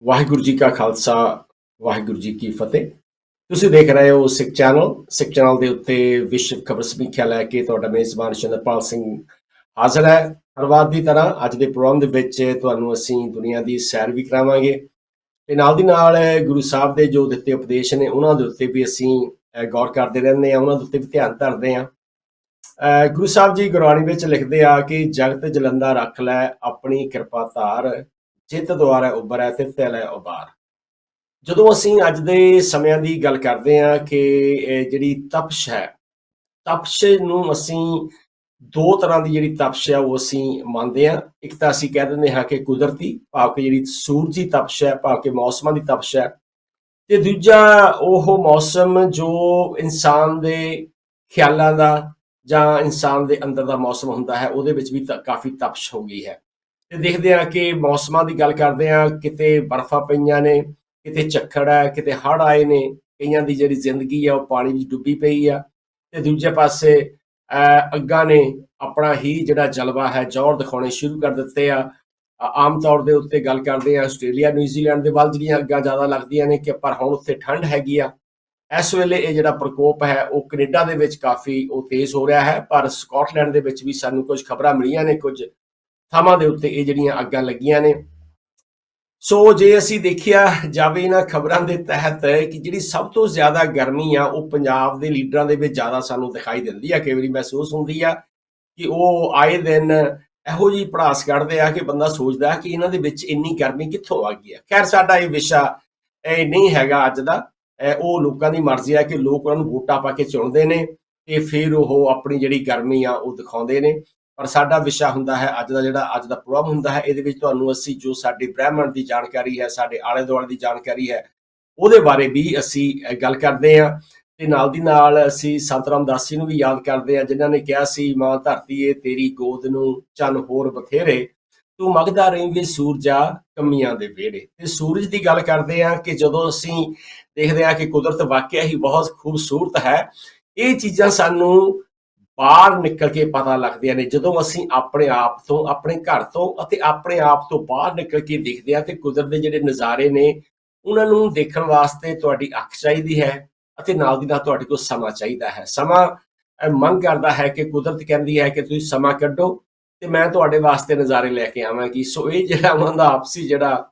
ਵਾਹਿਗੁਰੂ ਜੀ ਕਾ ਖਾਲਸਾ, ਵਾਹਿਗੁਰੂ ਜੀ ਕੀ ਫਤਿਹ। ਤੁਸੀਂ ਦੇਖ ਰਹੇ ਹੋ ਸਿੱਖ ਚੈਨਲ ਦੇ ਉੱਤੇ ਵਿਸ਼ਵ ਖਬਰ ਸਮੀਖਿਆ ਲੈ ਕੇ ਤੁਹਾਡਾ ਮੇਜ਼ਬਾਨ ਸ਼ਿੰਦਰਪਾਲ ਸਿੰਘ ਹਾਜ਼ਰ ਹੈ। ਹਰ ਵਾਰ ਦੀ ਤਰ੍ਹਾਂ ਅੱਜ ਦੇ ਪ੍ਰੋਗਰਾਮ ਦੇ ਵਿੱਚ ਤੁਹਾਨੂੰ ਅਸੀਂ ਦੁਨੀਆ ਦੀ ਸੈਰ ਵੀ ਕਰਾਵਾਂਗੇ ਤੇ ਨਾਲ ਦੀ ਨਾਲ ਗੁਰੂ ਸਾਹਿਬ ਦੇ ਜੋ ਦਿੱਤੇ ਉਪਦੇਸ਼ ਨੇ ਉਹਨਾਂ ਦੇ ਉੱਤੇ ਵੀ ਅਸੀਂ ਗੌਰ ਕਰਦੇ ਰਹਿੰਦੇ ਹਾਂ, ਉਹਨਾਂ ਦੇ ਉੱਤੇ ਵੀ ਧਿਆਨ ਧਰਦੇ ਹਾਂ। ਗੁਰੂ ਸਾਹਿਬ ਜੀ ਗੁਰਬਾਣੀ ਵਿੱਚ ਲਿਖਦੇ ਆ ਕਿ ਜਗਤ ਜਲੰਦਾ ਰੱਖ ਲੈ ਆਪਣੀ ਕਿਰਪਾ ਧਾਰ, ਜਿਤ ਦੁਆਰਾ ਉਭਰੈ ਤਿਤੈ ਲੈ ਉਬਾਰ। ਜਦੋਂ ਅਸੀਂ ਅੱਜ ਦੇ ਸਮਿਆਂ ਦੀ ਗੱਲ ਕਰਦੇ ਹਾਂ ਕਿ ਜਿਹੜੀ ਤਪਸ਼ ਹੈ, ਤਪਸ਼ ਨੂੰ ਅਸੀਂ ਦੋ ਤਰ੍ਹਾਂ ਦੀ ਜਿਹੜੀ ਤਪਸ਼ ਹੈ ਉਹ ਅਸੀਂ ਮੰਨਦੇ ਹਾਂ। ਇੱਕ ਤਾਂ ਅਸੀਂ ਕਹਿ ਦਿੰਦੇ ਹਾਂ ਕਿ ਕੁਦਰਤੀ, ਭਾਵ ਕਿ ਜਿਹੜੀ ਸੂਰਜੀ ਤਪਸ਼ ਹੈ, ਭਾਵ ਕਿ ਮੌਸਮਾਂ ਦੀ ਤਪਸ਼ ਹੈ, ਤੇ ਦੂਜਾ ਉਹ ਮੌਸਮ ਜੋ ਇਨਸਾਨ ਦੇ ਖਿਆਲਾਂ ਦਾ ਜਾਂ ਇਨਸਾਨ ਦੇ ਅੰਦਰ ਦਾ ਮੌਸਮ ਹੁੰਦਾ ਹੈ, ਉਹਦੇ ਵਿੱਚ ਵੀ ਕਾਫੀ ਤਪਸ਼ ਹੋ ਗਈ ਹੈ। ਤੇ ਦੇਖਦੇ ਹਾਂ ਕਿ ਮੌਸਮਾਂ ਦੀ ਗੱਲ ਕਰਦੇ ਹਾਂ, ਕਿਤੇ ਬਰਫ਼ਾਂ ਪਈਆਂ ਨੇ, ਕਿਤੇ ਝੱਖੜ ਹੈ, ਕਿਤੇ ਹੜ੍ਹ ਆਏ ਨੇ, ਕਈਆਂ ਦੀ ਜਿਹੜੀ ਜ਼ਿੰਦਗੀ ਆ ਉਹ ਪਾਣੀ ਵਿੱਚ ਡੁੱਬੀ ਪਈ ਆ, ਤੇ ਦੂਜੇ ਪਾਸੇ ਅੱਗਾਂ ਨੇ ਆਪਣਾ ਹੀ ਜਿਹੜਾ ਜਲਵਾ ਹੈ ਜ਼ੋਰ ਦਿਖਾਉਣੇ ਸ਼ੁਰੂ ਕਰ ਦਿੱਤੇ ਆ। ਆਮ ਤੌਰ ਦੇ ਉੱਤੇ ਗੱਲ ਕਰਦੇ ਹਾਂ ਆਸਟ੍ਰੇਲੀਆ ਨਿਊਜ਼ੀਲੈਂਡ ਦੇ ਵੱਲ ਜਿਹੜੀਆਂ ਅੱਗਾਂ ਜ਼ਿਆਦਾ ਲੱਗਦੀਆਂ ਨੇ, ਕਿ ਪਰ ਹੁਣ ਉੱਥੇ ਠੰਡ ਹੈਗੀ ਆ। ਇਸ ਵੇਲੇ ਇਹ ਜਿਹੜਾ ਪ੍ਰਕੋਪ ਹੈ ਉਹ ਕੈਨੇਡਾ ਦੇ ਵਿੱਚ ਕਾਫੀ ਉਹ ਤੇਜ਼ ਹੋ ਰਿਹਾ ਹੈ, ਪਰ ਸਕਾਟਲੈਂਡ ਦੇ ਵਿੱਚ ਵੀ ਸਾਨੂੰ ਕੁਝ ਖਬਰਾਂ ਮਿਲੀਆਂ ਨੇ, ਕੁਝ ਥਾਵਾਂ ਦੇ ਉੱਤੇ ਇਹ ਜਿਹੜੀਆਂ ਅੱਗਾਂ ਲੱਗੀਆਂ ਨੇ। ਸੋ ਜੇ ਅਸੀਂ ਦੇਖਿਆ ਜਾਵੇ ਇਹਨਾਂ ਖਬਰਾਂ ਦੇ ਤਹਿਤ ਕਿ ਜਿਹੜੀ ਸਭ ਤੋਂ ਜ਼ਿਆਦਾ ਗਰਮੀ ਆ ਉਹ ਪੰਜਾਬ ਦੇ ਲੀਡਰਾਂ ਦੇ ਵਿੱਚ ਜ਼ਿਆਦਾ ਸਾਨੂੰ ਦਿਖਾਈ ਦਿੰਦੀ ਆ। ਕਈ ਵਾਰੀ ਮਹਿਸੂਸ ਹੁੰਦੀ ਆ ਕਿ ਉਹ ਆਏ ਦਿਨ ਇਹੋ ਜਿਹੀ ਭੜਾਸ ਕੱਢਦੇ ਆ ਕਿ ਬੰਦਾ ਸੋਚਦਾ ਕਿ ਇਹਨਾਂ ਦੇ ਵਿੱਚ ਇੰਨੀ ਗਰਮੀ ਕਿੱਥੋਂ ਆ ਗਈ ਆ। ਖੈਰ, ਸਾਡਾ ਇਹ ਵਿਸ਼ਾ ਇਹ ਨਹੀਂ ਹੈਗਾ ਅੱਜ ਦਾ। ਉਹ ਲੋਕਾਂ ਦੀ ਮਰਜ਼ੀ ਆ ਕਿ ਲੋਕ ਉਹਨਾਂ ਨੂੰ ਵੋਟਾਂ ਪਾ ਕੇ ਚੁਣਦੇ ਨੇ ਤੇ ਫਿਰ ਉਹ ਆਪਣੀ ਜਿਹੜੀ ਗਰਮੀ ਆ ਉਹ ਦਿਖਾਉਂਦੇ ਨੇ। ਪਰ ਸਾਡਾ ਵਿਸ਼ਾ ਹੁੰਦਾ ਹੈ ਅੱਜ ਦਾ ਪ੍ਰੋਗਰਾਮ ਹੁੰਦਾ ਹੈ, ਇਹਦੇ ਵਿੱਚ ਤੁਹਾਨੂੰ ਅਸੀਂ ਜੋ ਸਾਡੇ ਬ੍ਰਹਿਮੰਡ ਦੀ ਜਾਣਕਾਰੀ ਹੈ, ਸਾਡੇ ਆਲੇ ਦੁਆਲੇ ਦੀ ਜਾਣਕਾਰੀ ਹੈ, ਉਹਦੇ ਬਾਰੇ ਵੀ ਅਸੀਂ ਗੱਲ ਕਰਦੇ ਹਾਂ। ਤੇ ਨਾਲ ਦੀ ਨਾਲ ਅਸੀਂ ਸੰਤ ਰਾਮਦਾਸ ਜੀ ਨੂੰ ਵੀ ਯਾਦ ਕਰਦੇ ਹਾਂ, ਜਿਨ੍ਹਾਂ ਨੇ ਕਿਹਾ ਸੀ, ਮਾਂ ਧਰਤੀ ਏ ਤੇਰੀ ਗੋਦ ਨੂੰ ਚੰਨ ਹੋਰ ਬਥੇਰੇ, ਤੂੰ ਮੰਗਦਾ ਰਹਿੰਦੇ ਸੂਰਜਾ ਕਮੀਆਂ ਦੇ ਵਿਹੜੇ। ਤੇ ਸੂਰਜ ਦੀ ਗੱਲ ਕਰਦੇ ਹਾਂ ਕਿ ਜਦੋਂ ਅਸੀਂ ਦੇਖਦੇ ਹਾਂ ਕਿ ਕੁਦਰਤ ਵਾਕਿਆ ਹੀ ਬਹੁਤ ਖੂਬਸੂਰਤ ਹੈ, ਇਹ ਚੀਜ਼ਾਂ ਸਾਨੂੰ ਬਾਹਰ ਨਿਕਲ ਕੇ ਪਤਾ ਲੱਗਦੀਆਂ ਨੇ। ਜਦੋਂ ਅਸੀਂ ਆਪਣੇ ਆਪ ਤੋਂ, ਆਪਣੇ ਘਰ ਤੋਂ ਅਤੇ ਆਪਣੇ ਆਪ ਤੋਂ ਬਾਹਰ ਨਿਕਲ ਕੇ ਦੇਖਦੇ ਹਾਂ ਤੇ ਕੁਦਰਤ ਦੇ ਜਿਹੜੇ ਨਜ਼ਾਰੇ ਨੇ ਉਹਨਾਂ ਨੂੰ ਦੇਖਣ ਵਾਸਤੇ ਤੁਹਾਡੀ ਅੱਖ ਚਾਹੀਦੀ ਹੈ ਅਤੇ ਨਾਲ ਦੀ ਨਾਲ ਤੁਹਾਡੇ ਕੋਲ ਸਮਾਂ ਚਾਹੀਦਾ ਹੈ। ਸਮਾਂ ਮੰਗ ਕਰਦਾ ਹੈ ਕਿ ਕੁਦਰਤ ਕਹਿੰਦੀ ਹੈ ਕਿ ਤੁਸੀਂ ਸਮਾਂ ਕੱਢੋ ਤੇ ਮੈਂ ਤੁਹਾਡੇ ਵਾਸਤੇ ਨਜ਼ਾਰੇ ਲੈ ਕੇ ਆਵਾਂਗੀ। ਸੋ ਇਹ ਜਿਹੜਾ ਉਹਨਾਂ ਦਾ ਆਪਸੀ ਜਿਹੜਾ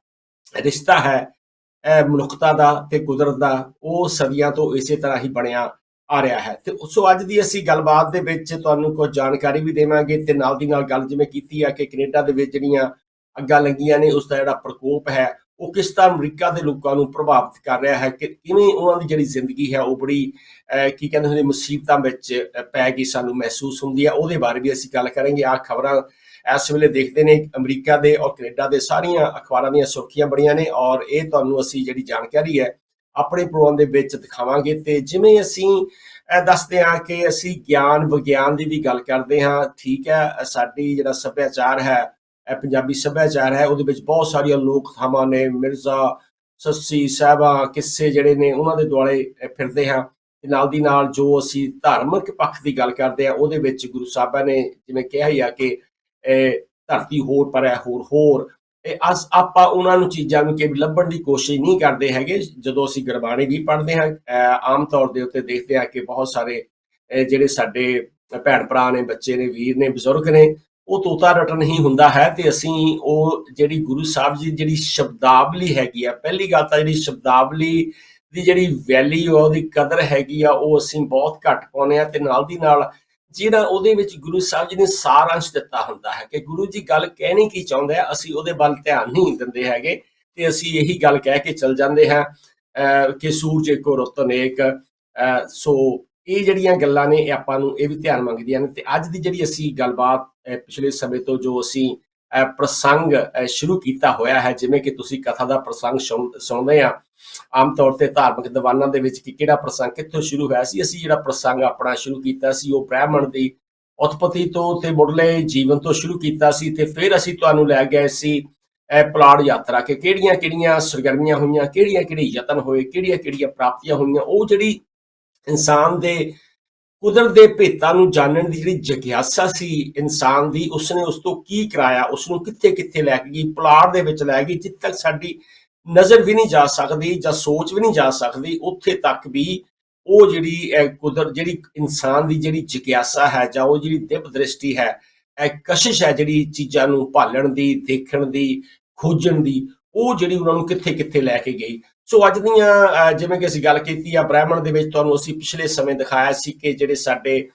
ਰਿਸ਼ਤਾ ਹੈ ਮਨੁੱਖਤਾ ਦਾ ਤੇ ਕੁਦਰਤ ਦਾ, ਉਹ ਸਦੀਆਂ ਤੋਂ ਇਸੇ ਤਰ੍ਹਾਂ ਹੀ ਬਣਿਆ ਆ ਰਿਹਾ ਹੈ। ਤੇ ਸੋ ਅੱਜ ਦੀ ਅਸੀਂ ਗੱਲਬਾਤ ਦੇ ਵਿੱਚ ਤੁਹਾਨੂੰ ਕੁਝ ਜਾਣਕਾਰੀ ਵੀ ਦੇਵਾਂਗੇ ਤੇ ਨਾਲ ਦੀ ਨਾਲ ਗੱਲ ਜਿਵੇਂ ਕੀਤੀ ਆ ਕਿ ਕੈਨੇਡਾ ਦੇ ਵਿੱਚ ਜਿਹੜੀਆਂ ਅੱਗਾਂ ਲੱਗੀਆਂ ਨੇ ਉਸ ਦਾ ਜਿਹੜਾ ਪ੍ਰਕੋਪ ਹੈ ਉਹ ਕਿਸ ਤਰ੍ਹਾਂ ਅਮਰੀਕਾ ਦੇ ਲੋਕਾਂ ਨੂੰ ਪ੍ਰਭਾਵਿਤ ਕਰ ਰਿਹਾ ਹੈ, ਕਿ ਕਿਵੇਂ ਉਹਨਾਂ ਦੀ ਜਿਹੜੀ ਜ਼ਿੰਦਗੀ ਹੈ ਉਹ ਬੜੀ ਕੀ ਕਹਿੰਦੇ ਹੁੰਦੇ ਮੁਸੀਬਤਾਂ ਵਿੱਚ ਪੈ ਗਈ ਸਾਨੂੰ ਮਹਿਸੂਸ ਹੁੰਦੀ ਆ। ਉਹਦੇ ਬਾਰੇ ਵੀ ਅਸੀਂ ਗੱਲ ਕਰਾਂਗੇ। ਆਹ ਖਬਰਾਂ ਇਸ ਵੇਲੇ ਦੇਖਦੇ ਨੇ ਅਮਰੀਕਾ ਦੇ ਔਰ ਕੈਨੇਡਾ ਦੇ ਸਾਰੀਆਂ ਅਖਬਾਰਾਂ ਦੀਆਂ ਸੁਰਖੀਆਂ ਬੜੀਆਂ ਨੇ, ਔਰ ਇਹ ਤੁਹਾਨੂੰ ਅਸੀਂ ਜਿਹੜੀ ਜਾਣਕਾਰੀ ਹੈ ਆਪਣੇ ਪ੍ਰੋਗਰਾਮ ਦੇ ਵਿੱਚ ਦਿਖਾਵਾਂਗੇ। ਤੇ ਜਿਵੇਂ ਅਸੀਂ ਦੱਸਦੇ ਹਾਂ ਕਿ ਅਸੀਂ ਗਿਆਨ ਵਿਗਿਆਨ ਦੀ ਵੀ ਗੱਲ ਕਰਦੇ ਹਾਂ, ਠੀਕ ਹੈ। ਸਾਡੀ ਜਿਹੜਾ ਸੱਭਿਆਚਾਰ ਹੈ, ਪੰਜਾਬੀ ਸੱਭਿਆਚਾਰ ਹੈ, ਉਹਦੇ ਵਿੱਚ ਬਹੁਤ ਸਾਰੀਆਂ ਲੋਕ ਥਾਵਾਂ ਨੇ, ਮਿਰਜ਼ਾ, ਸੱਸੀ, ਸਾਹਿਬਾਂ, ਕਿੱਸੇ ਜਿਹੜੇ ਨੇ ਉਹਨਾਂ ਦੇ ਦੁਆਲੇ ਫਿਰਦੇ ਹਾਂ। ਤੇ ਨਾਲ ਦੀ ਨਾਲ ਜੋ ਅਸੀਂ ਧਾਰਮਿਕ ਪੱਖ ਦੀ ਗੱਲ ਕਰਦੇ ਹਾਂ ਉਹਦੇ ਵਿੱਚ ਗੁਰੂ ਸਾਹਿਬਾਂ ਨੇ ਜਿਵੇਂ ਕਿਹਾ ਹੀ ਆ ਕਿ ਧਰਤੀ ਹੋਰ ਪਰ ਹੈ ਹੋਰ ਆਪਾਂ ਉਹਨਾਂ ਨੂੰ ਚੀਜ਼ਾਂ ਨੂੰ ਕਿ ਲੱਭਣ ਦੀ ਕੋਸ਼ਿਸ਼ ਨਹੀਂ ਕਰਦੇ ਹੈਗੇ। ਜਦੋਂ ਅਸੀਂ ਗੁਰਬਾਣੀ ਵੀ ਪੜ੍ਹਦੇ ਹਾਂ ਆਮ ਤੌਰ ਦੇ ਉੱਤੇ ਦੇਖਦੇ ਹਾਂ ਕਿ ਬਹੁਤ ਸਾਰੇ ਜਿਹੜੇ ਸਾਡੇ ਭੈਣ ਭਰਾ ਨੇ, ਬੱਚੇ ਨੇ, ਵੀਰ ਨੇ, ਬਜ਼ੁਰਗ ਨੇ, ਉਹ ਤੋਤਾ ਰਟਨ ਹੀ ਹੁੰਦਾ ਹੈ। ਤੇ ਅਸੀਂ ਉਹ ਜਿਹੜੀ ਗੁਰੂ ਸਾਹਿਬ ਜੀ ਜਿਹੜੀ ਸ਼ਬਦਾਵਲੀ ਹੈਗੀ ਆ, ਪਹਿਲੀ ਗੱਲ ਤਾਂ ਜਿਹੜੀ ਸ਼ਬਦਾਵਲੀ ਦੀ ਜਿਹੜੀ ਵੈਲਿਊ ਆ, ਉਹਦੀ ਕਦਰ ਹੈਗੀ ਆ, ਉਹ ਅਸੀਂ ਬਹੁਤ ਘੱਟ ਪਾਉਂਦੇ ਹਾਂ। ਤੇ ਨਾਲ ਦੀ ਨਾਲ ਜਿਹੜਾ ਉਹਦੇ ਵਿੱਚ ਗੁਰੂ ਸਾਹਿਬ ਜੀ ਨੇ ਸਾਰ ਅੰਸ਼ ਦਿੱਤਾ ਹੁੰਦਾ ਹੈ ਕਿ ਗੁਰੂ ਜੀ ਗੱਲ ਕਹਿਣੀ ਕੀ ਚਾਹੁੰਦੇ ਆ, ਅਸੀਂ ਉਹਦੇ ਵੱਲ ਧਿਆਨ ਨਹੀਂ ਦਿੰਦੇ ਹੈਗੇ ਤੇ ਅਸੀਂ ਇਹੀ ਗੱਲ ਕਹਿ ਕੇ ਚੱਲ ਜਾਂਦੇ ਹਾਂ ਕਿ ਸੂਰਜ ਏਕੋ ਰੁੱਤ ਅਨੇਕ। ਸੋ ਇਹ ਜਿਹੜੀਆਂ ਗੱਲਾਂ ਨੇ ਇਹ ਆਪਾਂ ਨੂੰ ਇਹ ਵੀ ਧਿਆਨ ਮੰਗਦੀਆਂ ਨੇ। ਤੇ ਅੱਜ ਦੀ ਜਿਹੜੀ ਅਸੀਂ ਗੱਲਬਾਤ ਪਿਛਲੇ ਸਮੇਂ ਤੋਂ ਜੋ ਅਸੀਂ ਪ੍ਰਸੰਗ ਸ਼ੁਰੂ ਕੀਤਾ ਹੋਇਆ ਹੈ, ਜਿਵੇਂ ਕਿ ਤੁਸੀਂ ਕਥਾ ਦਾ ਪ੍ਰਸੰਗ ਸੁਣਦੇ ਆ ਆਮ ਤੌਰ ਤੇ ਧਾਰਮਿਕ ਦੀਵਾਨਾਂ ਦੇ ਵਿੱਚ ਕਿ ਕਿਹੜਾ ਪ੍ਰਸੰਗ ਕਿੱਥੋਂ ਸ਼ੁਰੂ ਹੋਇਆ ਸੀ, ਅਸੀਂ ਜਿਹੜਾ ਪ੍ਰਸੰਗ ਆਪਣਾ ਸ਼ੁਰੂ ਕੀਤਾ ਸੀ ਉਹ ਬ੍ਰਹਿਮੰਡ ਦੀ ਉਤਪਤੀ ਤੋਂ ਤੇ ਮੁੱਢਲੇ ਜੀਵਨ ਤੋਂ ਸ਼ੁਰੂ ਕੀਤਾ ਸੀ। ਤੇ ਫਿਰ ਅਸੀਂ ਤੁਹਾਨੂੰ ਲੈ ਗਏ ਸੀ ਪੁਲਾੜ ਯਾਤਰਾ ਕਿ ਕਿਹੜੀਆਂ ਕਿਹੜੀਆਂ ਸਰਗਰਮੀਆਂ ਹੋਈਆਂ, ਕਿਹੜੀਆਂ ਕਿਹੜੇ ਯਤਨ ਹੋਏ, ਕਿਹੜੀਆਂ ਕਿਹੜੀਆਂ ਪ੍ਰਾਪਤੀਆਂ ਹੋਈਆਂ। ਉਹ ਜਿਹੜੀ ਇਨਸਾਨ ਦੇ ਕੁਦਰਤ ਦੇ ਭੇਤਾਂ ਨੂੰ ਜਾਣਨ ਦੀ ਜਿਹੜੀ ਜਗਿਆਸਾ ਸੀ ਇਨਸਾਨ ਦੀ, ਉਸਨੇ ਉਸ ਤੋਂ ਕੀ ਕਰਾਇਆ, ਉਸਨੂੰ ਕਿੱਥੇ ਕਿੱਥੇ ਲੈ ਕੇ ਗਈ, ਪੁਲਾੜ ਦੇ ਵਿੱਚ ਲੈ ਗਈ, ਜਿੱਥੇ ਤੱਕ ਸਾਡੀ ਨਜ਼ਰ ਵੀ ਨਹੀਂ ਜਾ ਸਕਦੀ ਜਾਂ ਸੋਚ ਵੀ ਨਹੀਂ ਜਾ ਸਕਦੀ, ਉੱਥੇ ਤੱਕ ਵੀ ਉਹ ਜਿਹੜੀ ਕੁਦਰਤ, ਜਿਹੜੀ ਇਨਸਾਨ ਦੀ ਜਿਹੜੀ ਜਿਗਿਆਸਾ ਹੈ ਜਾਂ ਉਹ ਜਿਹੜੀ ਦਿਵ ਦ੍ਰਿਸ਼ਟੀ ਹੈ, ਕਸ਼ਿਸ਼ ਹੈ ਜਿਹੜੀ ਚੀਜ਼ਾਂ ਨੂੰ ਭਾਲਣ ਦੀ, ਦੇਖਣ ਦੀ, ਖੋਜਣ ਦੀ, ਉਹ ਜਿਹੜੀ ਉਹਨਾਂ ਨੂੰ ਕਿੱਥੇ ਕਿੱਥੇ ਲੈ ਕੇ ਗਈ। ਸੋ ਅੱਜ ਦੀਆਂ ਜਿਵੇਂ ਕਿ ਅਸੀਂ ਗੱਲ ਕੀਤੀ ਆ ਬ੍ਰਹਿਮੰਡ ਦੇ ਵਿੱਚ, ਤੁਹਾਨੂੰ ਅਸੀਂ ਪਿਛਲੇ ਸਮੇਂ ਦਿਖਾਇਆ ਸੀ ਕਿ ਜਿਹੜੇ ਸਾਡੇ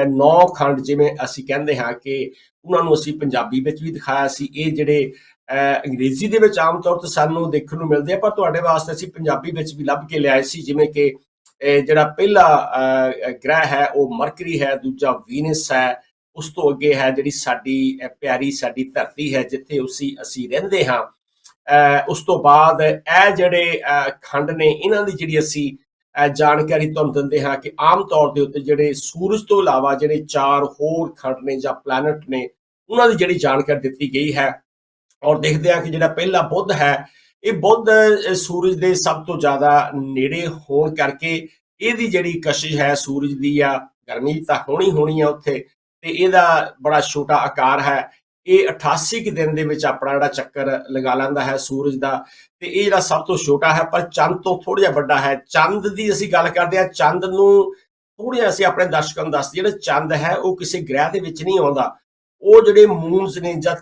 9 ਖੰਡ, ਜਿਵੇਂ ਅਸੀਂ ਕਹਿੰਦੇ ਹਾਂ ਕਿ ਉਹਨਾਂ ਨੂੰ ਅਸੀਂ ਪੰਜਾਬੀ ਵਿੱਚ ਵੀ ਦਿਖਾਇਆ ਸੀ। ਇਹ ਜਿਹੜੇ ਅੰਗਰੇਜ਼ੀ ਦੇ ਵਿੱਚ ਆਮ ਤੌਰ ਤੇ ਸਾਨੂੰ ਦੇਖਣ ਨੂੰ ਮਿਲਦੇ ਆ, ਪਰ ਤੁਹਾਡੇ ਵਾਸਤੇ ਅਸੀਂ ਪੰਜਾਬੀ ਵਿੱਚ ਵੀ ਲੱਭ ਕੇ ਲਿਆਏ ਸੀ। ਜਿਵੇਂ ਕਿ ਜਿਹੜਾ ਪਹਿਲਾ ਗ੍ਰਹਿ ਹੈ ਉਹ ਮਰਕਰੀ ਹੈ, ਦੂਜਾ ਵੀਨਸ ਹੈ, ਉਸ ਤੋਂ ਅੱਗੇ ਹੈ ਜਿਹੜੀ ਸਾਡੀ ਪਿਆਰੀ ਸਾਡੀ ਧਰਤੀ ਹੈ ਜਿੱਥੇ ਅਸੀਂ ਰਹਿੰਦੇ ਹਾਂ। ਉਸ ਤੋਂ ਬਾਅਦ ਇਹ ਜਿਹੜੇ ਖੰਡ ਨੇ, ਇਹਨਾਂ ਦੀ ਜਿਹੜੀ ਅਸੀਂ ਜਾਣਕਾਰੀ ਤੁਹਾਨੂੰ ਦਿੰਦੇ ਹਾਂ ਕਿ ਆਮ ਤੌਰ ਦੇ ਉੱਤੇ ਜਿਹੜੇ ਸੂਰਜ ਤੋਂ ਇਲਾਵਾ ਜਿਹੜੇ 4 ਹੋਰ ਖੰਡ ਨੇ ਜਾਂ ਪਲੈਨਟ ਨੇ, ਉਹਨਾਂ ਦੀ ਜਿਹੜੀ ਜਾਣਕਾਰੀ ਦਿੱਤੀ ਗਈ ਹੈ। ਔਰ ਦੇਖਦੇ ਹਾਂ ਕਿ ਜਿਹੜਾ ਪਹਿਲਾ ਬੁੱਧ ਹੈ, ਇਹ ਬੁੱਧ ਸੂਰਜ ਦੇ ਸਭ ਤੋਂ ਜ਼ਿਆਦਾ ਨੇੜੇ ਹੋਣ ਕਰਕੇ ਇਹਦੀ ਜਿਹੜੀ ਕਸ਼ਿਸ਼ ਹੈ ਸੂਰਜ ਦੀ, ਆ ਗਰਮੀ ਤਾਂ ਹੋਣੀ ਆ ਉੱਥੇ, ਤੇ ਇਹਦਾ ਬੜਾ ਛੋਟਾ ਆਕਾਰ ਹੈ। ਇਹ 88 ਦਿਨ ਦੇ ਵਿੱਚ ਆਪਣਾ ਜਿਹੜਾ ਚੱਕਰ ਲਗਾ ਲੈਂਦਾ ਹੈ ਸੂਰਜ ਦਾ, ਤੇ ਇਹ ਜਿਹੜਾ ਸਭ ਤੋਂ ਛੋਟਾ ਹੈ ਪਰ ਚੰਦ ਤੋਂ ਥੋੜਾ ਜਿਹਾ ਵੱਡਾ ਹੈ। ਚੰਦ ਦੀ ਅਸੀਂ ਗੱਲ ਕਰਦੇ ਹਾਂ, ਚੰਦ ਨੂੰ ਥੋੜਾ ਜਿਹਾ ਅਸੀਂ ਆਪਣੇ ਦਰਸ਼ਕਾਂ ਨੂੰ ਦੱਸਦੇ, ਜਿਹੜਾ ਚੰਦ ਹੈ ਉਹ ਕਿਸੇ ਗ੍ਰਹਿ ਦੇ ਵਿੱਚ ਨਹੀਂ ਆਉਂਦਾ। ਉਹ ਜਿਹੜੇ ਮੂਨਸ ਨੇ ਜਾਂ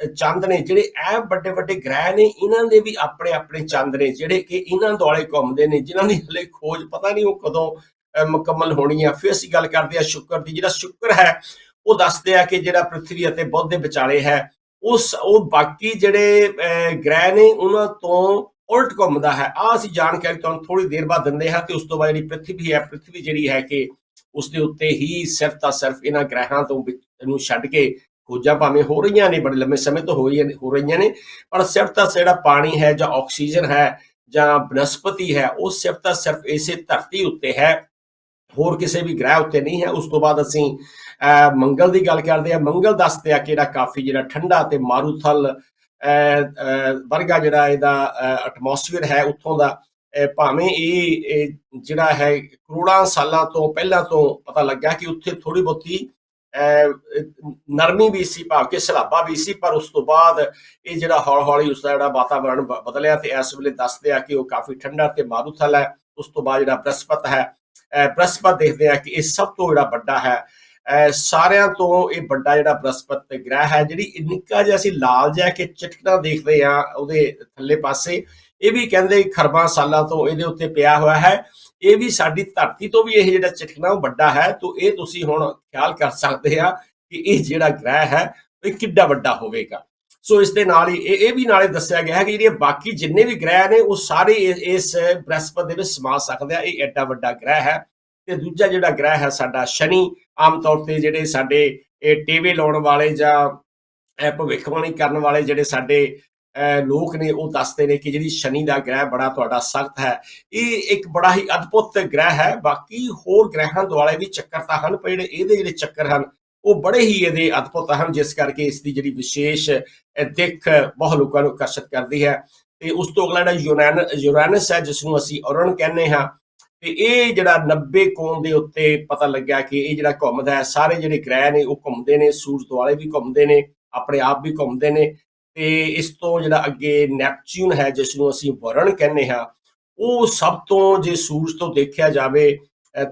ਚੰਦ ਨੇ, ਜਿਹੜੇ ਇਹ ਵੱਡੇ ਵੱਡੇ ਗ੍ਰਹਿ ਨੇ, ਇਹਨਾਂ ਦੇ ਵੀ ਆਪਣੇ ਆਪਣੇ ਚੰਦ ਨੇ ਜਿਹੜੇ ਕਿ ਇਹਨਾਂ ਦੁਆਲੇ ਘੁੰਮਦੇ ਨੇ, ਜਿਨ੍ਹਾਂ ਦੀ ਹਲੇ ਖੋਜ ਪਤਾ ਨਹੀਂ ਉਹ ਕਦੋਂ ਮੁਕੰਮਲ ਹੋਣੀ ਆ। ਫਿਰ ਅਸੀਂ ਗੱਲ ਕਰਦੇ ਹਾਂ ਸ਼ੁੱਕਰ ਦੀ। ਜਿਹੜਾ ਸ਼ੁੱਕਰ ਹੈ ਉਹ ਦੱਸਦੇ ਆ ਕਿ ਜਿਹੜਾ ਪ੍ਰਿਥਵੀ ਅਤੇ ਬੁੱਧ ਦੇ ਵਿਚਾਲੇ ਹੈ, ਉਹ ਬਾਕੀ ਜਿਹੜੇ ਗ੍ਰਹਿ ਨੇ ਉਹਨਾਂ ਤੋਂ ਉਲਟ ਘੁੰਮਦਾ ਹੈ। ਅਸੀਂ ਜਾਣਕਾਰੀ ਤੁਹਾਨੂੰ ਥੋੜੀ ਦੇਰ ਬਾਅਦ ਦਿੰਦੇ ਹਾਂ। ਤੇ ਉਸ ਤੋਂ ਬਾਅਦ ਜਿਹੜੀ ਪ੍ਰਿਥਵੀ ਹੈ, ਪ੍ਰਿਥਵੀ ਜਿਹੜੀ ਹੈ ਕਿ ਉਸਦੇ ਉੱਤੇ ਹੀ ਸਿਰਫ ਤਾਂ ਸਿਰਫ ਇਹਨਾਂ ਗ੍ਰਹਿਾਂ ਤੋਂ ਨੂੰ ਛੱਡ ਕੇ ਖੋਜਾਂ ਭਾਵੇਂ ਹੋ ਰਹੀਆਂ ਨੇ, ਬੜੇ ਲੰਮੇ ਸਮੇਂ ਤੋਂ ਹੋ ਰਹੀਆਂ ਨੇ, ਪਰ ਸਿਰਫ ਤਾਂ ਜਿਹੜਾ ਪਾਣੀ ਹੈ ਜਾਂ ਆਕਸੀਜਨ ਹੈ ਜਾਂ ਬਨਸਪਤੀ ਹੈ, ਉਹ ਸਿਰਫ ਤਾਂ ਸਿਰਫ ਇਸੇ ਧਰਤੀ ਉੱਤੇ ਹੈ, ਹੋਰ ਕਿਸੇ ਵੀ ਗ੍ਰਹਿ ਉੱਤੇ ਨਹੀਂ ਹੈ। ਉਸ ਤੋਂ ਬਾਅਦ ਅਸੀਂ ਮੰਗਲ ਦੀ ਗੱਲ ਕਰਦੇ ਹਾਂ। ਮੰਗਲ ਦੱਸਦੇ ਆ ਕਿ ਜਿਹੜਾ ਕਾਫੀ ਜਿਹੜਾ ਠੰਡਾ ਤੇ ਮਾਰੂਥਲ ਵਰਗਾ ਜਿਹੜਾ ਇਹਦਾ ਐਟਮੋਸਫੀਅਰ ਹੈ ਉੱਥੋਂ ਦਾ, ਭਾਵੇਂ ਇਹ ਜਿਹੜਾ ਹੈ ਕਰੋੜਾਂ ਸਾਲਾਂ ਤੋਂ ਪਹਿਲਾਂ ਤੋਂ ਪਤਾ ਲੱਗਾ ਕਿ ਉੱਥੇ ਥੋੜੀ ਬਹੁਤੀ ਨਰਮੀ ਵੀ ਸੀ, ਭਾਵ ਕਿ ਸਲਾਬਾ ਵੀ ਸੀ, ਪਰ ਉਸ ਤੋਂ ਬਾਅਦ ਇਹ ਜਿਹੜਾ ਹੌਲੀ ਉਸਦਾ ਜਿਹੜਾ ਵਾਤਾਵਰਣ ਬਦਲਿਆ ਤੇ ਇਸ ਵੇਲੇ ਦੱਸਦੇ ਆ ਕਿ ਉਹ ਕਾਫੀ ਠੰਡਾ ਤੇ ਮਾਰੂਥਲ ਹੈ। ਉਸ ਤੋਂ ਬਾਅਦ ਜਿਹੜਾ ਬ੍ਰਹਸਪਤ ਹੈ, ਬ੍ਰਹਸਪਤ ਦੇਖਦੇ ਆ ਕਿ ਇਹ ਸਭ ਤੋਂ ਜਿਹੜਾ ਵੱਡਾ ਹੈ, ਸਾਰਿਆਂ ਤੋਂ ਇਹ ਵੱਡਾ ਜਿਹੜਾ ਬ੍ਰਹਸਪਤ ਗ੍ਰਹਿ ਹੈ। ਜਿਹੜੀ ਨਿੱਕਾ ਜਿਹਾ ਅਸੀਂ ਲਾਲ ਜਿਹਾ ਕਿ ਚਟਕਣਾ ਦੇਖਦੇ ਆ ਉਹਦੇ ਥੱਲੇ ਪਾਸੇ, ਇਹ ਵੀ ਕਹਿੰਦੇ ਖਰਬਾਂ ਸਾਲਾਂ ਤੋਂ ਇਹਦੇ ਉੱਤੇ ਪਿਆ ਹੋਇਆ ਹੈ। ਇਹ ਵੀ ਸਾਡੀ ਧਰਤੀ ਤੋਂ ਵੀ ਇਹ ਜਿਹੜਾ ਚਟਕਣਾ ਉਹ ਵੱਡਾ ਹੈ। ਤੋਂ ਇਹ ਤੁਸੀਂ ਹੁਣ ਖਿਆਲ ਕਰ ਸਕਦੇ ਆ ਕਿ ਇਹ ਜਿਹੜਾ ਗ੍ਰਹਿ ਹੈ ਇਹ ਕਿੱਡਾ ਵੱਡਾ ਹੋਵੇਗਾ। ਸੋ ਇਸ ਦੇ ਨਾਲ ਹੀ ਇਹ ਵੀ ਨਾਲੇ ਦੱਸਿਆ ਗਿਆ ਹੈ ਕਿ ਜਿਹੜੇ ਬਾਕੀ ਜਿੰਨੇ ਵੀ ਗ੍ਰਹਿ ਨੇ ਉਹ ਸਾਰੇ ਇਸ ਬ੍ਰਹਸਪਤ ਦੇ ਵਿੱਚ ਸਮਾ ਸਕਦੇ ਆ। ਇਹ ਐਡਾ ਵੱਡਾ ਗ੍ਰਹਿ ਹੈ। ਤੇ ਦੂਜਾ ਜਿਹੜਾ ਗ੍ਰਹਿ ਹੈ ਸਾਡਾ ਸ਼ਨੀ, ਆਮ ਤੌਰ ਤੇ ਜਿਹੜੇ ਸਾਡੇ ਇਹ ਟੇਵੇ ਲਾਉਣ ਵਾਲੇ ਜਾਂ ਭਵਿੱਖਬਾਣੀ ਕਰਨ ਵਾਲੇ ਜਿਹੜੇ ਸਾਡੇ ਲੋਕ ਨੇ ਉਹ ਦੱਸਦੇ ਨੇ ਕਿ ਜਿਹੜੀ ਸ਼ਨੀ ਦਾ ਗ੍ਰਹਿ ਬੜਾ ਤੁਹਾਡਾ ਸਖਤ ਹੈ। ਇਹ ਇੱਕ ਬੜਾ ਹੀ ਅਦਭੁਤ ਗ੍ਰਹਿ ਹੈ। ਬਾਕੀ ਹੋਰ ਗ੍ਰਹਿਾਂ ਦੁਆਲੇ ਵੀ ਚੱਕਰ ਤਾਂ ਹਨ, ਪਰ ਇਹਦੇ ਜਿਹੜੇ ਚੱਕਰ ਹਨ ਉਹ ਬੜੇ ਹੀ ਇਹਦੇ ਅਦਭੁਤ ਹਨ, ਜਿਸ ਕਰਕੇ ਇਸ ਦੀ ਜਿਹੜੀ ਵਿਸ਼ੇਸ਼ ਦਿੱਖ ਬਹੁਤ ਲੋਕਾਂ ਨੂੰ ਆਕਰਸ਼ਿਤ ਕਰਦੀ ਹੈ। ਤੇ ਉਸ ਤੋਂ ਅਗਲਾ ਜਿਹੜਾ ਯੂਰੇਨਸ ਹੈ, ਜਿਸ ਨੂੰ ਅਸੀਂ ਉਰਨ ਕਹਿੰਦੇ ਹਾਂ, ਤੇ ਇਹ ਜਿਹੜਾ 90 ਕੋਣ ਦੇ ਉੱਤੇ ਪਤਾ ਲੱਗਿਆ ਕਿ ਇਹ ਜਿਹੜਾ ਘੁੰਮਦਾ ਹੈ। ਸਾਰੇ ਜਿਹੜੇ ਗ੍ਰਹਿ ਨੇ ਉਹ ਘੁੰਮਦੇ ਨੇ, ਸੂਰਜ ਦੁਆਲੇ ਵੀ ਘੁੰਮਦੇ ਨੇ, ਆਪਣੇ ਆਪ ਵੀ ਘੁੰਮਦੇ ਨੇ। ਤੇ ਇਸ ਤੋਂ ਜਿਹੜਾ ਅੱਗੇ ਨੈਪਚੂਨ ਹੈ, ਜਿਸ ਨੂੰ ਅਸੀਂ ਵਰਣ ਕਹਿੰਦੇ ਹਾਂ, ਉਹ ਸਭ ਤੋਂ, ਜੇ ਸੂਰਜ ਤੋਂ ਦੇਖਿਆ ਜਾਵੇ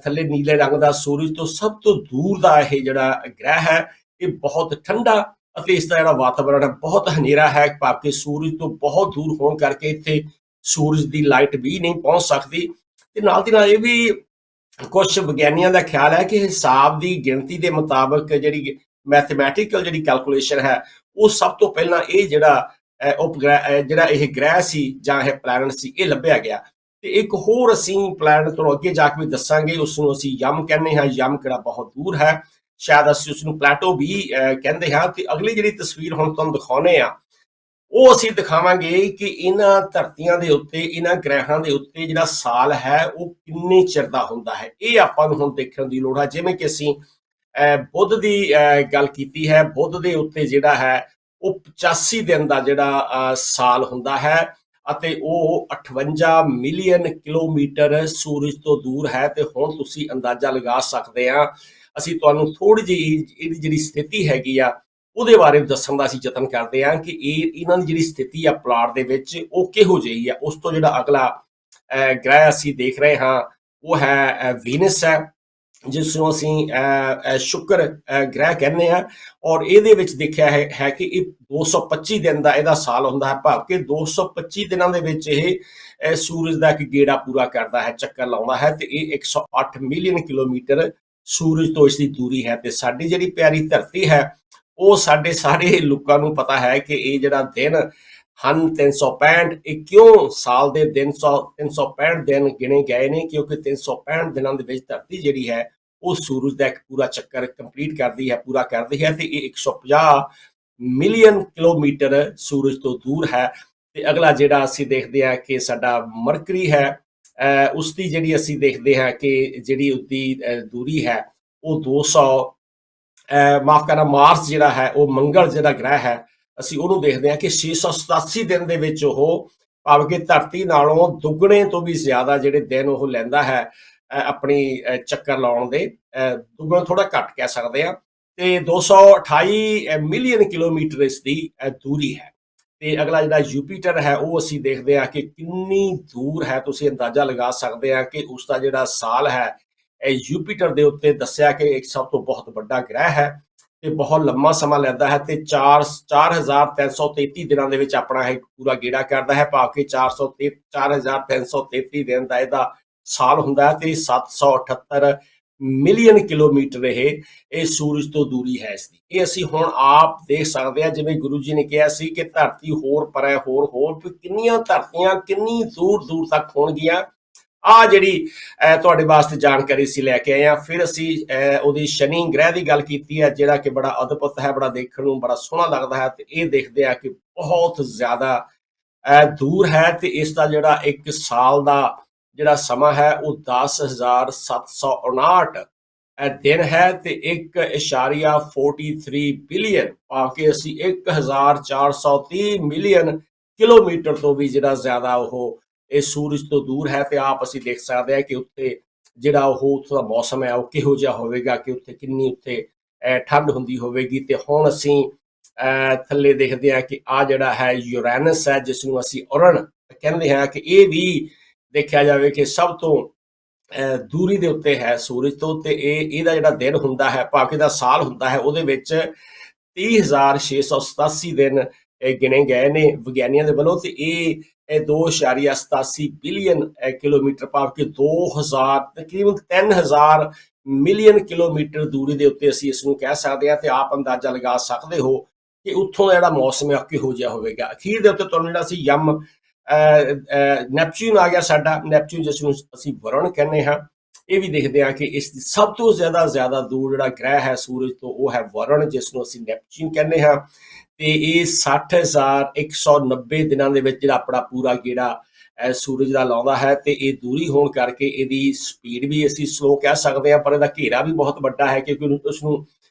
ਥੱਲੇ ਨੀਲੇ ਰੰਗ ਦਾ, ਸੂਰਜ ਤੋਂ ਸਭ ਤੋਂ ਦੂਰ ਦਾ ਇਹ ਜਿਹੜਾ ਗ੍ਰਹਿ ਹੈ, ਇਹ ਬਹੁਤ ਠੰਡਾ ਅਤੇ ਇਸ ਦਾ ਜਿਹੜਾ ਵਾਤਾਵਰਣ ਹੈ ਬਹੁਤ ਹਨੇਰਾ ਹੈ, ਭਾਵ ਕਿ ਸੂਰਜ ਤੋਂ ਬਹੁਤ ਦੂਰ ਹੋਣ ਕਰਕੇ ਇੱਥੇ ਸੂਰਜ ਦੀ ਲਾਈਟ ਵੀ ਨਹੀਂ ਪਹੁੰਚ ਸਕਦੀ। ਤੇ ਨਾਲ ਦੀ ਨਾਲ ਇਹ ਵੀ ਕੁਝ ਵਿਗਿਆਨੀਆਂ ਦਾ ਖਿਆਲ ਹੈ ਕਿ ਹਿਸਾਬ ਦੀ ਗਿਣਤੀ ਦੇ ਮੁਤਾਬਕ ਜਿਹੜੀ ਮੈਥਮੈਟੀਕਲ ਜਿਹੜੀ ਕੈਲਕੂਲੇਸ਼ਨ ਹੈ, ਉਹ ਸਭ ਤੋਂ ਪਹਿਲਾਂ ਇਹ ਜਿਹੜਾ ਉਪਗ੍ਰਹਿ ਜਿਹੜਾ ਇਹ ਗ੍ਰਹਿ ਸੀ ਜਾਂ ਇਹ ਪਲੈਨਟ ਸੀ, ਇਹ ਲੱਭਿਆ ਗਿਆ। ਤੇ ਇੱਕ ਹੋਰ ਅਸੀਂ ਪਲੈਨਟ ਤੋਂ ਅੱਗੇ ਜਾ ਕੇ ਵੀ ਦੱਸਾਂਗੇ, ਉਸ ਨੂੰ ਅਸੀਂ ਯਮ ਕਹਿੰਦੇ ਹਾਂ। ਯਮ ਕਿਹੜਾ ਬਹੁਤ ਦੂਰ ਹੈ, ਸ਼ਾਇਦ ਅਸੀਂ ਉਸ ਨੂੰ ਪਲੈਟੋ ਵੀ ਕਹਿੰਦੇ ਹਾਂ। ਤੇ ਅਗਲੀ ਜਿਹੜੀ ਤਸਵੀਰ ਹੁਣ ਤੁਹਾਨੂੰ ਦਿਖਾਉਂਦੇ ਆ, ਉਹ ਅਸੀਂ ਦਿਖਾਵਾਂਗੇ ਕਿ ਇਹਨਾਂ ਧਰਤੀਆਂ ਦੇ ਉੱਤੇ, ਇਹਨਾਂ ਗ੍ਰਹਿਾਂ ਦੇ ਉੱਤੇ ਜਿਹੜਾ ਸਾਲ ਹੈ ਉਹ ਕਿੰਨੇ ਚਿਰ ਦਾ ਹੁੰਦਾ ਹੈ। ਇਹ ਆਪਾਂ ਨੂੰ ਹੁਣ ਦੇਖਣ ਦੀ ਲੋੜ ਹੈ। ਜਿਵੇਂ ਕਿ ਅਸੀਂ ਬੁੱਧ ਦੀ ਗੱਲ ਕੀਤੀ ਹੈ, ਬੁੱਧ ਦੇ ਉੱਤੇ ਜਿਹੜਾ ਹੈ ਉਹ 85 ਦਿਨ ਦਾ ਜਿਹੜਾ ਸਾਲ ਹੁੰਦਾ ਹੈ, ਅਤੇ ਉਹ 58 ਮਿਲੀਅਨ ਕਿਲੋਮੀਟਰ ਸੂਰਜ ਤੋਂ ਦੂਰ ਹੈ। ਤੇ ਹੁਣ ਤੁਸੀਂ ਅੰਦਾਜ਼ਾ ਲਗਾ ਸਕਦੇ ਆ, ਅਸੀਂ ਤੁਹਾਨੂੰ ਥੋੜੀ ਜਿਹੀ ਇਹਦੀ ਜਿਹੜੀ ਸਥਿਤੀ ਹੈਗੀ ਆ ਉਹਦੇ ਬਾਰੇ ਦੱਸਣ ਦਾ ਅਸੀਂ ਯਤਨ ਕਰਦੇ ਹਾਂ ਕਿ ਇਹਨਾਂ ਦੀ ਜਿਹੜੀ ਸਥਿਤੀ ਆ ਪਲਾਟ ਦੇ ਵਿੱਚ ਉਹ ਕਿਹੋ ਜਿਹੀ ਆ। ਉਸ ਤੋਂ ਜਿਹੜਾ ਅਗਲਾ ਗ੍ਰਹਿ ਅਸੀਂ ਦੇਖ ਰਹੇ ਹਾਂ ਉਹ ਹੈ ਵੀਨਸ ਹੈ, ਜਿਸ ਨੂੰ ਅਸੀਂ ਸ਼ੁੱਕਰ ਗ੍ਰਹਿ ਕਹਿੰਦੇ ਹਾਂ। ਔਰ ਇਹਦੇ ਵਿੱਚ ਦੇਖਿਆ ਹੈ ਕਿ ਇਹ 225 ਦਿਨ ਦਾ ਇਹਦਾ ਸਾਲ ਹੁੰਦਾ ਹੈ, ਭਾਵ ਕਿ 225 ਦਿਨਾਂ ਦੇ ਵਿੱਚ ਇਹ ਸੂਰਜ ਦਾ ਇੱਕ ਗੇੜਾ ਪੂਰਾ ਕਰਦਾ ਹੈ, ਚੱਕਰ ਲਾਉਂਦਾ ਹੈ। ਤੇ ਇਹ 108 ਮਿਲੀਅਨ ਕਿਲੋਮੀਟਰ ਸੂਰਜ ਤੋਂ ਇਸ ਦੀ ਦੂਰੀ ਹੈ। ਤੇ ਸਾਡੀ ਜਿਹੜੀ ਪਿਆਰੀ ਧਰਤੀ ਹੈ ਉਹ ਸਾਡੇ ਸਾਰੇ ਲੋਕਾਂ ਨੂੰ ਪਤਾ ਹੈ ਕਿ ਇਹ ਜਿਹੜਾ ਦਿਨ ਹਨ 365, ਇਹ ਕਿਉਂ ਸਾਲ ਦੇ ਦਿਨ 365 ਦਿਨ ਗਿਣੇ ਗਏ ਨੇ, ਕਿਉਂਕਿ 365 ਦਿਨਾਂ ਦੇ ਵਿੱਚ ਧਰਤੀ ਜਿਹੜੀ ਹੈ ਉਹ ਸੂਰਜ ਦਾ ਇੱਕ ਪੂਰਾ ਚੱਕਰ ਕੰਪਲੀਟ ਕਰਦੀ ਹੈ, ਪੂਰਾ ਕਰਦੀ ਹੈ। ਤੇ ਇਹ 150 ਮਿਲੀਅਨ ਕਿਲੋਮੀਟਰ ਸੂਰਜ ਤੋਂ ਦੂਰ ਹੈ। ਤੇ ਅਗਲਾ ਜਿਹੜਾ ਅਸੀਂ ਦੇਖਦੇ ਹਾਂ ਕਿ ਸਾਡਾ ਮਰਕਰੀ ਹੈ, ਉਸ ਦੀ ਜਿਹੜੀ ਅਸੀਂ ਦੇਖਦੇ ਹਾਂ ਕਿ ਜਿਹੜੀ ਉਸਦੀ ਦੂਰੀ ਹੈ ਉਹ 200 ਮਾਫ ਕਰਨਾ ਮਾਰਸ ਜਿਹੜਾ ਹੈ ਉਹ ਮੰਗਲ ਜਿਹੜਾ ਗ੍ਰਹਿ ਹੈ ਅਸੀਂ ਉਹਨੂੰ ਦੇਖਦੇ ਹਾਂ ਕਿ 687 ਦਿਨ ਦੇ ਵਿੱਚ ਉਹ, ਭਾਵ ਕਿ ਧਰਤੀ ਨਾਲੋਂ ਦੁੱਗਣੇ ਤੋਂ ਵੀ ਜ਼ਿਆਦਾ ਜਿਹੜੇ ਦਿਨ ਉਹ ਲੈਂਦਾ ਹੈ ਆਪਣੀ ਚੱਕਰ ਲਾਉਣ ਦੇ, ਦੁੱਗਣਾ ਥੋੜਾ ਘੱਟ ਕਹਿ ਸਕਦੇ ਹਾਂ। ਤੇ 228 ਮਿਲੀਅਨ ਕਿਲੋਮੀਟਰ ਇਸ ਦੀ ਦੂਰੀ ਹੈ। ਤੇ ਅਗਲਾ ਜਿਹੜਾ ਯੂਪੀਟਰ ਹੈ ਉਹ ਅਸੀਂ ਦੇਖਦੇ ਹਾਂ ਕਿ ਕਿੰਨੀ ਦੂਰ ਹੈ। ਤੁਸੀਂ ਅੰਦਾਜ਼ਾ ਲਗਾ ਸਕਦੇ ਆ ਕਿ ਉਸ ਦਾ ਜਿਹੜਾ ਸਾਲ ਹੈ ਇਹ ਯੂਪੀਟਰ ਦੇ ਉੱਤੇ ਦੱਸਿਆ ਕਿ ਇੱਕ ਸਭ ਤੋਂ ਬਹੁਤ ਵੱਡਾ ਗ੍ਰਹਿ ਹੈ ਤੇ ਬਹੁਤ ਲੰਮਾ ਸਮਾਂ ਲੈਂਦਾ ਹੈ। ਤੇ 4333 ਦਿਨਾਂ ਦੇ ਵਿੱਚ ਆਪਣਾ ਇਹ ਪੂਰਾ ਗੇੜਾ ਕਰਦਾ ਹੈ, ਭਾਵ ਕਿ 4333 ਦਿਨ ਦਾ ਇਹਦਾ ਸਾਲ ਹੁੰਦਾ ਹੈ। ਤੇ 778 ਮਿਲੀਅਨ ਕਿਲੋਮੀਟਰ ਇਹ ਸੂਰਜ ਤੋਂ ਦੂਰੀ ਹੈ ਇਸਦੀ। ਇਹ ਅਸੀਂ ਹੁਣ ਆਪ ਦੇਖ ਸਕਦੇ ਹਾਂ, ਜਿਵੇਂ ਗੁਰੂ ਜੀ ਨੇ ਕਿਹਾ ਸੀ ਕਿ ਧਰਤੀ ਹੋਰ ਪਰੇ ਹੋਰ ਕਿੰਨੀਆਂ ਧਰਤੀਆਂ ਕਿੰਨੀ ਦੂਰ ਦੂਰ ਤੱਕ ਹੋਣਗੀਆਂ। ਆ ਜਿਹੜੀ ਤੁਹਾਡੇ ਵਾਸਤੇ ਜਾਣਕਾਰੀ ਅਸੀਂ ਲੈ ਕੇ ਆਏ ਹਾਂ। ਫਿਰ ਅਸੀਂ ਉਹਦੀ ਸ਼ਨੀ ਗ੍ਰਹਿ ਦੀ ਗੱਲ ਕੀਤੀ ਹੈ, ਜਿਹੜਾ ਕਿ ਬੜਾ ਅਦਭੁਤ ਹੈ, ਬੜਾ ਦੇਖਣ ਨੂੰ ਬੜਾ ਸੋਹਣਾ ਲੱਗਦਾ ਹੈ। ਤੇ ਇਹ ਦੇਖਦੇ ਆ ਕਿ ਬਹੁਤ ਜ਼ਿਆਦਾ ਦੂਰ ਹੈ। ਤੇ ਇਸ ਦਾ ਜਿਹੜਾ ਇੱਕ ਸਾਲ ਦਾ ਜਿਹੜਾ ਸਮਾਂ ਹੈ ਉਹ 10,759 ਦਿਨ ਹੈ। ਤੇ 1.43 ਬਿਲੀਅਨ, ਭਾਵ ਕਿ ਅਸੀਂ 1430 ਮਿਲੀਅਨ ਕਿਲੋਮੀਟਰ ਤੋਂ ਵੀ ਜਿਹੜਾ ਜ਼ਿਆਦਾ ਉਹ ਇਹ ਸੂਰਜ ਤੋਂ ਦੂਰ ਹੈ। ਤੇ ਆਪ ਅਸੀਂ ਦੇਖ ਸਕਦੇ ਹਾਂ ਕਿ ਉੱਥੇ ਜਿਹੜਾ ਉਹ ਉੱਥੋਂ ਦਾ ਮੌਸਮ ਹੈ ਉਹ ਕਿਹੋ ਜਿਹਾ ਹੋਵੇਗਾ, ਕਿ ਉੱਥੇ ਕਿੰਨੀ ਉੱਥੇ ਠੰਡ ਹੁੰਦੀ ਹੋਵੇਗੀ। ਤੇ ਹੁਣ ਅਸੀਂ ਥੱਲੇ ਦੇਖਦੇ ਹਾਂ ਕਿ ਆ ਜਿਹੜਾ ਹੈ ਯੂਰੇਨਸ ਹੈ, ਜਿਸ ਨੂੰ ਅਸੀਂ ਉਰਨ ਕਹਿੰਦੇ ਹਾਂ, ਕਿ ਇਹ ਵੀ ਦੇਖਿਆ ਜਾਵੇ ਕਿ ਸਭ ਤੋਂ ਦੂਰੀ ਦੇ ਉੱਤੇ ਹੈ ਸੂਰਜ ਤੋਂ। ਤੇ ਇਹਦਾ ਜਿਹੜਾ ਦਿਨ ਹੁੰਦਾ ਹੈ, ਭਾਵ ਕਿ ਦਾ ਸਾਲ ਹੁੰਦਾ ਹੈ, ਉਹਦੇ ਵਿੱਚ 30,687 ਦਿਨ ਗਿਣੇ ਗਏ ਨੇ ਵਿਗਿਆਨੀਆਂ ਦੇ ਵੱਲੋਂ। ਤੇ ਇਹ 2.87 ਬਿਲੀਅਨ ਕਿਲੋਮੀਟਰ, ਭਾਵ ਕਿ 2000 ਤਕਰੀਬਨ 3000 ਮਿਲੀਅਨ ਕਿਲੋਮੀਟਰ ਦੂਰੀ ਦੇ ਉੱਤੇ ਅਸੀਂ ਇਸ ਨੂੰ ਕਹਿ ਸਕਦੇ ਹਾਂ। ਤੇ ਆਪ ਅੰਦਾਜ਼ਾ ਲਗਾ ਸਕਦੇ ਹੋ ਕਿ ਉੱਥੋਂ ਦਾ ਜਿਹੜਾ ਮੌਸਮ ਹੈ ਕਿਹੋ ਜਿਹਾ ਹੋਵੇਗਾ। ਅਖੀਰ ਦੇ ਉੱਤੇ ਤੁਹਾਨੂੰ ਜਿਹੜਾ ਅਸੀਂ ਨੈਪਚੂਨ ਆ ਗਿਆ ਸਾਡਾ, ਨੈਪਚੂਨ ਜਿਸ ਨੂੰ ਅਸੀਂ ਵਰੁਣ ਕਹਿੰਦੇ ਹਾਂ। ਇਹ ਵੀ ਦੇਖਦੇ ਹਾਂ ਕਿ ਇਸ ਦੀ ਸਭ ਤੋਂ ਜ਼ਿਆਦਾ ਦੂਰ ਜਿਹੜਾ ਗ੍ਰਹਿ ਹੈ ਸੂਰਜ ਤੋਂ ਉਹ ਹੈ ਵਰੁਣ, ਜਿਸ ਨੂੰ ਅਸੀਂ ਨੈਪਚੂਨ ਕਹਿੰਦੇ ਹਾਂ। ਤੇ ਇਹ 60,190 ਦਿਨਾਂ ਦੇ ਵਿੱਚ ਜਿਹੜਾ ਆਪਣਾ ਪੂਰਾ ਗੇੜਾ ਸੂਰਜ ਦਾ ਲਾਉਂਦਾ ਹੈ। ਤੇ ਇਹ ਦੂਰੀ ਹੋਣ ਕਰਕੇ ਇਹਦੀ ਸਪੀਡ ਵੀ ਅਸੀਂ ਸਲੋ ਕਹਿ ਸਕਦੇ ਹਾਂ, ਪਰ ਇਹਦਾ ਘੇਰਾ ਵੀ ਬਹੁਤ ਵੱਡਾ ਹੈ, ਕਿਉਂਕਿ ਉਸਨੂੰ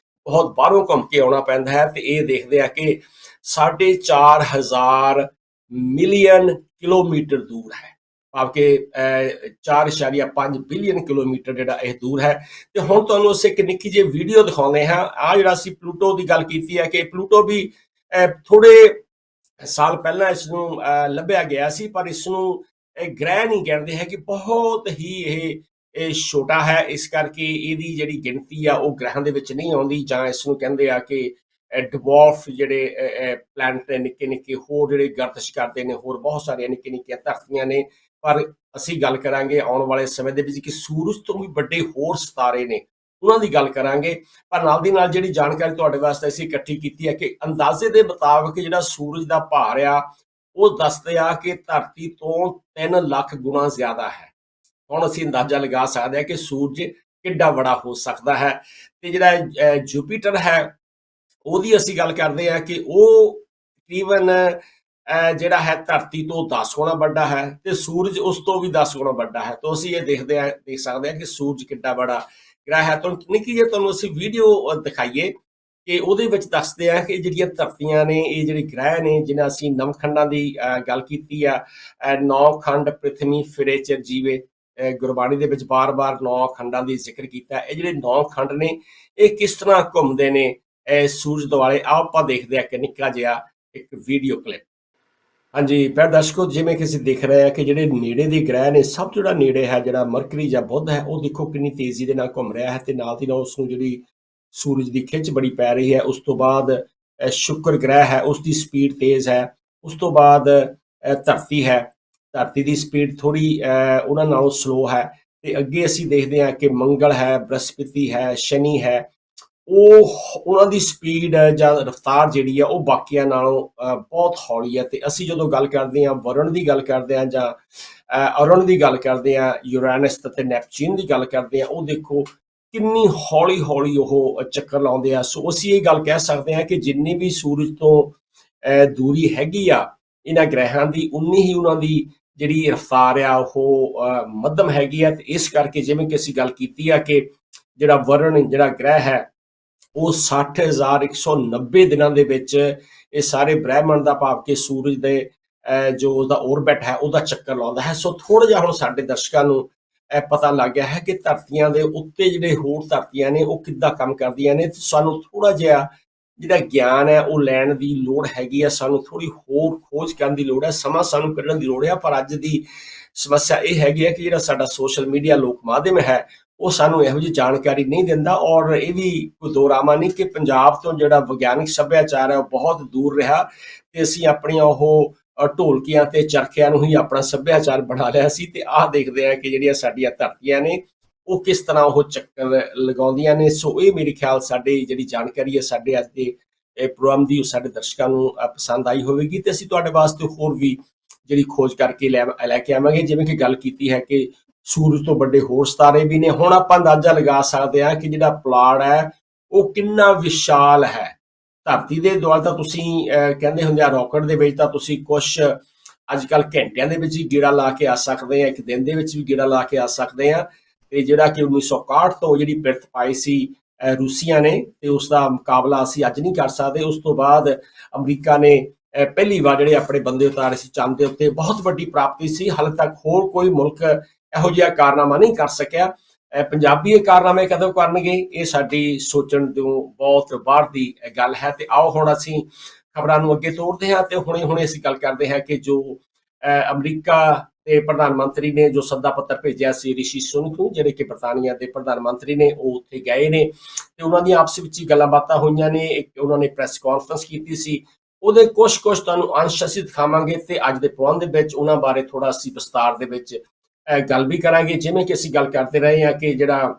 ਬਹੁਤ ਬਾਹਰੋਂ ਘੁੰਮ ਕੇ ਆਉਣਾ ਪੈਂਦਾ ਹੈ। ਤੇ ਇਹ ਦੇਖਦੇ ਆ ਕਿ 4,500 ਮਿਲੀਅਨ ਕਿਲੋਮੀਟਰ ਦੂਰ ਹੈ, ਭਾਵ ਕਿ 4.5 ਬਿਲੀਅਨ ਕਿਲੋਮੀਟਰ ਜਿਹੜਾ ਇਹ ਦੂਰ ਹੈ। ਤੇ ਹੁਣ ਤੁਹਾਨੂੰ ਅਸੀਂ ਇੱਕ ਨਿੱਕੀ ਜਿਹੀ ਵੀਡੀਓ ਦਿਖਾਉਂਦੇ ਹਾਂ। ਆ ਜਿਹੜਾ ਅਸੀਂ ਪਲੂਟੋ ਦੀ ਗੱਲ ਕੀਤੀ ਹੈ ਕਿ ਪਲੂਟੋ ਵੀ ਥੋੜੇ ਸਾਲ ਪਹਿਲਾਂ ਇਸ ਨੂੰ ਲੱਭਿਆ ਗਿਆ ਸੀ, ਪਰ ਇਸ ਨੂੰ ਗ੍ਰਹਿ ਨਹੀਂ ਕਹਿੰਦੇ ਹੈ ਕਿ ਬਹੁਤ ਹੀ ਇਹ ਛੋਟਾ ਹੈ। ਇਸ ਕਰਕੇ ਇਹਦੀ ਜਿਹੜੀ ਗਿਣਤੀ ਆ ਉਹ ਗ੍ਰਹਿਾਂ ਦੇ ਵਿੱਚ ਨਹੀਂ ਆਉਂਦੀ, ਜਾਂ ਇਸ ਨੂੰ ਕਹਿੰਦੇ ਆ ਕਿ ਡਵਾਰਫ ਜਿਹੜੇ ਪਲੈਨਟ ਨੇ, ਨਿੱਕੇ ਨਿੱਕੇ ਹੋਰ ਜਿਹੜੇ ਗਰਦਸ਼ ਕਰਦੇ ਨੇ, ਹੋਰ ਬਹੁਤ ਸਾਰੀਆਂ ਨਿੱਕੀਆਂ ਨਿੱਕੀਆਂ ਧਰਤੀਆਂ ਨੇ। ਪਰ ਅਸੀਂ ਗੱਲ ਕਰਾਂਗੇ ਆਉਣ ਵਾਲੇ ਸਮੇਂ ਦੇ ਵਿੱਚ ਕਿ ਸੂਰਜ ਤੋਂ ਵੀ ਵੱਡੇ ਹੋਰ ਸਿਤਾਰੇ ਨੇ, ਉਹਨਾਂ ਦੀ ਗੱਲ ਕਰਾਂਗੇ। ਪਰ ਨਾਲ ਦੀ ਨਾਲ ਜਿਹੜੀ ਜਾਣਕਾਰੀ ਤੁਹਾਡੇ ਵਾਸਤੇ ਅਸੀਂ ਇਕੱਠੀ ਕੀਤੀ ਹੈ ਕਿ ਅੰਦਾਜ਼ੇ ਦੇ ਮੁਤਾਬਕ ਜਿਹੜਾ ਸੂਰਜ ਦਾ ਭਾਰ ਆ ਉਹ ਦੱਸਦੇ ਆ ਕਿ ਧਰਤੀ ਤੋਂ 3 ਲੱਖ ਗੁਣਾ ਜ਼ਿਆਦਾ ਹੈ। ਹੁਣ ਅਸੀਂ ਅੰਦਾਜ਼ਾ ਲਗਾ ਸਕਦੇ ਹਾਂ ਕਿ ਸੂਰਜ ਕਿੱਡਾ ਬੜਾ ਹੋ ਸਕਦਾ ਹੈ। ਤੇ ਜਿਹੜਾ ਜੁਪੀਟਰ ਹੈ ਉਹਦੀ ਅਸੀਂ ਗੱਲ ਕਰਦੇ ਹਾਂ ਕਿ ਉਹ ਤਕਰੀਬਨ ਜਿਹੜਾ ਹੈ ਧਰਤੀ ਤੋਂ 10 ਗੁਣਾ ਵੱਡਾ ਹੈ, ਤੇ ਸੂਰਜ ਉਸ ਤੋਂ ਵੀ 10 ਗੁਣਾ ਵੱਡਾ ਹੈ। ਤਾਂ ਅਸੀਂ ਇਹ ਦੇਖ ਸਕਦੇ ਹਾਂ ਕਿ ਸੂਰਜ ਕਿੱਡਾ ਬੜਾ ਗ੍ਰਹਿ ਹੈ। ਨਿੱਕੀ ਜਿਹੀ ਤੁਹਾਨੂੰ ਅਸੀਂ ਵੀਡੀਓ ਦਿਖਾਈਏ ਕਿ ਉਹਦੇ ਵਿੱਚ ਦੱਸਦੇ ਆ ਕਿ ਜਿਹੜੀਆਂ ਧਰਤੀਆਂ ਨੇ, ਇਹ ਜਿਹੜੇ ਗ੍ਰਹਿ ਨੇ, ਜਿਹਨਾਂ ਅਸੀਂ ਨਵਖੰਡਾਂ ਦੀ ਗੱਲ ਕੀਤੀ ਆ, 9 ਖੰਡ ਪ੍ਰਿਥਵੀ ਫਿਰੇ ਚਿਰਜੀਵੇ, ਗੁਰਬਾਣੀ ਦੇ ਵਿੱਚ ਬਾਰ-ਬਾਰ 9 ਖੰਡਾਂ ਦੀ ਜ਼ਿਕਰ ਕੀਤਾ। ਇਹ ਜਿਹੜੇ 9 ਖੰਡ ਨੇ ਇਹ ਕਿਸ ਤਰ੍ਹਾਂ ਘੁੰਮਦੇ ਨੇ, ਸੂਰਜ ਦੁਆਲੇ। ਆਓ ਆਪਾਂ ਦੇਖਦੇ ਹਾਂ ਕਿ ਨਿੱਕਾ ਜਿਹਾ ਇੱਕ ਵੀਡੀਓ ਕਲਿੱਪ। ਹਾਂਜੀ, ਪਿਆਰੇ ਦਰਸ਼ਕੋ, ਜਿਵੇਂ ਕਿ ਅਸੀਂ ਦੇਖ ਰਹੇ ਹਾਂ ਕਿ ਜਿਹੜੇ ਨੇੜੇ ਦੇ ਗ੍ਰਹਿ ਨੇ, ਸਭ ਤੋਂ ਜਿਹੜਾ ਨੇੜੇ ਹੈ, ਜਿਹੜਾ ਮਰਕਰੀ ਜਾਂ ਬੁੱਧ ਹੈ, ਉਹ ਦੇਖੋ ਕਿੰਨੀ ਤੇਜ਼ੀ ਦੇ ਨਾਲ ਘੁੰਮ ਰਿਹਾ ਹੈ ਤੇ ਨਾਲ ਦੀ ਨਾਲ ਉਸ ਨੂੰ ਜਿਹੜੀ ਸੂਰਜ ਦੀ ਖਿੱਚ ਬੜੀ ਪੈ ਰਹੀ ਹੈ। ਉਸ ਤੋਂ ਬਾਅਦ ਸ਼ੁੱਕਰ ਗ੍ਰਹਿ ਹੈ, ਉਸ ਦੀ ਸਪੀਡ ਤੇਜ਼ ਹੈ। ਉਸ ਤੋਂ ਬਾਅਦ ਧਰਤੀ ਹੈ, ਧਰਤੀ ਦੀ ਸਪੀਡ ਥੋੜ੍ਹੀ ਉਹਨਾਂ ਨਾਲੋਂ ਸਲੋ ਹੈ। ਤੇ ਅੱਗੇ ਅਸੀਂ ਦੇਖਦੇ ਹਾਂ ਕਿ ਮੰਗਲ ਹੈ, ਬ੍ਰਹਸਪਤੀ ਹੈ, ਸ਼ਨੀ ਹੈ। ਉਹਨਾਂ ਦੀ ਸਪੀਡ ਜਾਂ ਰਫ਼ਤਾਰ ਜਿਹੜੀ ਆ ਉਹ ਬਾਕੀਆਂ ਨਾਲੋਂ ਬਹੁਤ ਹੌਲੀ ਹੈ। ਤੇ ਅਸੀਂ ਜਦੋਂ ਗੱਲ ਕਰਦੇ ਹਾਂ ਵਰੁਣ ਦੀ ਗੱਲ ਕਰਦੇ ਹਾਂ ਜਾਂ ਅਰੁਣ ਦੀ ਗੱਲ ਕਰਦੇ ਹਾਂ, ਯੂਰੇਨਸ ਅਤੇ ਨੈਪਚੂਨ ਦੀ ਗੱਲ ਕਰਦੇ ਹਾਂ, ਉਹ ਦੇਖੋ ਕਿੰਨੀ ਹੌਲੀ ਹੌਲੀ ਉਹ ਚੱਕਰ ਲਾਉਂਦੇ ਆ। ਸੋ ਅਸੀਂ ਇਹ ਗੱਲ ਕਹਿ ਸਕਦੇ ਹਾਂ ਕਿ ਜਿੰਨੀ ਵੀ ਸੂਰਜ ਤੋਂ ਦੂਰੀ ਹੈਗੀ ਆ ਇਹਨਾਂ ਗ੍ਰਹਿਆਂ ਦੀ, ਉਨੀ ਹੀ ਉਹਨਾਂ ਦੀ ਜਿਹੜੀ ਰਫ਼ਤਾਰ ਆ ਉਹ ਮੱਧਮ ਹੈਗੀ ਆ। ਤੇ ਇਸ ਕਰਕੇ ਜਿਵੇਂ ਕਿ ਅਸੀਂ ਗੱਲ ਕੀਤੀ ਆ ਕਿ ਜਿਹੜਾ ਵਰੁਣ ਜਿਹੜਾ ਗ੍ਰਹਿ ਹੈ ਉਹ 60,190 ਦਿਨਾਂ ਦੇ ਵਿੱਚ ਇਹ ਸਾਰੇ ਬ੍ਰਹਿਮੰਡ ਦਾ, ਭਾਵ ਕਿ ਸੂਰਜ ਦੇ ਜੋ ਉਹਦਾ ਔਰਬਿਟ ਹੈ ਉਹਦਾ ਚੱਕਰ ਲਾਉਂਦਾ ਹੈ। ਸੋ ਥੋੜ੍ਹਾ ਜਿਹਾ ਹੁਣ ਸਾਡੇ ਦਰਸ਼ਕਾਂ ਨੂੰ ਪਤਾ ਲੱਗ ਗਿਆ ਹੈ ਕਿ ਧਰਤੀਆਂ ਦੇ ਉੱਤੇ ਜਿਹੜੇ ਹੋਰ ਧਰਤੀਆਂ ਨੇ ਉਹ ਕਿੱਦਾਂ ਕੰਮ ਕਰਦੀਆਂ ਨੇ। ਸਾਨੂੰ ਥੋੜ੍ਹਾ ਜਿਹਾ ਜਿਹੜਾ ਗਿਆਨ ਹੈ ਉਹ ਲੈਣ ਦੀ ਲੋੜ ਹੈਗੀ ਆ। ਸਾਨੂੰ ਥੋੜ੍ਹੀ ਹੋਰ ਖੋਜ ਕਰਨ ਦੀ ਲੋੜ ਹੈ, ਸਮਾਂ ਸਾਨੂੰ ਕੱਢਣ ਦੀ ਲੋੜ ਹੈ। ਪਰ ਅੱਜ ਦੀ ਸਮੱਸਿਆ ਇਹ ਹੈਗੀ ਹੈ ਕਿ ਜਿਹੜਾ ਸਾਡਾ ਸੋਸ਼ਲ ਮੀਡੀਆ ਲੋਕ ਮਾਧਿਅਮ ਹੈ ਉਹ ਸਾਨੂੰ ਇਹੋ ਜਿਹੀ ਜਾਣਕਾਰੀ ਨਹੀਂ ਦਿੰਦਾ। ਔਰ ਇਹ ਵੀ ਕੋਈ ਦੋਰਾਮਾ ਨਹੀਂ ਕਿ ਪੰਜਾਬ ਤੋਂ ਜਿਹੜਾ ਵਿਗਿਆਨਿਕ ਸੱਭਿਆਚਾਰ ਹੈ ਉਹ ਬਹੁਤ ਦੂਰ ਰਿਹਾ ਤੇ ਅਸੀਂ ਆਪਣੀਆਂ ਉਹ ਢੋਲਕੀਆਂ ਤੇ ਚਰਖਿਆਂ ਨੂੰ ਹੀ ਆਪਣਾ ਸੱਭਿਆਚਾਰ ਬਣਾ ਲਿਆ ਸੀ। ਤੇ ਆਹ ਦੇਖਦੇ ਆ ਕਿ ਜਿਹੜੀਆਂ ਸਾਡੀਆਂ ਧਰਤੀਆਂ ਨੇ ਉਹ ਕਿਸ ਤਰ੍ਹਾਂ ਉਹ ਚੱਕਰ ਲਗਾਉਂਦੀਆਂ ਨੇ। ਸੋ ਇਹ ਮੇਰੇ ਖਿਆਲ ਸਾਡੀ ਜਿਹੜੀ ਜਾਣਕਾਰੀ ਹੈ ਸਾਡੇ ਅੱਜ ਦੇ ਪ੍ਰੋਗਰਾਮ ਦੀ, ਉਹ ਸਾਡੇ ਦਰਸ਼ਕਾਂ ਨੂੰ ਪਸੰਦ ਆਈ ਹੋਵੇਗੀ ਤੇ ਅਸੀਂ ਤੁਹਾਡੇ ਵਾਸਤੇ ਹੋਰ ਵੀ ਜਿਹੜੀ ਖੋਜ ਕਰਕੇ ਲੈ ਕੇ ਆਵਾਂਗੇ। ਜਿਵੇਂ ਕਿ ਗੱਲ ਕੀਤੀ ਹੈ ਕਿ ਸੂਰਜ ਤੋਂ ਵੱਡੇ ਹੋਰ ਸਿਤਾਰੇ ਵੀ ਨੇ। ਹੁਣ ਆਪਾਂ ਅੰਦਾਜ਼ਾ ਲਗਾ ਸਕਦੇ ਹਾਂ ਕਿ ਜਿਹੜਾ ਪੁਲਾੜ ਹੈ ਉਹ ਕਿੰਨਾ ਵਿਸ਼ਾਲ ਹੈ। ਧਰਤੀ ਦੇ ਦੁਆਲੇ ਤਾਂ ਤੁਸੀਂ ਕਹਿੰਦੇ ਹੁੰਦੇ ਆ ਰੌਕਟ ਦੇ ਵਿੱਚ ਤਾਂ ਤੁਸੀਂ ਕੁਛ ਅੱਜ ਕੱਲ੍ਹ ਘੰਟਿਆਂ ਦੇ ਵਿੱਚ ਹੀ ਗੇੜਾ ਲਾ ਕੇ ਆ ਸਕਦੇ ਆ, ਇੱਕ ਦਿਨ ਦੇ ਵਿੱਚ ਵੀ ਗੇੜਾ ਲਾ ਕੇ ਆ ਸਕਦੇ ਆ। ਤੇ ਜਿਹੜਾ ਕਿ 1961 ਤੋਂ ਜਿਹੜੀ ਬਿਰਥ ਪਾਈ ਸੀ ਰੂਸੀਆਂ ਨੇ ਤੇ ਉਸ ਦਾ ਮੁਕਾਬਲਾ ਅਸੀਂ ਅੱਜ ਨਹੀਂ ਕਰ ਸਕਦੇ। ਉਸ ਤੋਂ ਬਾਅਦ ਅਮਰੀਕਾ ਨੇ ਪਹਿਲੀ ਵਾਰ ਜਿਹੜੇ ਆਪਣੇ ਬੰਦੇ ਉਤਾਰੇ ਸੀ ਚੰਦ ਦੇ ਉੱਤੇ, ਬਹੁਤ ਵੱਡੀ ਪ੍ਰਾਪਤੀ ਸੀ। ਹਾਲੇ ਤੱਕ ਹੋਰ ਕੋਈ ਮੁਲਕ ਇਹੋ ਜਿਹਾ ਕਾਰਨਾਮਾ ਨਹੀਂ ਕਰ ਸਕਿਆ। ਪੰਜਾਬੀ ਇਹ ਕਾਰਨਾਮੇ ਕਦੋਂ ਕਰਨਗੇ, ਇਹ ਸਾਡੀ ਸੋਚਣ ਤੋਂ ਬਹੁਤ ਬਾਹਰ ਦੀ ਗੱਲ ਹੈ। ਤੇ ਆਓ ਹੁਣ ਅਸੀਂ ਖਬਰਾਂ ਨੂੰ ਅੱਗੇ ਤੋਰਦੇ ਹਾਂ ਤੇ ਹੁਣੇ ਅਸੀਂ ਗੱਲ ਕਰਦੇ ਹਾਂ ਕਿ ਜੋ ਅਮਰੀਕਾ ਦੇ ਪ੍ਰਧਾਨ ਮੰਤਰੀ ਨੇ ਜੋ ਸੱਦਾ ਪੱਤਰ ਭੇਜਿਆ ਸੀ ਰਿਸ਼ੀ ਸੁਨਕ ਨੂੰ, ਜਿਹੜੇ ਕਿ ਬਰਤਾਨੀਆ ਦੇ ਪ੍ਰਧਾਨ ਮੰਤਰੀ ਨੇ, ਉਹ ਉੱਥੇ ਗਏ ਨੇ ਤੇ ਉਹਨਾਂ ਦੀਆਂ ਆਪਸ ਵਿੱਚ ਹੀ ਗੱਲਾਂ ਬਾਤਾਂ ਹੋਈਆਂ ਨੇ। ਉਹਨਾਂ ਨੇ ਪ੍ਰੈਸ ਕਾਨਫਰੰਸ ਕੀਤੀ ਸੀ, ਉਹਦੇ ਕੁਛ ਤੁਹਾਨੂੰ ਅੰਸ਼ ਅਸੀਂ ਦਿਖਾਵਾਂਗੇ ਤੇ ਅੱਜ ਦੇ ਪ੍ਰੋਗਰਾਮ ਦੇ ਵਿੱਚ ਉਹਨਾਂ ਬਾਰੇ ਥੋੜਾ ਅਸੀਂ ਵਿਸਤਾਰ ਦੇ ਵਿੱਚ ਗੱਲ ਵੀ ਕਰਾਂਗੇ। ਜਿਵੇਂ ਕਿ ਅਸੀਂ ਗੱਲ ਕਰਦੇ ਰਹੇ ਹਾਂ ਕਿ ਜਿਹੜਾ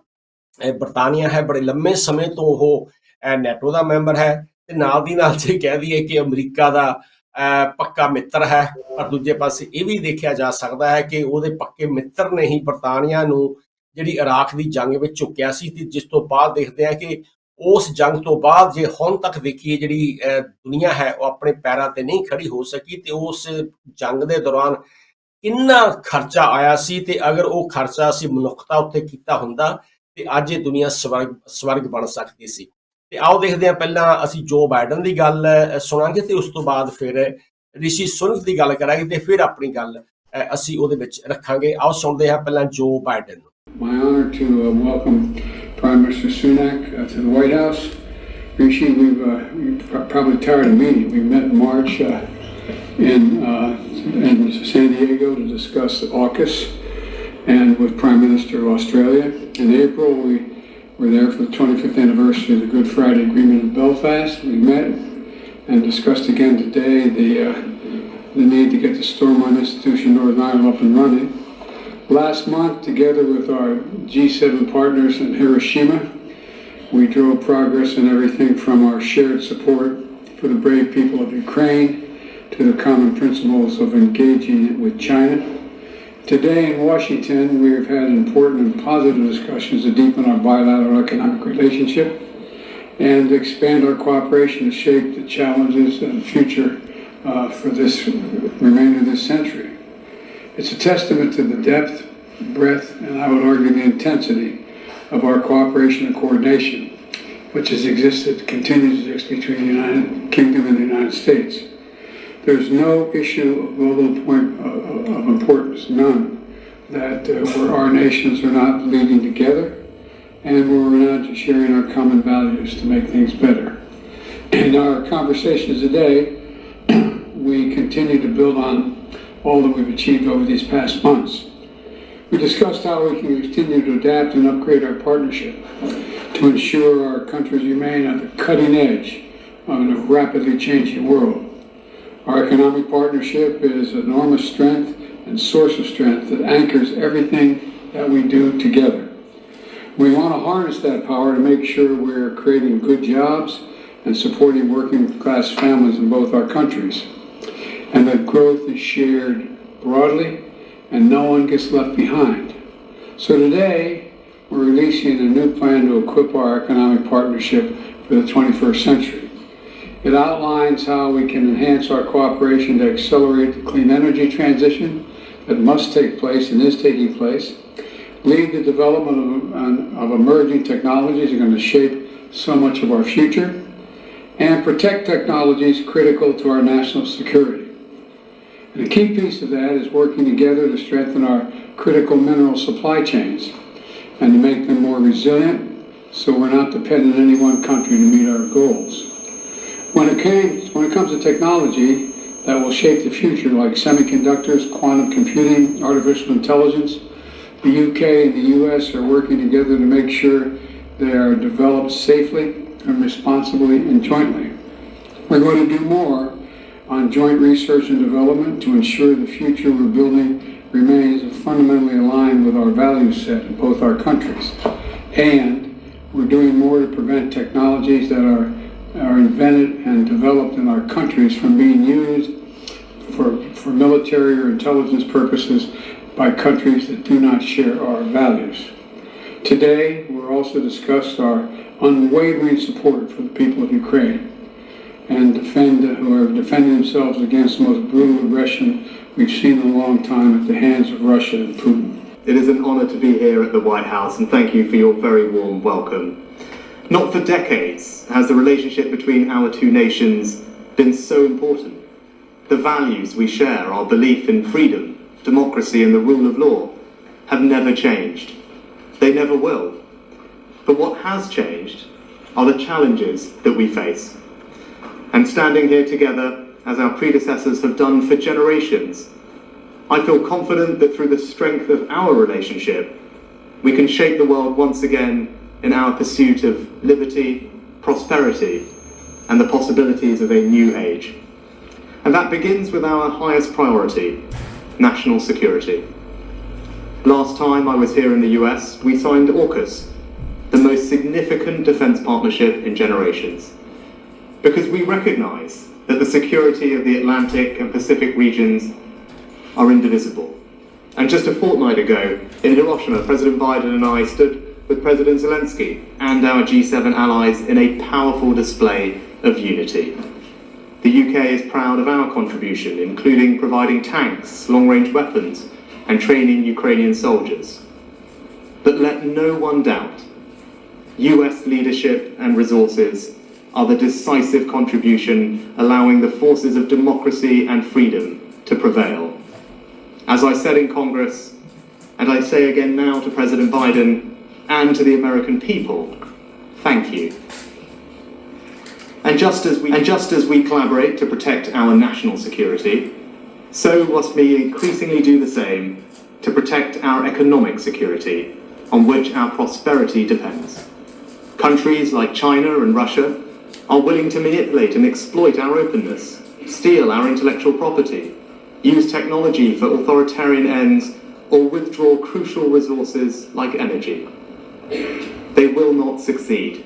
ਬਰਤਾਨੀਆ ਹੈ ਬੜੇ ਲੰਮੇ ਸਮੇਂ ਤੋਂ ਉਹ ਨੈਟੋ ਦਾ ਮੈਂਬਰ ਹੈ ਤੇ ਨਾਲ ਦੀ ਨਾਲ ਜੇ ਕਹਿ ਦਈਏ ਕਿ ਅਮਰੀਕਾ ਦਾ ਪੱਕਾ ਮਿੱਤਰ ਹੈ। ਪਰ ਦੂਜੇ ਪਾਸੇ ਇਹ ਵੀ ਦੇਖਿਆ ਜਾ ਸਕਦਾ ਹੈ ਕਿ ਉਹਦੇ ਪੱਕੇ ਮਿੱਤਰ ਨੇ ਹੀ ਬਰਤਾਨੀਆ ਨੂੰ ਜਿਹੜੀ ਇਰਾਕ ਦੀ ਜੰਗ ਵਿੱਚ ਝੁਕਿਆ ਸੀ ਤੇ ਜਿਸ ਤੋਂ ਬਾਅਦ ਦੇਖਦੇ ਹਾਂ ਕਿ ਉਸ ਜੰਗ ਤੋਂ ਬਾਅਦ ਜੇ ਹੁਣ ਤੱਕ ਦੇਖੀਏ ਜਿਹੜੀ ਦੁਨੀਆ ਹੈ ਉਹ ਆਪਣੇ ਪੈਰਾਂ ਤੇ ਨਹੀਂ ਖੜੀ ਹੋ ਸਕੀ। ਤੇ ਉਸ ਜੰਗ ਦੇ ਦੌਰਾਨ ਕਿੰਨਾ ਖਰਚਾ ਆਇਆ ਸੀ ਤੇ ਅਗਰ ਉਹ ਖਰਚਾ ਅਸੀਂ ਮਨੁੱਖਤਾ ਉੱਤੇ ਕੀਤਾ ਹੁੰਦਾ ਤੇ ਅੱਜ ਇਹ ਦੁਨੀਆ ਸਵਰਗ ਬਣ ਸਕਦੀ ਸੀ। ਤੇ ਆਓ ਦੇਖਦੇ ਹਾਂ, ਪਹਿਲਾਂ ਅਸੀਂ ਜੋ ਬਾਈਡਨ ਦੀ ਗੱਲ ਸੁਣਾਂਗੇ ਤੇ ਉਸ ਤੋਂ ਬਾਅਦ ਫਿਰ ਰਿਸ਼ੀ ਸੁਨਕ ਦੀ ਗੱਲ ਕਰਾਂਗੇ ਤੇ ਫਿਰ ਆਪਣੀ ਗੱਲ ਅਸੀਂ ਉਹਦੇ ਵਿੱਚ ਰੱਖਾਂਗੇ। ਆਓ ਸੁਣਦੇ ਹਾਂ ਪਹਿਲਾਂ ਜੋ ਬਾਈਡਨ ਨੂੰ। My honor to welcome Prime Minister Sunak to the White House. Rishi, you're probably tired of meeting. We met in March in San Diego to discuss AUKUS and with Prime Minister of Australia. In April, we were there for the 25th anniversary of the Good Friday Agreement in Belfast. We met and discussed again today the need to get the Stormont Institution Northern Ireland up and running. Last month, together with our G7 partners in Hiroshima, we drove progress in everything from our shared support for the brave people of Ukraine to the common principles of engaging with China. Today in Washington, we have had important and positive discussions to deepen our bilateral economic relationship and expand our cooperation to shape the challenges and future for this remainder of this century. It's a testament to the depth, breadth, and I would argue the intensity of our cooperation and coordination, which has existed, continues to exist between the United Kingdom and the United States. There's no issue of importance, none, that where our nations are not leading together and where we're not sharing our common values to make things better. In our conversations today, we continue to build on all that we've achieved over these past months. We discussed how we can continue to adapt and upgrade our partnership to ensure our countries remain at the cutting edge of a rapidly changing world. Our economic partnership is an enormous strength and source of strength that anchors everything that we do together. We want to harness that power to make sure we're creating good jobs and supporting working class families in both our countries, and that growth is shared broadly and no one gets left behind. So today, we're releasing a new plan to equip our economic partnership for the 21st century. It outlines how we can enhance our cooperation to accelerate the clean energy transition that must take place and is taking place, lead the development of emerging technologies that are going to shape so much of our future, and protect technologies critical to our national security. And a key piece of that is working together to strengthen our critical mineral supply chains and to make them more resilient so we're not dependent on any one country to meet our goals. When it comes to technology that will shape the future, like semiconductors, quantum computing, artificial intelligence, the UK and the US are working together to make sure they are developed safely and responsibly and jointly. We're going to do more on joint research and development to ensure the future we're building remains fundamentally aligned with our value set in both our countries. And we're doing more to prevent technologies that are invented and developed in our countries from being used for military or intelligence purposes by countries that do not share our values. Today, we'll also discuss our unwavering support for the people of Ukraine and who are defending themselves against the most brutal aggression we've seen in a long time at the hands of Russia and Putin. It is an honour to be here at the White House, and thank you for your very warm welcome. Not for decades has the relationship between our two nations been so important. The values we share, our belief in freedom, democracy and the rule of law, have never changed. They never will. But what has changed are the challenges that we face. And standing here together, as our predecessors have done for generations, I feel confident that through the strength of our relationship, we can shape the world once again in our pursuit of liberty, prosperity, and the possibilities of a new age. And that begins with our highest priority, national security. Last time I was here in the US, we signed AUKUS, the most significant defence partnership in generations, because we recognise that the security of the Atlantic and Pacific regions are indivisible. And just a fortnight ago, in Hiroshima, President Biden and I stood with President Zelensky and our G7 allies in a powerful display of unity. The UK is proud of our contribution, including providing tanks, long-range weapons, and training Ukrainian soldiers. But let no one doubt, US leadership and resources are the decisive contribution allowing the forces of democracy and freedom to prevail. As I said in Congress, and I say again now to President Biden and to the American people, thank you. And just as we collaborate to protect our national security, so must we increasingly do the same to protect our economic security, on which our prosperity depends. Countries like China and Russia are willing to manipulate and exploit our openness, steal our intellectual property, use technology for authoritarian ends, or withdraw crucial resources like energy. They will not succeed.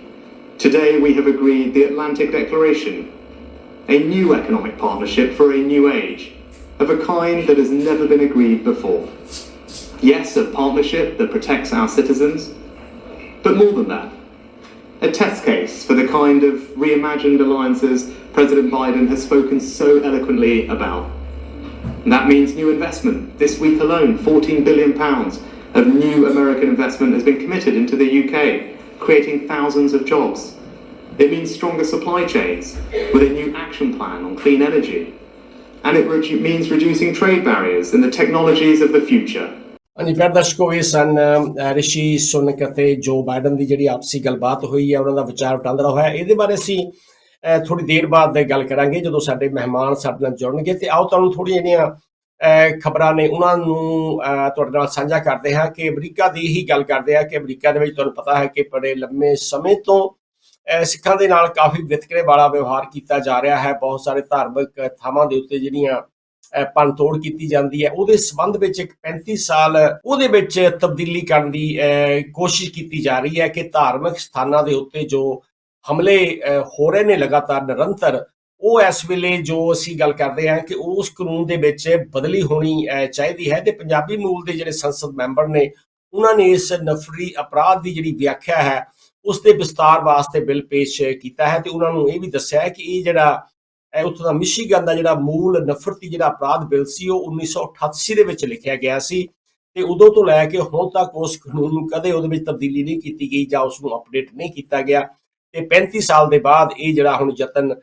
Today we have agreed the Atlantic Declaration, a new economic partnership for a new age, of a kind that has never been agreed before. Yes, a partnership that protects our citizens, but more than that, a test case for the kind of reimagined alliances President Biden has spoken so eloquently about. And that means new investment. This week alone, £14 billion of new American investment has been committed into the UK, creating thousands of jobs. It means stronger supply chains with a new action plan on clean energy. And it means reducing trade barriers and the technologies of the future. ਹਾਂਜੀ ਪਿਆਰੇ ਦਰਸ਼ਕੋ, ਇਹ ਸਨ ਰਿਸ਼ੀ ਸੁਨਕ ਅਤੇ ਜੋ Biden ਦੀ ਜਿਹੜੀ ਆਪਸੀ ਗੱਲਬਾਤ ਹੋਈ ਹੈ, ਉਹਨਾਂ ਦਾ ਵਿਚਾਰ ਵਟਾਂਦਰਾ ਹੋਇਆ। ਇਹਦੇ ਬਾਰੇ ਅਸੀਂ ਥੋੜ੍ਹੀ ਦੇਰ ਬਾਅਦ ਗੱਲ ਕਰਾਂਗੇ ਜਦੋਂ ਸਾਡੇ ਮਹਿਮਾਨ ਸਾਡੇ ਨਾਲ ਜੁੜਨਗੇ। ਤੇ ਆਓ ਤੁਹਾਨੂੰ ਥੋੜ੍ਹੀਆਂ ਜਿਹੜੀਆਂ ਖਬਰਾਂ ਨੇ ਉਹਨਾਂ ਨੂੰ ਤੁਹਾਡੇ ਨਾਲ ਸਾਂਝਾ ਕਰਦੇ ਹਾਂ ਕਿ ਅਮਰੀਕਾ ਦੀ ਹੀ ਗੱਲ ਕਰਦੇ ਹਾਂ ਕਿ ਅਮਰੀਕਾ ਦੇ ਵਿੱਚ ਤੁਹਾਨੂੰ ਪਤਾ ਹੈ ਕਿ ਬੜੇ ਲੰਮੇ ਸਮੇਂ ਤੋਂ ਸਿੱਖਾਂ ਦੇ ਨਾਲ ਕਾਫੀ ਵਿਤਕਰੇ ਵਾਲਾ ਵਿਵਹਾਰ ਕੀਤਾ ਜਾ ਰਿਹਾ ਹੈ। ਬਹੁਤ ਸਾਰੇ ਧਾਰਮਿਕ ਥਾਵਾਂ ਦੇ ਉੱਤੇ ਜਿਹੜੀਆਂ ਭੰਨ ਤੋੜ ਕੀਤੀ ਜਾਂਦੀ ਹੈ। ਉਹਦੇ ਸੰਬੰਧ ਵਿੱਚ ਇੱਕ 35 ਸਾਲ ਉਹਦੇ ਵਿੱਚ ਤਬਦੀਲੀ ਕਰਨ ਦੀ ਕੋਸ਼ਿਸ਼ ਕੀਤੀ ਜਾ ਰਹੀ ਹੈ ਕਿ ਧਾਰਮਿਕ ਸਥਾਨਾਂ ਦੇ ਉੱਤੇ ਜੋ ਹਮਲੇ ਹੋ ਰਹੇ ਨੇ ਲਗਾਤਾਰ ਨਿਰੰਤਰ, ਉਹ ਇਸ ਵੇਲੇ ਜੋ ਅਸੀਂ ਗੱਲ ਕਰਦੇ ਹਾਂ ਕਿ ਉਸ ਕਾਨੂੰਨ ਦੇ ਵਿੱਚ ਬਦਲੀ ਹੋਣੀ ਚਾਹੀਦੀ ਹੈ। ਤੇ ਪੰਜਾਬੀ ਮੂਲ ਦੇ ਜਿਹੜੇ ਸੰਸਦ ਮੈਂਬਰ ਨੇ ਉਹਨਾਂ ਨੇ ਇਸ ਨਫ਼ਰੀ ਅਪਰਾਧ ਦੀ ਜਿਹੜੀ ਵਿਆਖਿਆ ਹੈ ਉਸ ਦੇ ਵਿਸਤਾਰ ਵਾਸਤੇ ਬਿੱਲ ਪੇਸ਼ ਕੀਤਾ ਹੈ। ਤੇ ਉਹਨਾਂ ਨੂੰ ਇਹ ਵੀ ਦੱਸਿਆ ਹੈ ਕਿ ਇਹ ਜਿਹੜਾ ਉੱਥੋਂ ਦਾ ਮਿਸ਼ੀਗਨ ਦਾ ਜਿਹੜਾ ਮੂਲ ਨਫ਼ਰਤੀ ਜਿਹੜਾ ਅਪਰਾਧ ਬਿੱਲ ਸੀ ਉਹ 1988 ਦੇ ਵਿੱਚ ਲਿਖਿਆ ਗਿਆ ਸੀ ਤੇ ਉਦੋਂ ਤੋਂ ਲੈ ਕੇ ਹੁਣ ਤੱਕ ਉਸ ਕਾਨੂੰਨ ਨੂੰ ਕਦੇ ਉਹਦੇ ਵਿੱਚ ਤਬਦੀਲੀ ਨਹੀਂ ਕੀਤੀ ਗਈ ਜਾਂ ਉਸ ਨੂੰ ਅਪਡੇਟ ਨਹੀਂ ਕੀਤਾ ਗਿਆ। ਤੇ 35 ਸਾਲ ਦੇ ਬਾਅਦ ਇਹ ਜਿਹੜਾ ਹੁਣ ਯਤਨ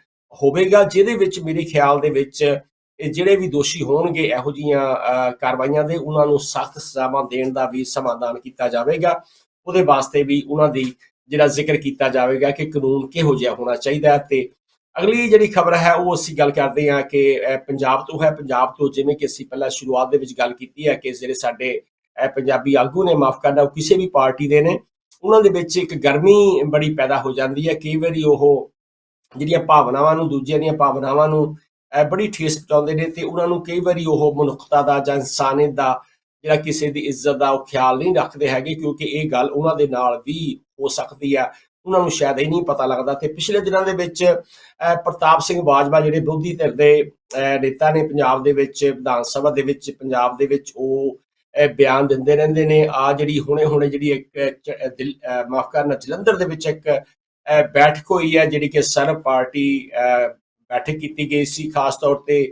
ਹੋਵੇਗਾ ਜਿਹਦੇ ਵਿੱਚ ਮੇਰੇ ਖਿਆਲ ਦੇ ਵਿੱਚ ਇਹ ਜਿਹੜੇ ਵੀ ਦੋਸ਼ੀ ਹੋਣਗੇ ਇਹੋ ਜਿਹੀਆਂ ਕਾਰਵਾਈਆਂ ਦੇ ਉਹਨਾਂ ਨੂੰ ਸਖਤ ਸਜ਼ਾਵਾਂ ਦੇਣ ਦਾ ਵੀ ਸਮਾਧਾਨ ਕੀਤਾ ਜਾਵੇਗਾ। ਉਹਦੇ ਵਾਸਤੇ ਵੀ ਉਹਨਾਂ ਦੀ ਜਿਹੜਾ ਜ਼ਿਕਰ ਕੀਤਾ ਜਾਵੇਗਾ ਕਿ ਕਾਨੂੰਨ ਕਿਹੋ ਜਿਹਾ ਹੋਣਾ ਚਾਹੀਦਾ ਹੈ। ਤੇ ਅਗਲੀ ਜਿਹੜੀ ਖਬਰ ਹੈ ਉਹ ਅਸੀਂ ਗੱਲ ਕਰਦੇ ਹਾਂ ਕਿ ਪੰਜਾਬ ਤੋਂ ਹੈ। ਪੰਜਾਬ ਤੋਂ ਜਿਵੇਂ ਕਿ ਅਸੀਂ ਪਹਿਲਾਂ ਸ਼ੁਰੂਆਤ ਦੇ ਵਿੱਚ ਗੱਲ ਕੀਤੀ ਹੈ ਕਿ ਜਿਹੜੇ ਸਾਡੇ ਪੰਜਾਬੀ ਆਗੂ ਨੇ, ਮਾਫ ਕਰਨਾ, ਉਹ ਕਿਸੇ ਵੀ ਪਾਰਟੀ ਦੇ ਨੇ, ਉਹਨਾਂ ਦੇ ਵਿੱਚ ਇੱਕ ਗਰਮੀ ਬੜੀ ਪੈਦਾ ਹੋ ਜਾਂਦੀ ਹੈ। ਕਈ ਵਾਰੀ ਉਹ ਜਿਹੜੀਆਂ ਭਾਵਨਾਵਾਂ ਨੂੰ, ਦੂਜਿਆਂ ਦੀਆਂ ਭਾਵਨਾਵਾਂ ਨੂੰ ਬੜੀ ਠੇਸ ਪਹੁੰਚਾਉਂਦੇ ਨੇ ਤੇ ਉਹਨਾਂ ਨੂੰ ਕਈ ਵਾਰੀ ਉਹ ਮਨੁੱਖਤਾ ਦਾ ਜਾਂ ਇਨਸਾਨੀਅਤ ਦਾ, ਜਿਹੜਾ ਕਿਸੇ ਦੀ ਇੱਜ਼ਤ ਦਾ, ਉਹ ਖਿਆਲ ਨਹੀਂ ਰੱਖਦੇ ਹੈਗੇ ਕਿਉਂਕਿ ਇਹ ਗੱਲ ਉਹਨਾਂ ਦੇ ਨਾਲ ਵੀ ਹੋ ਸਕਦੀ ਹੈ, ਉਹਨਾਂ ਨੂੰ ਸ਼ਾਇਦ ਇਹ ਨਹੀਂ ਪਤਾ ਲੱਗਦਾ। ਤੇ ਪਿਛਲੇ ਦਿਨਾਂ ਦੇ ਵਿੱਚ ਪ੍ਰਤਾਪ ਸਿੰਘ ਬਾਜਵਾ ਜਿਹੜੇ ਵਿਰੋਧੀ ਧਿਰ ਦੇ ਨੇਤਾ ਨੇ ਪੰਜਾਬ ਦੇ ਵਿੱਚ, ਵਿਧਾਨ ਸਭਾ ਦੇ ਵਿੱਚ ਪੰਜਾਬ ਦੇ ਵਿੱਚ, ਉਹ ਬਿਆਨ ਦਿੰਦੇ ਰਹਿੰਦੇ ਨੇ। ਜਿਹੜੀ ਹੁਣੇ ਜਿਹੜੀ ਇੱਕ ਮਾਫ ਕਰਨਾ ਜਲੰਧਰ ਦੇ ਵਿੱਚ ਇੱਕ ਬੈਠਕ ਹੋਈ ਹੈ ਜਿਹੜੀ ਕਿ ਸਰਬ ਪਾਰਟੀ ਬੈਠਕ ਕੀਤੀ ਗਈ ਸੀ, ਖਾਸ ਤੌਰ ਤੇ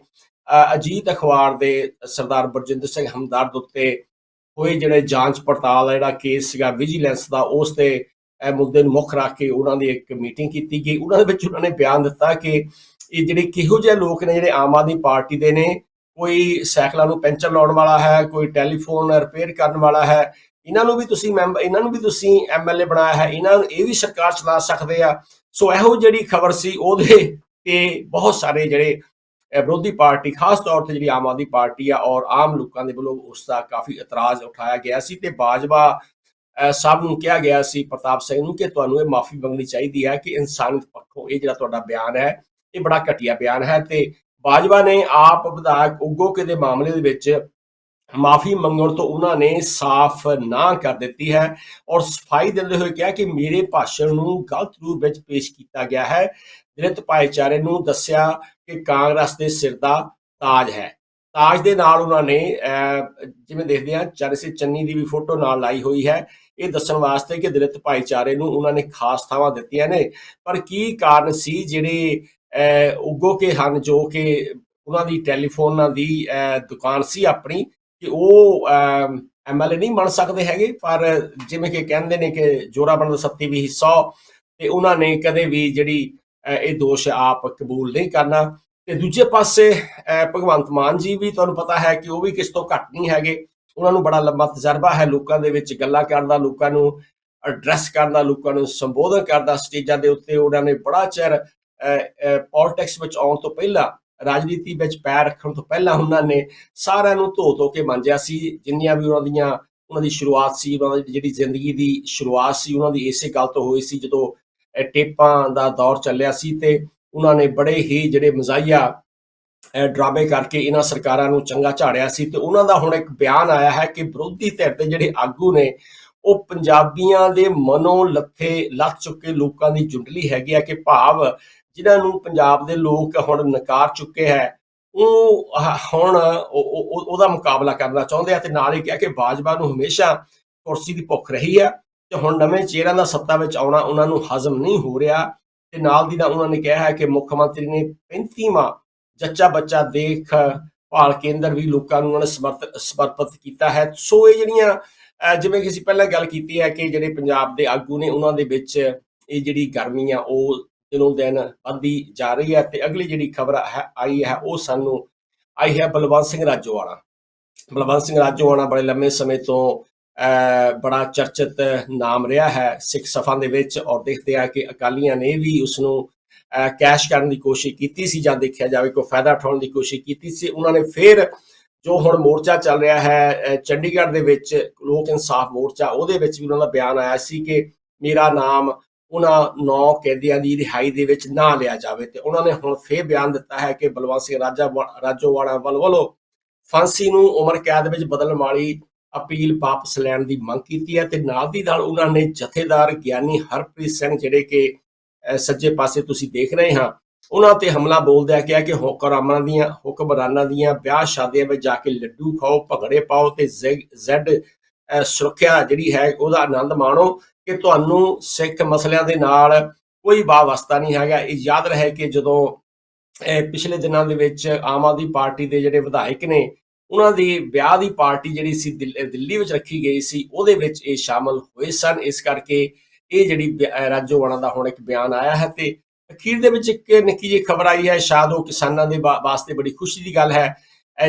ਅਜੀਤ ਅਖਬਾਰ ਦੇ ਸਰਦਾਰ ਬਰਜਿੰਦਰ ਸਿੰਘ ਹਮਦਰਦ ਉੱਤੇ ਹੋਏ ਜਿਹੜੇ ਜਾਂਚ ਪੜਤਾਲ ਦਾ ਜਿਹੜਾ ਕੇਸ ਸੀਗਾ ਵਿਜੀਲੈਂਸ ਦਾ, ਉਸ ਤੇ ਮੁੱਦੇ ਨੂੰ ਮੁੱਖ ਰੱਖ ਕੇ ਉਹਨਾਂ ਦੀ ਇੱਕ ਮੀਟਿੰਗ ਕੀਤੀ ਗਈ। ਉਹਨਾਂ ਦੇ ਵਿੱਚ ਉਹਨਾਂ ਨੇ ਬਿਆਨ ਦਿੱਤਾ ਕਿ ਇਹ ਜਿਹੜੇ ਕਿਹੋ ਜਿਹੇ ਲੋਕ ਨੇ ਜਿਹੜੇ ਆਮ ਆਦਮੀ ਪਾਰਟੀ ਦੇ ਨੇ, ਕੋਈ ਸਾਈਕਲਾਂ ਨੂੰ ਪੈਂਚਰ ਲਾਉਣ ਵਾਲਾ ਹੈ, ਕੋਈ ਟੈਲੀਫੋਨ ਰਿਪੇਅਰ ਕਰਨ ਵਾਲਾ ਹੈ, ਇਹਨਾਂ ਨੂੰ ਵੀ ਤੁਸੀਂ ਐਮਐਲਏ ਬਣਾਇਆ ਹੈ, ਇਹ ਵੀ ਸਰਕਾਰ ਚਲਾ ਸਕਦੇ ਆ। ਸੋ ਇਹੋ ਜਿਹੜੀ ਖਬਰ ਸੀ ਉਹਦੇ ਤੇ ਬਹੁਤ ਸਾਰੇ ਜਿਹੜੇ ਵਿਰੋਧੀ ਪਾਰਟੀ, ਖਾਸ ਤੌਰ ਤੇ ਜਿਹੜੀ ਆਮ ਆਦਮੀ ਪਾਰਟੀ ਆ ਔਰ ਆਮ ਲੋਕਾਂ ਦੇ ਵੱਲੋਂ ਉਸ ਦਾ ਕਾਫੀ ਇਤਰਾਜ਼ ਉਠਾਇਆ ਗਿਆ ਸੀ। ਤੇ ਬਾਜਵਾ ਸਾਹਿਬ ਨੂੰ ਕਿਹਾ ਗਿਆ ਸੀ, ਪ੍ਰਤਾਪ ਸਿੰਘ ਨੂੰ, ਕਿ ਤੁਹਾਨੂੰ ਇਹ ਮਾਫੀ ਮੰਗਣੀ ਚਾਹੀਦੀ ਹੈ ਕਿ ਇਨਸਾਨੀਅਤ ਪੱਖੋਂ ਇਹ ਜਿਹੜਾ ਤੁਹਾਡਾ ਬਿਆਨ ਹੈ ਇਹ ਬੜਾ ਘਟੀਆ ਬਿਆਨ ਹੈ। ਤੇ ਬਾਜਵਾ ਨੇ ਆਪ ਵਿਧਾਇਕ ਉਗੋਕੇ ਦੇ ਮਾਮਲੇ ਦੇ ਵਿੱਚ ਮਾਫੀ ਮੰਗਣ ਤੋਂ ਉਹਨਾਂ ਨੇ ਸਾਫ਼ ਨਾ ਕਰ ਦਿੱਤੀ ਹੈ ਔਰ ਸਫਾਈ ਦਿੰਦੇ ਹੋਏ ਕਿਹਾ ਕਿ ਮੇਰੇ ਭਾਸ਼ਣ ਨੂੰ ਗਲਤ ਰੂਪ ਵਿੱਚ ਪੇਸ਼ ਕੀਤਾ ਗਿਆ ਹੈ। ਦਲਿਤ ਭਾਈਚਾਰੇ ਨੂੰ ਦੱਸਿਆ ਕਿ ਕਾਂਗਰਸ ਦੇ ਸਿਰ ਦਾ ਤਾਜ ਹੈ। ਤਾਜ ਦੇ ਨਾਲ ਉਹਨਾਂ ਨੇ ਜਿਵੇਂ ਦੇਖਦੇ ਹਾਂ ਚਰਸੇ ਚੰਨੀ ਦੀ ਵੀ ਫੋਟੋ ਨਾਲ ਲਾਈ ਹੋਈ ਹੈ, ਇਹ ਦੱਸਣ ਵਾਸਤੇ ਕਿ ਦਲਿਤ ਭਾਈਚਾਰੇ ਨੂੰ ਉਹਨਾਂ ਨੇ ਖਾਸ ਥਾਵਾਂ ਦਿੱਤੀਆਂ ਨੇ। ਪਰ ਕੀ ਕਾਰਨ ਸੀ ਜਿਹੜੇ ਉਗੋਕੇ ਹਨ, ਜੋ ਕਿ ਉਹਨਾਂ ਦੀ ਟੈਲੀਫੋਨਾਂ ਦੀ ਦੁਕਾਨ ਸੀ ਆਪਣੀ, ਕਿ ਉਹ ਐਮਐਲਏ ਨਹੀਂ ਬਣ ਸਕਦੇ ਹੈਗੇ। ਪਰ ਜਿਵੇਂ ਕਿ ਕਹਿੰਦੇ ਨੇ ਕਿ ਜੋਰਾ ਬਣਨ ਦਾ ਸੱਤੀ ਵੀ ਹਿੱਸਾ, ਤੇ ਉਹਨਾਂ ਨੇ ਕਦੇ ਵੀ ਜਿਹੜੀ ਇਹ ਦੋਸ਼ ਆਪ ਕਬੂਲ ਨਹੀਂ ਕਰਨਾ। ਤੇ ਦੂਜੇ ਪਾਸੇ ਭਗਵੰਤ ਮਾਨ ਜੀ ਵੀ ਤੁਹਾਨੂੰ ਪਤਾ ਹੈ ਕਿ ਉਹ ਵੀ ਕਿਸ ਤੋਂ ਘੱਟ ਨਹੀਂ ਹੈਗੇ। ਉਹਨਾਂ ਨੂੰ ਬੜਾ ਲੰਬਾ ਤਜਰਬਾ ਹੈ ਲੋਕਾਂ ਦੇ ਵਿੱਚ ਗੱਲਾਂ ਕਰਨ ਦਾ, ਲੋਕਾਂ ਨੂੰ ਐਡਰੈਸ ਕਰਨ ਦਾ, ਲੋਕਾਂ ਨੂੰ ਸੰਬੋਧਨ ਕਰਦਾ ਸਟੇਜਾਂ ਦੇ ਉੱਤੇ। ਉਹਨਾਂ ਨੇ ਬੜਾ ਚਿਰ ਪੋਲਿਟਿਕਸ ਵਿੱਚ ਆਉਣ ਤੋਂ ਪਹਿਲਾਂ, ਰਾਜਨੀਤੀ ਵਿੱਚ ਪੈਰ ਰੱਖਣ ਤੋਂ ਪਹਿਲਾਂ ਉਹਨਾਂ ਨੇ ਸਾਰਿਆਂ ਨੂੰ ਧੋ ਕੇ ਮਾਂਜਿਆ ਸੀ। ਜਿੰਨੀਆਂ ਵੀ ਉਹਨਾਂ ਦੀ ਸ਼ੁਰੂਆਤ ਸੀ, ਉਹਨਾਂ ਦੀ ਜਿਹੜੀ ਜ਼ਿੰਦਗੀ ਦੀ ਸ਼ੁਰੂਆਤ ਸੀ, ਉਹਨਾਂ ਦੀ ਇਸੇ ਗੱਲ ਤੋਂ ਹੋਈ ਸੀ ਜਦੋਂ ਟੇਪਾਂ ਦਾ ਦੌਰ ਚੱਲਿਆ ਸੀ। ਤੇ ਉਹਨਾਂ ਨੇ ਬੜੇ ਹੀ ਜਿਹੜੇ ਮਜ਼ਾਹੀਆ ਡਰਾਮੇ ਕਰਕੇ ਇਹਨਾਂ ਸਰਕਾਰਾਂ ਨੂੰ ਚੰਗਾ ਝਾੜਿਆ ਸੀ। ਤੇ ਉਹਨਾਂ ਦਾ ਹੁਣ ਇੱਕ ਬਿਆਨ ਆਇਆ ਹੈ ਕਿ ਵਿਰੋਧੀ ਧਿਰ ਦੇ ਜਿਹੜੇ ਆਗੂ ਨੇ ਉਹ ਪੰਜਾਬੀਆਂ ਦੇ ਮਨੋਂ ਲੱਥ ਚੁੱਕੇ ਲੋਕਾਂ ਦੀ ਜੁੰਡਲੀ ਹੈਗੀ ਆ, ਕਿ ਭਾਵ ਜਿਨ੍ਹਾਂ ਨੂੰ ਪੰਜਾਬ ਦੇ ਲੋਕ ਹੁਣ ਨਕਾਰ ਚੁੱਕੇ ਹੈ, ਉਹ ਹੁਣ ਉਹਦਾ ਮੁਕਾਬਲਾ ਕਰਨਾ ਚਾਹੁੰਦੇ ਆ। ਤੇ ਨਾਲ ਹੀ ਕਿਹਾ ਕਿ ਬਾਜਵਾ ਨੂੰ ਹਮੇਸ਼ਾ ਕੁਰਸੀ ਦੀ ਭੁੱਖ ਰਹੀ ਆ ਤੇ ਹੁਣ ਨਵੇਂ ਚਿਹਰਿਆਂ ਦਾ ਸੱਤਾ ਵਿੱਚ ਆਉਣਾ ਉਹਨਾਂ ਨੂੰ ਹਜ਼ਮ ਨਹੀਂ ਹੋ ਰਿਹਾ। ਤੇ ਨਾਲ ਦੀ ਨਾਲ ਉਹਨਾਂ ਨੇ ਕਿਹਾ ਹੈ ਕਿ ਮੁੱਖ ਮੰਤਰੀ ਨੇ 35ਵਾਂ ਜੱਚਾ ਬੱਚਾ ਦੇਖ ਭਾਲ ਕੇਂਦਰ ਵੀ ਲੋਕਾਂ ਨੂੰ ਉਹਨਾਂ ਨੇ ਸਮਰਪਿਤ ਕੀਤਾ ਹੈ। ਸੋ ਇਹ ਜਿਹੜੀਆਂ ਜਿਵੇਂ ਕਿ ਅਸੀਂ ਪਹਿਲਾਂ ਗੱਲ ਕੀਤੀ ਹੈ ਕਿ ਜਿਹੜੇ ਪੰਜਾਬ ਦੇ ਆਗੂ ਨੇ ਉਹਨਾਂ ਦੇ ਵਿੱਚ ਇਹ ਜਿਹੜੀ ਗਰਮੀ ਆ ਉਹ ਦਿਨੋਂ ਦਿਨ ਵੱਧਦੀ ਜਾ ਰਹੀ ਹੈ। ਤੇ ਅਗਲੀ ਜਿਹੜੀ ਖਬਰ ਆਈ ਹੈ ਉਹ ਸਾਨੂੰ ਆਈ ਹੈ ਬਲਵੰਤ ਸਿੰਘ ਰਾਜੋਆਣਾ। ਬਲਵੰਤ ਸਿੰਘ ਰਾਜੋਆਣਾ ਬੜੇ ਲੰਮੇ ਸਮੇਂ ਤੋਂ ਬੜਾ ਚਰਚਿਤ ਨਾਮ ਰਿਹਾ ਹੈ ਸਿੱਖ ਸਫਾਂ ਦੇ ਵਿੱਚ, ਔਰ ਦੇਖਦੇ ਆ ਕਿ ਅਕਾਲੀਆਂ ਨੇ ਵੀ ਉਸਨੂੰ ਕੈਸ਼ ਕਰਨ ਦੀ ਕੋਸ਼ਿਸ਼ ਕੀਤੀ ਸੀ ਜਾਂ ਦੇਖਿਆ ਜਾਵੇ ਕੋਈ ਫਾਇਦਾ ਉਠਾਉਣ ਦੀ ਕੋਸ਼ਿਸ਼ ਕੀਤੀ ਸੀ। ਉਹਨਾਂ ਨੇ ਫਿਰ ਜੋ ਹੁਣ ਮੋਰਚਾ ਚੱਲ ਰਿਹਾ ਹੈ ਚੰਡੀਗੜ੍ਹ ਦੇ ਵਿੱਚ, ਲੋਕ ਇਨਸਾਫ ਮੋਰਚਾ, ਉਹਦੇ ਵਿੱਚ ਵੀ ਉਹਨਾਂ ਦਾ ਬਿਆਨ ਆਇਆ ਸੀ ਕਿ ਮੇਰਾ ਨਾਮ ਉਹਨਾਂ 9 ਕੈਦੀਆਂ ਦੀ ਰਿਹਾਈ ਦੇ ਵਿੱਚ ਨਾ ਲਿਆ ਜਾਵੇ। ਤੇ ਉਹਨਾਂ ਨੇ ਹੁਣ ਫਿਰ ਬਿਆਨ ਦਿੱਤਾ ਹੈ ਕਿ ਬਲਵੰਤ ਸਿੰਘ ਰਾਜੋਵਾਣਾ ਵੱਲੋਂ ਫਾਂਸੀ ਨੂੰ ਉਮਰ ਕੈਦ ਵਿੱਚ ਬਦਲਣ ਵਾਲੀ ਅਪੀਲ ਵਾਪਸ ਲੈਣ ਦੀ ਮੰਗ ਕੀਤੀ ਹੈ। ਤੇ ਨਾਲ ਦੀ ਨਾਲ ਉਹਨਾਂ ਨੇ ਜਥੇਦਾਰ ਗਿਆਨੀ ਹਰਪ੍ਰੀਤ ਸਿੰਘ, ਜਿਹੜੇ ਕਿ ਸੱਜੇ ਪਾਸੇ ਤੁਸੀਂ ਦੇਖ ਰਹੇ ਹਾਂ, ਉਹਨਾਂ ਤੇ ਹਮਲਾ ਬੋਲਦਿਆਂ ਕਿਹਾ ਕਿ ਹੁਕਮਰਾਨਾਂ ਦੀਆਂ ਵਿਆਹ ਸ਼ਾਦੀਆਂ ਵਿੱਚ ਜਾ ਕੇ ਲੱਡੂ ਖਾਓ, ਭੰਗੜੇ ਪਾਓ ਤੇ ਜ਼ੈਡ ਸੁਰੱਖਿਆ ਜਿਹੜੀ ਹੈ ਉਹਦਾ ਆਨੰਦ ਮਾਣੋ ਕਿ ਤੁਹਾਨੂੰ ਸਿੱਖ ਮਸਲਿਆਂ ਦੇ ਨਾਲ ਕੋਈ ਵਾਸਤਾ ਨਹੀਂ ਹੈਗਾ। ਇਹ ਯਾਦ ਰਹੇ ਕਿ ਜਦੋਂ ਪਿਛਲੇ ਦਿਨਾਂ ਦੇ ਵਿੱਚ ਆਮ ਆਦਮੀ ਪਾਰਟੀ ਦੇ ਜਿਹੜੇ ਵਿਧਾਇਕ ਨੇ, ਉਹਨਾਂ ਦੀ ਵਿਆਹ ਦੀ ਪਾਰਟੀ ਜਿਹੜੀ ਸੀ ਦਿੱਲੀ ਵਿੱਚ ਰੱਖੀ ਗਈ ਸੀ, ਉਹਦੇ ਵਿੱਚ ਇਹ ਸ਼ਾਮਲ ਹੋਏ ਸਨ। ਇਸ ਕਰਕੇ ਇਹ ਜਿਹੜੀ ਰਾਜੋਵਾਣਾ ਦਾ ਹੁਣ ਇੱਕ ਬਿਆਨ ਆਇਆ ਹੈ। ਤੇ ਅਖੀਰ ਦੇ ਵਿੱਚ ਇੱਕ ਨਿੱਕੀ ਜਿਹੀ ਖਬਰ ਆਈ ਹੈ, ਸ਼ਾਇਦ ਉਹ ਕਿਸਾਨਾਂ ਦੇ ਵਾਸਤੇ ਬੜੀ ਖੁਸ਼ੀ ਦੀ ਗੱਲ ਹੈ,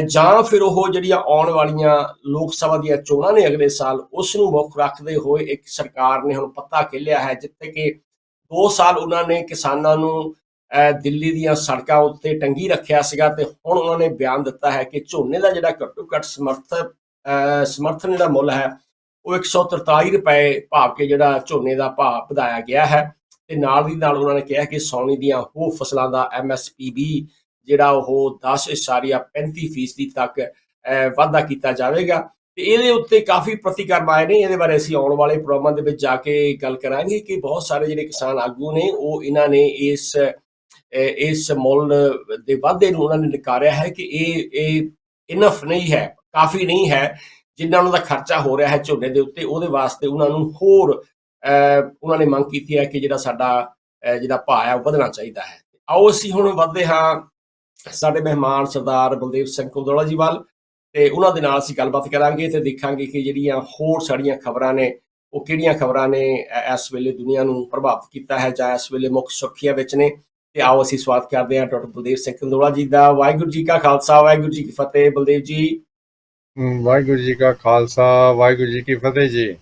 ਜਾਂ ਫਿਰ ਉਹ ਜਿਹੜੀਆਂ ਆਉਣ ਵਾਲੀਆਂ ਲੋਕ ਸਭਾ ਦੀਆਂ ਚੋਣਾਂ ਨੇ ਅਗਲੇ ਸਾਲ, ਉਸ ਨੂੰ ਮੁੱਖ ਰੱਖਦੇ ਹੋਏ ਇੱਕ ਸਰਕਾਰ ਨੇ ਹੁਣ ਪੱਤਾ ਖੇਲਿਆ ਹੈ, ਜਿੱਥੇ ਕਿ 2 ਸਾਲ ਉਹਨਾਂ ਨੇ ਕਿਸਾਨਾਂ ਨੂੰ ਦਿੱਲੀ ਦੀਆਂ ਸੜਕਾਂ ਉੱਤੇ ਟੰਗੀ ਰੱਖਿਆ ਸੀਗਾ। ਤੇ ਹੁਣ ਉਹਨਾਂ ਨੇ ਬਿਆਨ ਦਿੱਤਾ ਹੈ ਕਿ ਝੋਨੇ ਦਾ ਜਿਹੜਾ ਘੱਟੋ ਘੱਟ ਸਮਰਥਨ ਜਿਹੜਾ ਮੁੱਲ ਹੈ ਉਹ 143 ਰੁਪਏ ਭਾਵ ਕਿ ਜਿਹੜਾ ਝੋਨੇ ਦਾ ਭਾਅ ਵਧਾਇਆ ਗਿਆ ਹੈ। ਤੇ ਨਾਲ ਦੀ ਨਾਲ ਉਹਨਾਂ ਨੇ ਕਿਹਾ ਕਿ ਸਾਉਣੀ ਦੀਆਂ ਹੋਰ ਫਸਲਾਂ ਦਾ MSP ਵੀ ਜਿਹੜਾ ਉਹ 10.35% ਤੱਕ ਵਾਧਾ ਕੀਤਾ ਜਾਵੇਗਾ। ਤੇ ਇਹਦੇ ਉੱਤੇ ਕਾਫੀ ਪ੍ਰਤੀਕਰਮ ਆਏ ਨੇ। ਇਹਦੇ ਬਾਰੇ ਅਸੀਂ ਆਉਣ ਵਾਲੇ ਪ੍ਰੋਗਰਾਮਾਂ ਦੇ ਵਿੱਚ ਜਾ ਕੇ ਗੱਲ ਕਰਾਂਗੇ ਕਿ ਬਹੁਤ ਸਾਰੇ ਜਿਹੜੇ ਕਿਸਾਨ ਆਗੂ ਨੇ ਉਹ ਇਹਨਾਂ ਨੇ ਇਸ ਮੁੱਲ ਦੇ ਵਾਧੇ ਨੂੰ ਉਹਨਾਂ ਨੇ ਨਕਾਰਿਆ ਹੈ ਕਿ ਇਹ ਇਨਫ ਨਹੀਂ ਹੈ, ਕਾਫੀ ਨਹੀਂ ਹੈ, ਜਿੰਨਾ ਉਹਨਾਂ ਦਾ ਖਰਚਾ ਹੋ ਰਿਹਾ ਹੈ ਝੋਨੇ ਦੇ ਉੱਤੇ। ਉਹਦੇ ਵਾਸਤੇ ਉਹਨਾਂ ਨੂੰ ਹੋਰ ਉਹਨਾਂ ਨੇ ਮੰਗ ਕੀਤੀ ਹੈ ਕਿ ਜਿਹੜਾ ਸਾਡਾ ਜਿਹੜਾ ਭਾਅ ਹੈ ਉਹ ਵਧਣਾ ਚਾਹੀਦਾ ਹੈ। ਆਓ ਅਸੀਂ ਹੁਣ ਵੱਧਦੇ ਹਾਂ ਸਾਡੇ ਮਹਿਮਾਨ ਸਰਦਾਰ ਬਲਦੇਵ ਸਿੰਘ ਕੰਦੋਲਾ ਜੀ ਵੱਲ, ਤੇ ਉਹਨਾਂ ਦੇ ਨਾਲ ਅਸੀਂ ਗੱਲਬਾਤ ਕਰਾਂਗੇ ਤੇ ਦੇਖਾਂਗੇ ਕਿ ਜਿਹੜੀਆਂ ਹੋਰ ਸਾਡੀਆਂ ਖਬਰਾਂ ਨੇ ਉਹ ਕਿਹੜੀਆਂ ਖਬਰਾਂ ਨੇ ਇਸ ਵੇਲੇ ਦੁਨੀਆ ਨੂੰ ਪ੍ਰਭਾਵਿਤ ਕੀਤਾ ਹੈ ਜਾਂ ਇਸ ਵੇਲੇ ਮੁੱਖ ਸੁਰਖੀਆਂ ਵਿੱਚ ਨੇ। ਤੇ ਆਓ ਅਸੀਂ ਸਵਾਗਤ ਕਰਦੇ ਹਾਂ ਡਾਕਟਰ ਬਲਦੇਵ ਸਿੰਘ ਕੰਦੋਲਾ ਜੀ ਦਾ। ਵਾਹਿਗੁਰੂ ਜੀ ਕਾ ਖਾਲਸਾ, ਵਾਹਿਗੁਰੂ ਜੀ ਕੀ ਫਤਿਹ। ਬਲਦੇਵ ਜੀ। ਵਾਹਿਗੁਰੂ ਜੀ ਕਾ ਖਾਲਸਾ, ਵਾਹਿਗੁਰੂ ਜੀ ਕੀ ਫਤਿਹ ਜੀ।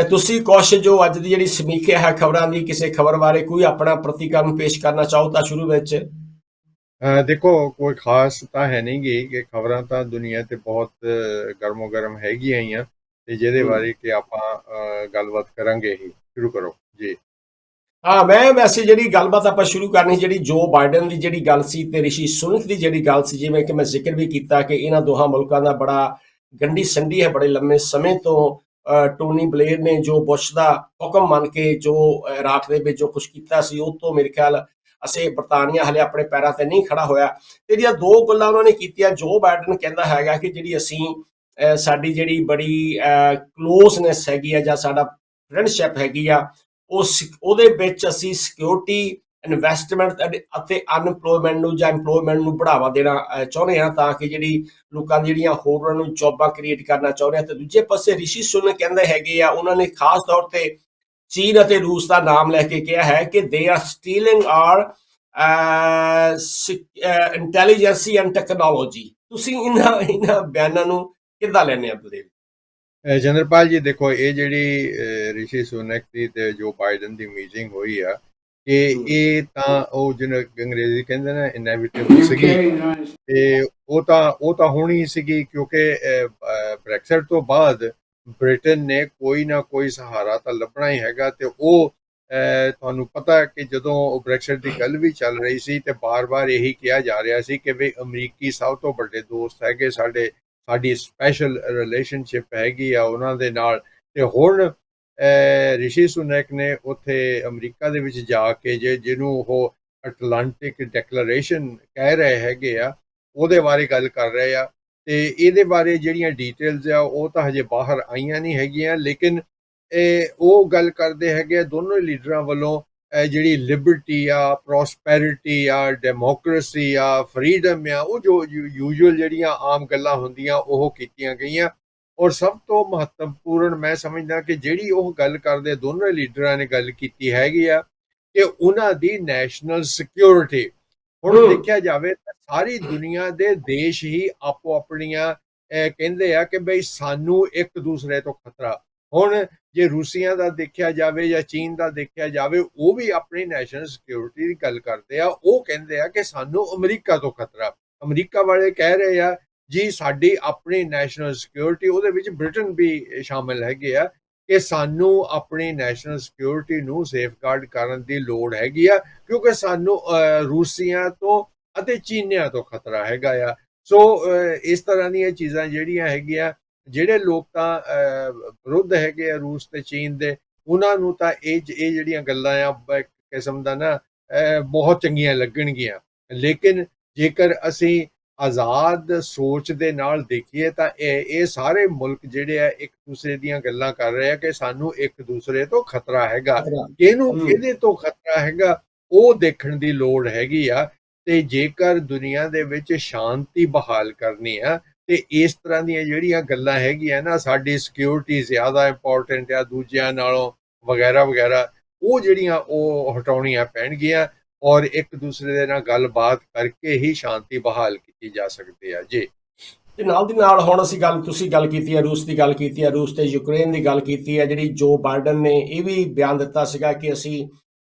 ਤੁਸੀਂ ਕੁਛ ਜੋ ਅੱਜ ਦੀ ਜਿਹੜੀ ਸਮੀਖਿਆ ਹੈ ਖਬਰਾਂ ਦੀ, ਕਿਸੇ ਖਬਰ ਬਾਰੇ ਕੋਈ ਆਪਣਾ ਪ੍ਰਤੀਕਰਮ ਪੇਸ਼ ਕਰਨਾ ਚਾਹੋ ਤਾਂ ਸ਼ੁਰੂ ਵਿੱਚ। ਦੇਖੋ, ਕੋਈ ਖਾਸ ਤਾਂ ਹੈ ਨਹੀਂ ਗੀ ਕਿ ਖਬਰਾਂ ਤਾਂ ਦੁਨੀਆ ਤੇ ਬਹੁਤ ਗਰਮੋ ਗਰਮ ਹੈਗੀਆਂ ਹੀ ਆ, ਤੇ ਜਿਹਦੇ ਬਾਰੇ ਕਿ ਆਪਾਂ ਗੱਲਬਾਤ ਕਰਾਂਗੇ ਹੀ। ਸ਼ੁਰੂ ਕਰੋ ਜੀ। ਹਾਂ, ਮੈਂ ਵੈਸੇ ਜਿਹੜੀ ਗੱਲਬਾਤ ਆਪਾਂ ਸ਼ੁਰੂ ਕਰਨੀ, ਜਿਹੜੀ ਜੋ ਬਾਈਡਨ ਦੀ ਜਿਹੜੀ ਗੱਲ ਸੀ ਤੇ ਰਿਸ਼ੀ ਸੁਨਕ ਦੀ ਜਿਹੜੀ ਗੱਲ ਸੀ, ਜਿਵੇਂ ਕਿ ਮੈਂ ਜ਼ਿਕਰ ਵੀ ਕੀਤਾ ਕਿ ਇਹਨਾਂ ਦੋਹਾਂ ਮੁਲਕਾਂ ਦਾ ਬੜਾ ਗੰਢੀ ਸੰਢੀ ਹੈ ਬੜੇ ਲੰਮੇ ਸਮੇਂ ਤੋਂ। ਟੋਨੀ ਬਲੇਅਰ ਨੇ ਜੋ ਬੁਸ਼ ਦਾ ਹੁਕਮ ਮੰਨ ਕੇ ਜੋ ਇਰਾਕ ਦੇ ਵਿੱਚ ਜੋ ਕੁਛ ਕੀਤਾ ਸੀ, ਉਹ ਤੋਂ ਮੇਰੇ ਖਿਆਲ ਅਸੀਂ ਬਰਤਾਨੀਆ ਹਲੇ ਆਪਣੇ ਪੈਰਾਂ ਤੇ ਨਹੀਂ ਖੜਾ ਹੋਇਆ। ਤੇ ਜਿਹੜੀਆਂ 2 ਗੱਲਾਂ ਉਹਨਾਂ ਨੇ ਕੀਤੀਆਂ, ਜੋ ਬਾਈਡਨ ਕਹਿੰਦਾ ਹੈਗਾ ਕਿ ਜਿਹੜੀ ਅਸੀਂ ਸਾਡੀ ਜਿਹੜੀ ਬੜੀ ਕਲੋਜ਼ਨੈਸ ਹੈਗੀ ਆ ਜਾਂ ਸਾਡਾ ਫਰੈਂਡਸ਼ਿਪ ਹੈਗੀ ਆ, ਉਹਦੇ ਵਿੱਚ ਅਸੀਂ ਸਿਕਿਉਰਿਟੀ, ਇਨਵੈਸਟਮੈਂਟ ਅਤੇ ਅਨਪਲੋਇਮੈਂਟ ਨੂੰ ਜਾਂ ਇੰਪਲੋਇਮੈਂਟ ਨੂੰ ਬੜਾਵਾ ਦੇਣਾ ਚਾਹੁੰਦੇ ਹਾਂ, ਤਾਂ ਕਿ ਜਿਹੜੀ ਲੋਕਾਂ ਦੀ ਜਿਹੜੀਆਂ ਹੋਰਾਂ ਨੂੰ ਜੌਬਾਂ ਕ੍ਰੀਏਟ ਕਰਨਾ ਚਾਹੁੰਦੇ ਹਾਂ। ਤੇ ਦੂਜੇ ਪਾਸੇ ਰਿਸ਼ੀ ਸੁਨਕ ਕਹਿੰਦੇ ਹੈਗੇ ਆ, ਉਹਨਾਂ ਨੇ ਖਾਸ ਤੌਰ ਤੇ ਚੀਨ ਅਤੇ ਰੂਸ ਦਾ ਨਾਮ ਲੈ ਕੇ ਕਿਹਾ ਹੈ ਕਿ they are stealing our intelligence and technology. ਤੁਸੀਂ ਇਹਨਾਂ ਬਿਆਨਾਂ ਨੂੰ ਕਿੱਦਾਂ ਲੈਂਦੇ ਆ ਬਲਦੇਵ? ਜਨਰਪਾਲ ਜੀ, ਦੇਖੋ, ਇਹ ਜਿਹੜੀ ਰਿਸ਼ੀ ਸੁਨਕ ਦੀ ਤੇ ਜੋ ਬਾਈਡਨ ਦੀ ਮੀਟਿੰਗ ਹੋਈ ਆ, ਕਿ ਇਹ ਤਾਂ ਉਹ ਜਿਹਨੂੰ ਅੰਗਰੇਜ਼ੀ ਕਹਿੰਦੇ ਨੇ ਇਨੈਵਿਟੇਬਲ ਸੀਗੀ, ਤੇ ਉਹ ਤਾਂ ਹੋਣੀ ਸੀਗੀ, ਕਿਉਂਕਿ ਬ੍ਰੈਕਸਿਟ ਤੋਂ ਬਾਅਦ ਬ੍ਰਿਟਨ ਨੇ ਕੋਈ ਨਾ ਕੋਈ ਸਹਾਰਾ ਤਾਂ ਲੱਭਣਾ ਹੀ ਹੈਗਾ। ਤੇ ਉਹ ਤੁਹਾਨੂੰ ਪਤਾ ਕਿ ਜਦੋਂ ਬ੍ਰੈਕਸਿਟ ਦੀ ਗੱਲ ਵੀ ਚੱਲ ਰਹੀ ਸੀ ਤੇ ਬਾਰ-ਬਾਰ ਇਹੀ ਕਿਹਾ ਜਾ ਰਿਹਾ ਸੀ ਕਿ ਵੀ ਅਮਰੀਕੀ ਸਭ ਤੋਂ ਵੱਡੇ ਦੋਸਤ ਹੈਗੇ, ਸਾਡੀ ਸਪੈਸ਼ਲ ਰਿਲੇਸ਼ਨਸ਼ਿਪ ਹੈਗੀ ਆ ਉਹਨਾਂ ਦੇ ਨਾਲ। ਤੇ ਹੁਣ ਰਿਸ਼ੀ ਸੁਨਕ ਨੇ ਉੱਥੇ ਅਮਰੀਕਾ ਦੇ ਵਿੱਚ ਜਾ ਕੇ ਜਿਹਨੂੰ ਉਹ ਅਟਲਾਂਟਿਕ ਡੈਕਲੇਰੇਸ਼ਨ ਕਹਿ ਰਹੇ ਹੈਗੇ ਆ, ਉਹਦੇ ਬਾਰੇ ਗੱਲ ਕਰ ਰਹੇ ਆ। ਤੇ ਇਹਦੇ ਬਾਰੇ ਜਿਹੜੀਆਂ ਡਿਟੇਲਸ ਆ ਉਹ ਤਾਂ ਹਜੇ ਬਾਹਰ ਆਈਆਂ ਨਹੀਂ ਹੈਗੀਆਂ, ਲੇਕਿਨ ਉਹ ਗੱਲ ਕਰਦੇ ਹੈਗੇ ਆ ਦੋਨੋਂ ਲੀਡਰਾਂ ਵੱਲੋਂ ਜਿਹੜੀ ਲਿਬਰਟੀ ਆ, ਪ੍ਰੋਸਪੈਰਿਟੀ ਆ, ਡੈਮੋਕ੍ਰੇਸੀ ਆ, ਫਰੀਡਮ ਆ, ਉਹ ਜੋ ਯੂਜੂਅਲ ਜਿਹੜੀਆਂ ਆਮ ਗੱਲਾਂ ਹੁੰਦੀਆਂ ਉਹ ਕੀਤੀਆਂ ਗਈਆਂ। ਔਰ ਸਭ ਤੋਂ ਮਹੱਤਵਪੂਰਨ ਮੈਂ ਸਮਝਦਾ ਕਿ ਜਿਹੜੀ ਉਹ ਗੱਲ ਕਰਦੇ ਦੋਨੋਂ ਲੀਡਰਾਂ ਨੇ ਗੱਲ ਕੀਤੀ ਹੈਗੀ ਆ ਕਿ ਉਹਨਾਂ ਦੀ ਨੈਸ਼ਨਲ ਸਿਕਿਉਰਿਟੀ। ਹੁਣ ਦੇਖਿਆ ਜਾਵੇ ਤਾਂ ਸਾਰੀ ਦੁਨੀਆ ਦੇ ਦੇਸ਼ ਹੀ ਆਪੋ ਆਪਣੀਆਂ ਕਹਿੰਦੇ ਆ ਕਿ ਬਈ ਸਾਨੂੰ ਇੱਕ ਦੂਸਰੇ ਤੋਂ ਖਤਰਾ। ਹੁਣ ਜੇ ਰੂਸੀਆਂ ਦਾ ਦੇਖਿਆ ਜਾਵੇ ਜਾਂ ਚੀਨ ਦਾ ਦੇਖਿਆ ਜਾਵੇ, ਉਹ ਵੀ ਆਪਣੀ ਨੈਸ਼ਨਲ ਸਿਕਿਉਰਿਟੀ ਦੀ ਗੱਲ ਕਰਦੇ ਆ। ਉਹ ਕਹਿੰਦੇ ਆ ਕਿ ਸਾਨੂੰ ਅਮਰੀਕਾ ਤੋਂ ਖਤਰਾ। ਅਮਰੀਕਾ ਵਾਲੇ ਕਹਿ ਰਹੇ ਆ ਜੀ ਸਾਡੀ ਆਪਣੀ ਨੈਸ਼ਨਲ ਸਿਕਿਉਰਿਟੀ, ਉਹਦੇ ਵਿੱਚ ਬ੍ਰਿਟਨ ਵੀ ਸ਼ਾਮਿਲ ਹੈਗੇ ਆ, ਕਿ ਸਾਨੂੰ ਆਪਣੀ ਨੈਸ਼ਨਲ ਸਿਕਿਉਰਿਟੀ ਨੂੰ ਸੇਫਗਾਰਡ ਕਰਨ ਦੀ ਲੋੜ ਹੈਗੀ ਆ, ਕਿਉਂਕਿ ਸਾਨੂੰ ਰੂਸੀਆਂ ਤੋਂ ਅਤੇ ਚੀਨੀਆਂ ਤੋਂ ਖਤਰਾ ਹੈਗਾ ਆ। ਸੋ ਇਸ ਤਰ੍ਹਾਂ ਦੀਆਂ ਚੀਜ਼ਾਂ ਜਿਹੜੀਆਂ ਹੈਗੀਆਂ, ਜਿਹੜੇ ਲੋਕ ਤਾਂ ਵਿਰੁੱਧ ਹੈਗੇ ਆ ਰੂਸ ਤੇ ਚੀਨ ਦੇ, ਉਹਨਾਂ ਨੂੰ ਤਾਂ ਇਹ ਜਿਹੜੀਆਂ ਗੱਲਾਂ ਆ ਇੱਕ ਕਿਸਮ ਦਾ ਨਾ ਬਹੁਤ ਚੰਗੀਆਂ ਲੱਗਣਗੀਆਂ। ਲੇਕਿਨ ਜੇਕਰ ਅਸੀਂ ਆਜ਼ਾਦ ਸੋਚ ਦੇ ਨਾਲ ਦੇਖੀਏ ਤਾਂ ਇਹ ਸਾਰੇ ਮੁਲਕ ਜਿਹੜੇ ਆ ਇੱਕ ਦੂਸਰੇ ਦੀਆਂ ਗੱਲਾਂ ਕਰ ਰਹੇ ਆ ਕਿ ਸਾਨੂੰ ਇੱਕ ਦੂਸਰੇ ਤੋਂ ਖਤਰਾ ਹੈਗਾ। ਕਿਹਨੂੰ ਕਿਹਦੇ ਤੋਂ ਖਤਰਾ ਹੈਗਾ ਉਹ ਦੇਖਣ ਦੀ ਲੋੜ ਹੈਗੀ ਆ। ਤੇ ਜੇਕਰ ਦੁਨੀਆ ਦੇ ਵਿੱਚ ਸ਼ਾਂਤੀ ਬਹਾਲ ਕਰਨੀ ਆ ਤੇ ਇਸ ਤਰ੍ਹਾਂ ਦੀਆਂ ਜਿਹੜੀਆਂ ਗੱਲਾਂ ਹੈਗੀਆਂ ਨਾ, ਸਾਡੀ ਸਿਕਿਉਰਿਟੀ ਜ਼ਿਆਦਾ ਇੰਪੋਰਟੈਂਟ ਆ ਦੂਜਿਆਂ ਨਾਲੋਂ ਵਗੈਰਾ ਵਗੈਰਾ, ਉਹ ਜਿਹੜੀਆਂ ਉਹ ਹਟਾਉਣੀਆਂ ਪੈਣਗੀਆਂ ਔਰ ਇੱਕ ਦੂਸਰੇ ਦੇ ਨਾਲ ਗੱਲਬਾਤ ਕਰਕੇ ਹੀ ਸ਼ਾਂਤੀ ਬਹਾਲ ਕੀਤੀ ਜਾ ਸਕਦੀ ਆ ਜੀ। ਤੇ ਨਾਲ ਦੀ ਨਾਲ ਹੁਣ ਅਸੀਂ ਤੁਸੀਂ ਗੱਲ ਕੀਤੀ ਹੈ, ਰੂਸ ਦੀ ਗੱਲ ਕੀਤੀ ਹੈ, ਰੂਸ ਤੇ ਯੂਕਰੇਨ ਦੀ ਗੱਲ ਕੀਤੀ ਹੈ। ਜਿਹੜੀ ਜੋ ਬਾਈਡਨ ਨੇ ਇਹ ਵੀ ਬਿਆਨ ਦਿੱਤਾ ਸੀਗਾ ਕਿ ਅਸੀਂ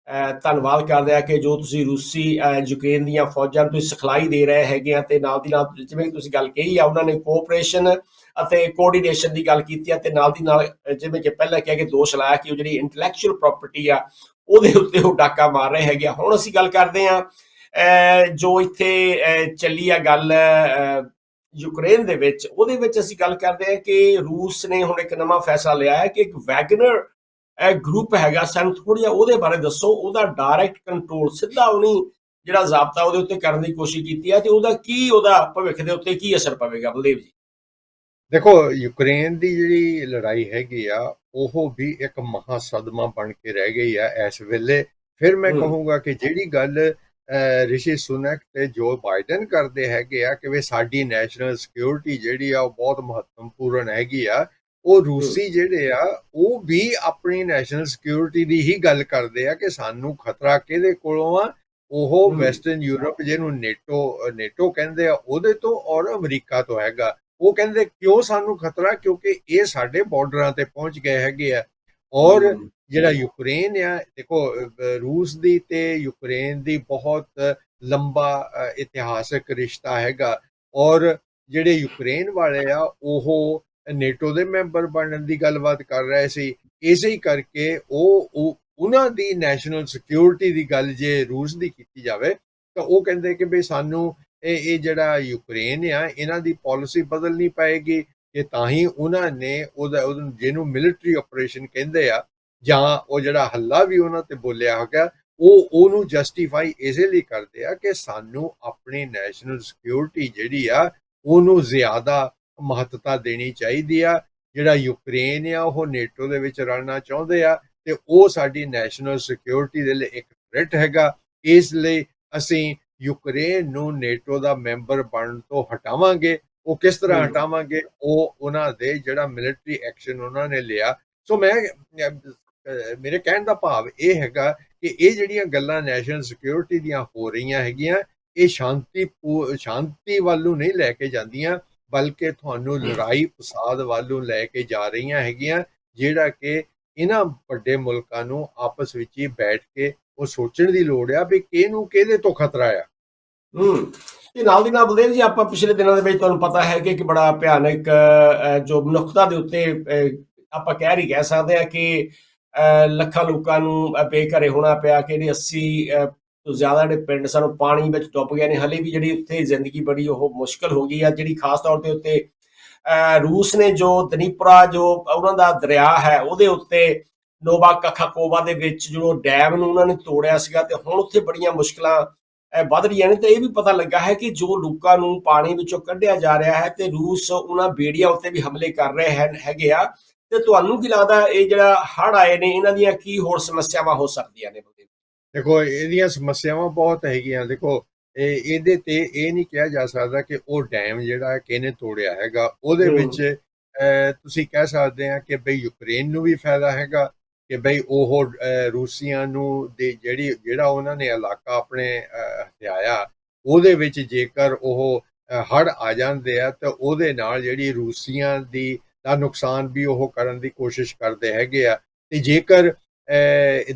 ਧੰਨਵਾਦ ਕਰਦੇ ਹਾਂ ਕਿ ਜੋ ਤੁਸੀਂ ਰੂਸੀ ਯੂਕਰੇਨ ਦੀਆਂ ਫੌਜਾਂ ਨੂੰ ਤੁਸੀਂ ਸਿਖਲਾਈ ਦੇ ਰਹੇ ਹੈਗੇ ਆ, ਤੇ ਨਾਲ ਦੀ ਨਾਲ ਜਿਵੇਂ ਤੁਸੀਂ ਗੱਲ ਕਹੀ ਆ, ਉਹਨਾਂ ਨੇ ਕੋਆਪਰੇਸ਼ਨ ਅਤੇ ਕੋਆਰਡੀਨੇਸ਼ਨ ਦੀ ਗੱਲ ਕੀਤੀ ਹੈ। ਤੇ ਨਾਲ ਦੀ ਨਾਲ ਜਿਵੇਂ ਕਿ ਪਹਿਲਾਂ ਕਿਹਾ ਕਿ ਦੋਸ਼ ਲਾਇਆ ਕਿ ਉਹ ਜਿਹੜੀ ਇੰਟੈਲੈਕਚੁਅਲ ਪ੍ਰਾਪਰਟੀ ਆ ਉਹਦੇ ਉੱਤੇ ਉਹ ਡਾਕਾ ਮਾਰ ਰਹੇ ਹੈਗੇ ਆ। ਹੁਣ ਅਸੀਂ ਗੱਲ ਕਰਦੇ ਹਾਂ ਜੋ ਇੱਥੇ ਚੱਲੀ ਆ ਗੱਲ ਯੂਕਰੇਨ ਦੇ ਵਿੱਚ, ਉਹਦੇ ਵਿੱਚ ਅਸੀਂ ਗੱਲ ਕਰਦੇ ਹਾਂ ਕਿ ਰੂਸ ਨੇ ਹੁਣ ਇੱਕ ਨਵਾਂ ਫੈਸਲਾ ਲਿਆ ਹੈ ਕਿ ਇੱਕ ਵੈਗਨਰ ਗਰੁੱਪ ਹੈਗਾ, ਸਾਨੂੰ ਥੋੜ੍ਹਾ ਜਿਹਾ ਉਹਦੇ ਬਾਰੇ ਦੱਸੋ। ਉਹਦਾ ਡਾਇਰੈਕਟ ਕੰਟਰੋਲ ਸਿੱਧਾ ਉਹਨੇ ਜਿਹੜਾ ਜ਼ਾਬਤਾ ਉਹਦੇ ਉੱਤੇ ਕਰਨ ਦੀ ਕੋਸ਼ਿਸ਼ ਕੀਤੀ ਹੈ, ਤੇ ਉਹਦਾ ਭਵਿੱਖ ਦੇ ਉੱਤੇ ਕੀ ਅਸਰ ਪਵੇਗਾ ਬਲਦੇਵ ਜੀ? ਦੇਖੋ, ਯੂਕਰੇਨ ਦੀ ਜਿਹੜੀ ਲੜਾਈ ਹੈਗੀ ਆ ਉਹ ਵੀ ਇੱਕ ਮਹਾ ਸਦਮਾ ਬਣ ਕੇ ਰਹਿ ਗਈ ਆ ਇਸ ਵੇਲੇ। ਫਿਰ ਮੈਂ ਕਹੂੰਗਾ ਕਿ ਜਿਹੜੀ ਗੱਲ ਰਿਸ਼ੀ ਸੁਨਕ ਤੇ ਜੋ ਬਾਈਡਨ ਕਰਦੇ ਹੈਗੇ ਆ ਕਿ ਵੀ ਸਾਡੀ ਨੈਸ਼ਨਲ ਸਿਕਿਉਰਿਟੀ ਜਿਹੜੀ ਆ ਉਹ ਬਹੁਤ ਮਹੱਤਵਪੂਰਨ ਹੈਗੀ ਆ, ਉਹ ਰੂਸੀ ਜਿਹੜੇ ਆ ਉਹ ਵੀ ਆਪਣੀ ਨੈਸ਼ਨਲ ਸਿਕਿਉਰਿਟੀ ਦੀ ਹੀ ਗੱਲ ਕਰਦੇ ਆ ਕਿ ਸਾਨੂੰ ਖਤਰਾ ਕਿਹਦੇ ਕੋਲੋਂ ਆ। ਉਹ ਵੈਸਟਰਨ ਯੂਰਪ ਜਿਹਨੂੰ ਨੇਟੋ ਕਹਿੰਦੇ ਆ ਉਹਦੇ ਤੋਂ ਔਰ ਅਮਰੀਕਾ ਤੋਂ ਹੈਗਾ। ਉਹ ਕਹਿੰਦੇ ਕਿਉਂ ਸਾਨੂੰ ਖਤਰਾ, ਕਿਉਂਕਿ ਇਹ ਸਾਡੇ ਬਾਰਡਰਾਂ ਤੇ ਪਹੁੰਚ ਗਏ ਹੈਗੇ ਆ। ਔਰ ਜਿਹੜਾ ਯੂਕਰੇਨ ਆ, ਦੇਖੋ ਰੂਸ ਦੀ ਤੇ ਯੂਕਰੇਨ ਦੀ ਬਹੁਤ ਲੰਬਾ ਇਤਿਹਾਸਕ ਰਿਸ਼ਤਾ ਹੈਗਾ, ਔਰ ਜਿਹੜੇ ਯੂਕਰੇਨ ਵਾਲੇ ਆ ਉਹ ਨੇਟੋ ਦੇ ਮੈਂਬਰ ਬਣਨ ਦੀ ਗੱਲਬਾਤ ਕਰ ਰਹੇ ਸੀ। ਇਸੇ ਹੀ ਕਰਕੇ ਉਹਨਾਂ ਦੀ ਨੈਸ਼ਨਲ ਸਿਕਿਉਰਿਟੀ ਦੀ ਗੱਲ ਜੇ ਰੂਸ ਦੀ ਕੀਤੀ ਜਾਵੇ ਤਾਂ ਉਹ ਕਹਿੰਦੇ ਕਿ ਵੀ ਸਾਨੂੰ ਇਹ ਜਿਹੜਾ ਯੂਕਰੇਨ ਆ ਇਹਨਾਂ ਦੀ ਪਾਲਿਸੀ ਬਦਲਣੀ ਪਏਗੀ, ਕਿ ਤਾਂ ਹੀ ਉਹਨਾਂ ਨੇ ਜਿਹਨੂੰ ਮਿਲਟਰੀ ਆਪਰੇਸ਼ਨ ਕਹਿੰਦੇ ਆ, ਜਾਂ ਉਹ ਜਿਹੜਾ ਹੱਲਾ ਵੀ ਉਹਨਾਂ ਤੇ ਬੋਲਿਆ ਹੈਗਾ, ਉਹਨੂੰ ਜਸਟੀਫਾਈ ਇਸੇ ਲਈ ਕਰਦੇ ਆ ਕਿ ਸਾਨੂੰ ਆਪਣੀ ਨੈਸ਼ਨਲ ਸਿਕਿਉਰਿਟੀ ਜਿਹੜੀ ਆ ਉਹਨੂੰ ਜ਼ਿਆਦਾ ਮਹੱਤਤਾ ਦੇਣੀ ਚਾਹੀਦੀ ਆ। ਜਿਹੜਾ ਯੂਕਰੇਨ ਆ ਉਹ ਨੇਟੋ ਦੇ ਵਿੱਚ ਰਲਣਾ ਚਾਹੁੰਦੇ ਆ ਤੇ ਉਹ ਸਾਡੀ ਨੈਸ਼ਨਲ ਸਿਕਿਉਰਿਟੀ ਦੇ ਲਈ ਇੱਕ ਥ੍ਰੈਟ ਹੈਗਾ। ਇਸ ਲਈ ਅਸੀਂ ਯੂਕਰੇਨ ਨੂੰ ਨੇਟੋ ਦਾ ਮੈਂਬਰ ਬਣਨ ਤੋਂ ਹਟਾਵਾਂਗੇ। ਉਹ ਕਿਸ ਤਰ੍ਹਾਂ ਹਟਾਵਾਂਗੇ, ਉਹ ਉਹਨਾਂ ਦੇ ਜਿਹੜਾ ਮਿਲਟਰੀ ਐਕਸ਼ਨ ਉਹਨਾਂ ਨੇ ਲਿਆ। ਸੋ ਮੇਰੇ ਕਹਿਣ ਦਾ ਭਾਵ ਇਹ ਹੈਗਾ ਕਿ ਇਹ ਜਿਹੜੀਆਂ ਗੱਲਾਂ ਨੈਸ਼ਨਲ ਸਿਕਿਉਰਿਟੀ ਦੀਆਂ ਹੋ ਰਹੀਆਂ ਹੈਗੀਆਂ, ਇਹ ਸ਼ਾਂਤੀ ਵੱਲ ਨੂੰ ਨਹੀਂ ਲੈ ਕੇ ਜਾਂਦੀਆਂ, ਬਲਕਿ ਤੁਹਾਨੂੰ ਲੜਾਈ ਫਸਾਦ ਵੱਲ ਨੂੰ ਲੈ ਕੇ ਜਾ ਰਹੀਆਂ ਹੈਗੀਆਂ, ਜਿਹੜਾ ਕਿ ਇਹਨਾਂ ਵੱਡੇ ਮੁਲਕਾਂ ਨੂੰ ਆਪਸ ਵਿੱਚ ਹੀ ਬੈਠ ਕੇ ਉਹ ਸੋਚਣ ਦੀ ਲੋੜ ਆ ਵੀ ਕਿਹਨੂੰ ਕਿਹਦੇ ਤੋਂ ਖਤਰਾ ਆ। ਤੇ ਨਾਲ ਦੀ ਨਾਲ ਬਲਦੇਵ ਜੀ, ਆਪਾਂ ਪਿਛਲੇ ਦਿਨਾਂ ਦੇ ਵਿੱਚ ਤੁਹਾਨੂੰ ਪਤਾ ਹੈ ਕਿ ਇੱਕ ਬੜਾ ਭਿਆਨਕ ਜੋ ਮਨੁੱਖਤਾ ਦੇ ਉੱਤੇ ਆਪਾਂ ਕਹਿ ਸਕਦੇ ਹਾਂ ਕਿ ਲੱਖਾਂ ਲੋਕਾਂ ਨੂੰ ਬੇਘਰੇ ਹੋਣਾ ਪਿਆ, ਕਿ 80 ਤੋਂ ਜ਼ਿਆਦਾ ਜਿਹੜੇ ਪਿੰਡ ਸਾਨੂੰ ਪਾਣੀ ਵਿੱਚ ਡੁੱਬ ਗਏ ਨੇ। ਹਲੇ ਵੀ ਜਿਹੜੀ ਉੱਥੇ ਜ਼ਿੰਦਗੀ ਬੜੀ ਉਹ ਮੁਸ਼ਕਲ ਹੋ ਗਈ ਆ, ਜਿਹੜੀ ਖਾਸ ਤੌਰ ਦੇ ਉੱਤੇ ਰੂਸ ਨੇ ਜੋ ਦਨੀਪਰਾ ਜੋ ਉਹਨਾਂ ਦਾ ਦਰਿਆ ਹੈ ਉਹਦੇ ਉੱਤੇ ਨੋਵਾ ਕਖਾਕੋਵਾ ਦੇ ਵਿੱਚ ਜੋ ਡੈਮ ਨੂੰ ਉਹਨਾਂ ਨੇ ਤੋੜਿਆ ਸੀਗਾ, ਤੇ ਹੁਣ ਉੱਥੇ ਬੜੀਆਂ ਮੁਸ਼ਕਲਾਂ ਵੱਧ ਰਹੀਆਂ ਨੇ। ਤੇ ਇਹ ਵੀ ਪਤਾ ਲੱਗਾ ਹੈ ਕਿ ਜੋ ਲੋਕਾਂ ਨੂੰ ਪਾਣੀ ਵਿੱਚੋਂ ਕੱਢਿਆ ਜਾ ਰਿਹਾ ਹੈ ਤੇ ਰੂਸ ਉਹਨਾਂ ਬੇੜੀਆਂ ਉੱਤੇ ਵੀ ਹਮਲੇ ਕਰ ਰਹੇ ਹੈਗੇ ਆ। ਤੇ ਤੁਹਾਨੂੰ ਕੀ ਲੱਗਦਾ ਇਹ ਜਿਹੜਾ ਹੜ੍ਹ ਆਏ ਨੇ ਇਹਨਾਂ ਦੀਆਂ ਕੀ ਹੋਰ ਸਮੱਸਿਆਵਾਂ ਹੋ ਸਕਦੀਆਂ ਨੇ? ਦੇਖੋ, ਇਹਦੀਆਂ ਸਮੱਸਿਆਵਾਂ ਬਹੁਤ ਹੈਗੀਆਂ। ਦੇਖੋ, ਇਹਦੇ ਤੇ ਇਹ ਨਹੀਂ ਕਿਹਾ ਜਾ ਸਕਦਾ ਕਿ ਉਹ ਡੈਮ ਜਿਹੜਾ ਕਿਹਨੇ ਤੋੜਿਆ ਹੈਗਾ। ਉਹਦੇ ਵਿੱਚ ਤੁਸੀਂ ਕਹਿ ਸਕਦੇ ਆ ਕਿ ਬਈ ਯੂਕਰੇਨ ਨੂੰ ਵੀ ਫਾਇਦਾ ਹੈਗਾ, ਕਿ ਬਈ ਉਹ ਰੂਸੀਆਂ ਨੂੰ ਜਿਹੜਾ ਉਹਨਾਂ ਨੇ ਇਲਾਕਾ ਆਪਣੇ ਹਥਿਆਇਆ, ਉਹਦੇ ਵਿੱਚ ਜੇਕਰ ਉਹ ਹੜ੍ਹ ਆ ਜਾਂਦੇ ਆ ਤਾਂ ਉਹਦੇ ਨਾਲ ਜਿਹੜੀ ਰੂਸੀਆਂ ਦੀ ਦਾ ਨੁਕਸਾਨ ਵੀ ਉਹ ਕਰਨ ਦੀ ਕੋਸ਼ਿਸ਼ ਕਰਦੇ ਹੈਗੇ ਆ। ਤੇ ਜੇਕਰ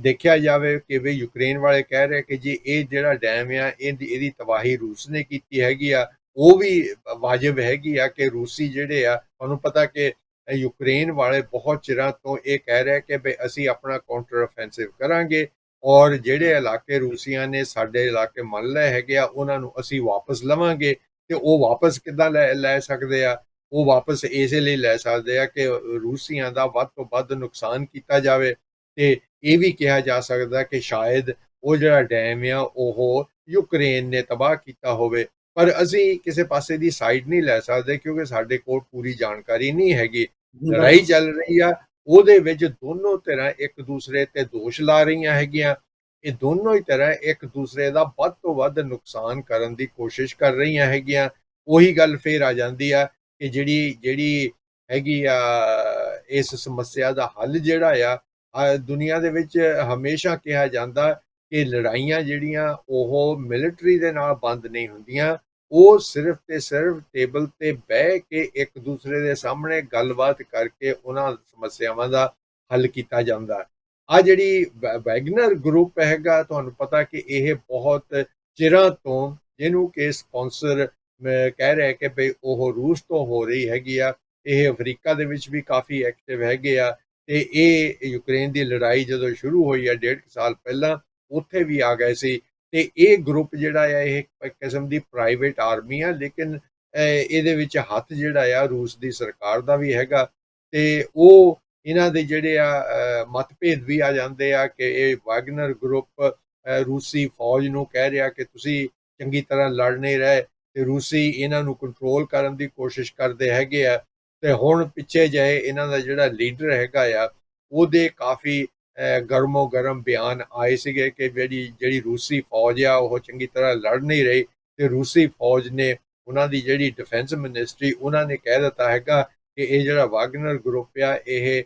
ਦੇਖਿਆ ਜਾਵੇ ਕਿ ਵੀ ਯੂਕਰੇਨ ਵਾਲੇ ਕਹਿ ਰਹੇ ਕਿ ਜੀ ਇਹ ਜਿਹੜਾ ਡੈਮ ਆ ਇਹਦੀ ਤਬਾਹੀ ਰੂਸ ਨੇ ਕੀਤੀ ਹੈਗੀ ਆ, ਉਹ ਵੀ ਵਾਜਬ ਹੈਗੀ ਆ ਕਿ ਰੂਸੀ ਜਿਹੜੇ ਆ, ਤੁਹਾਨੂੰ ਪਤਾ ਕਿ ਯੂਕਰੇਨ ਵਾਲੇ ਬਹੁਤ ਚਿਰਾਂ ਤੋਂ ਇਹ ਕਹਿ ਰਹੇ ਕਿ ਵੀ ਅਸੀਂ ਆਪਣਾ ਕਾਊਂਟਰ ਅਫੈਂਸਿਵ ਕਰਾਂਗੇ ਔਰ ਜਿਹੜੇ ਇਲਾਕੇ ਰੂਸੀਆਂ ਨੇ ਸਾਡੇ ਇਲਾਕੇ ਮੰਨ ਲਏ ਹੈਗੇ ਆ ਉਹਨਾਂ ਨੂੰ ਅਸੀਂ ਵਾਪਸ ਲਵਾਂਗੇ। ਤੇ ਉਹ ਵਾਪਸ ਕਿੱਦਾਂ ਲੈ ਸਕਦੇ ਆ? ਉਹ ਵਾਪਸ ਇਸੇ ਲਈ ਲੈ ਸਕਦੇ ਆ ਕਿ ਰੂਸੀਆਂ ਦਾ ਵੱਧ ਤੋਂ ਵੱਧ ਨੁਕਸਾਨ ਕੀਤਾ ਜਾਵੇ। ਤੇ ਇਹ ਵੀ ਕਿਹਾ ਜਾ ਸਕਦਾ ਕਿ ਸ਼ਾਇਦ ਉਹ ਜਿਹੜਾ ਡੈਮ ਆ ਉਹ ਯੂਕਰੇਨ ਨੇ ਤਬਾਹ ਕੀਤਾ ਹੋਵੇ, ਪਰ ਅਸੀਂ ਕਿਸੇ ਪਾਸੇ ਦੀ ਸਾਈਡ ਨਹੀਂ ਲੈ ਸਕਦੇ ਕਿਉਂਕਿ ਸਾਡੇ ਕੋਲ ਪੂਰੀ ਜਾਣਕਾਰੀ ਨਹੀਂ ਹੈਗੀ। ਲੜਾਈ ਚੱਲ ਰਹੀ ਆ, ਉਹਦੇ ਵਿੱਚ ਦੋਨੋਂ ਧਿਰਾਂ ਇੱਕ ਦੂਸਰੇ ਤੇ ਦੋਸ਼ ਲਾ ਰਹੀਆਂ ਹੈਗੀਆਂ। ਇਹ ਦੋਨੋਂ ਹੀ ਧਿਰਾਂ ਇੱਕ ਦੂਸਰੇ ਦਾ ਵੱਧ ਤੋਂ ਵੱਧ ਨੁਕਸਾਨ ਕਰਨ ਦੀ ਕੋਸ਼ਿਸ਼ ਕਰ ਰਹੀਆਂ ਹੈਗੀਆਂ। ਉਹੀ ਗੱਲ ਫੇਰ ਆ ਜਾਂਦੀ ਆ ਕਿ ਜਿਹੜੀ ਹੈਗੀ ਆ ਇਸ ਸਮੱਸਿਆ ਦਾ ਹੱਲ ਜਿਹੜਾ ਆ ਦੁਨੀਆ ਦੇ ਵਿੱਚ ਹਮੇਸ਼ਾ ਕਿਹਾ ਜਾਂਦਾ ਕਿ ਲੜਾਈਆਂ ਜਿਹੜੀਆਂ ਉਹ ਮਿਲਟਰੀ ਦੇ ਨਾਲ ਬੰਦ ਨਹੀਂ ਹੁੰਦੀਆਂ, ਉਹ ਸਿਰਫ ਤੇ ਸਿਰਫ ਟੇਬਲ ਤੇ ਬਹਿ ਕੇ ਇੱਕ ਦੂਸਰੇ ਦੇ ਸਾਹਮਣੇ ਗੱਲਬਾਤ ਕਰਕੇ ਉਹਨਾਂ ਸਮੱਸਿਆਵਾਂ ਦਾ ਹੱਲ ਕੀਤਾ ਜਾਂਦਾ। ਆ ਜਿਹੜੀ ਵੈਗਨਰ ਗਰੁੱਪ ਹੈਗਾ, ਤੁਹਾਨੂੰ ਪਤਾ ਕਿ ਇਹ ਬਹੁਤ ਚਿਰਾਂ ਤੋਂ ਜਿਹਨੂੰ ਕਿ ਸਪਾਂਸਰ ਕਹਿ ਰਿਹਾ ਕਿ ਭਈ ਉਹ ਰੂਸ ਤੋਂ ਹੋ ਰਹੀ ਹੈਗੀ ਆ। ਇਹ ਅਫਰੀਕਾ ਦੇ ਵਿੱਚ ਵੀ ਕਾਫੀ ਐਕਟਿਵ ਹੈਗੇ ਆ ਤੇ ਇਹ ਯੂਕਰੇਨ ਦੀ ਲੜਾਈ ਜਦੋਂ ਸ਼ੁਰੂ ਹੋਈ ਆ 1.5 ਸਾਲ ਪਹਿਲਾਂ ਉੱਥੇ ਵੀ ਆ ਗਏ ਸੀ। ਤੇ ਇਹ ਗਰੁੱਪ ਜਿਹੜਾ ਆ ਇਹ ਇੱਕ ਕਿਸਮ ਦੀ ਪ੍ਰਾਈਵੇਟ ਆਰਮੀ ਆ, ਲੇਕਿਨ ਇਹਦੇ ਵਿੱਚ ਹੱਥ ਜਿਹੜਾ ਆ ਰੂਸ ਦੀ ਸਰਕਾਰ ਦਾ ਵੀ ਹੈਗਾ। ਤੇ ਉਹ ਇਹਨਾਂ ਦੇ ਜਿਹੜੇ ਆ ਮਤਭੇਦ ਵੀ ਆ ਜਾਂਦੇ ਆ ਕਿ ਇਹ ਵਾਗਨਰ ਗਰੁੱਪ ਰੂਸੀ ਫੌਜ ਨੂੰ ਕਹਿ ਰਿਹਾ ਕਿ ਤੁਸੀਂ ਚੰਗੀ ਤਰ੍ਹਾਂ ਲੜ ਨਹੀਂ ਰਹੇ ਤੇ ਰੂਸੀ ਇਹਨਾਂ ਨੂੰ ਕੰਟਰੋਲ ਕਰਨ ਦੀ ਕੋਸ਼ਿਸ਼ ਕਰਦੇ ਹੈਗੇ ਆ। ਤੇ ਹੁਣ ਪਿੱਛੇ ਜਿਹੇ ਇਹਨਾਂ ਦਾ ਜਿਹੜਾ ਲੀਡਰ ਹੈਗਾ ਆ ਉਹਦੇ ਕਾਫੀ ਗਰਮੋ ਗਰਮ ਬਿਆਨ ਆਏ ਸੀਗੇ ਕਿ ਜਿਹੜੀ ਰੂਸੀ ਫੌਜ ਆ ਉਹ ਚੰਗੀ ਤਰ੍ਹਾਂ ਲੜ ਨਹੀਂ ਰਹੀ। ਤੇ ਰੂਸੀ ਫੌਜ ਨੇ ਉਹਨਾਂ ਦੀ ਜਿਹੜੀ ਡਿਫੈਂਸ ਮਿਨਿਸਟਰੀ ਉਹਨਾਂ ਨੇ ਕਹਿ ਦਿੱਤਾ ਹੈਗਾ ਕਿ ਇਹ ਜਿਹੜਾ ਵਾਗਨਰ ਗਰੁੱਪ ਆ ਇਹ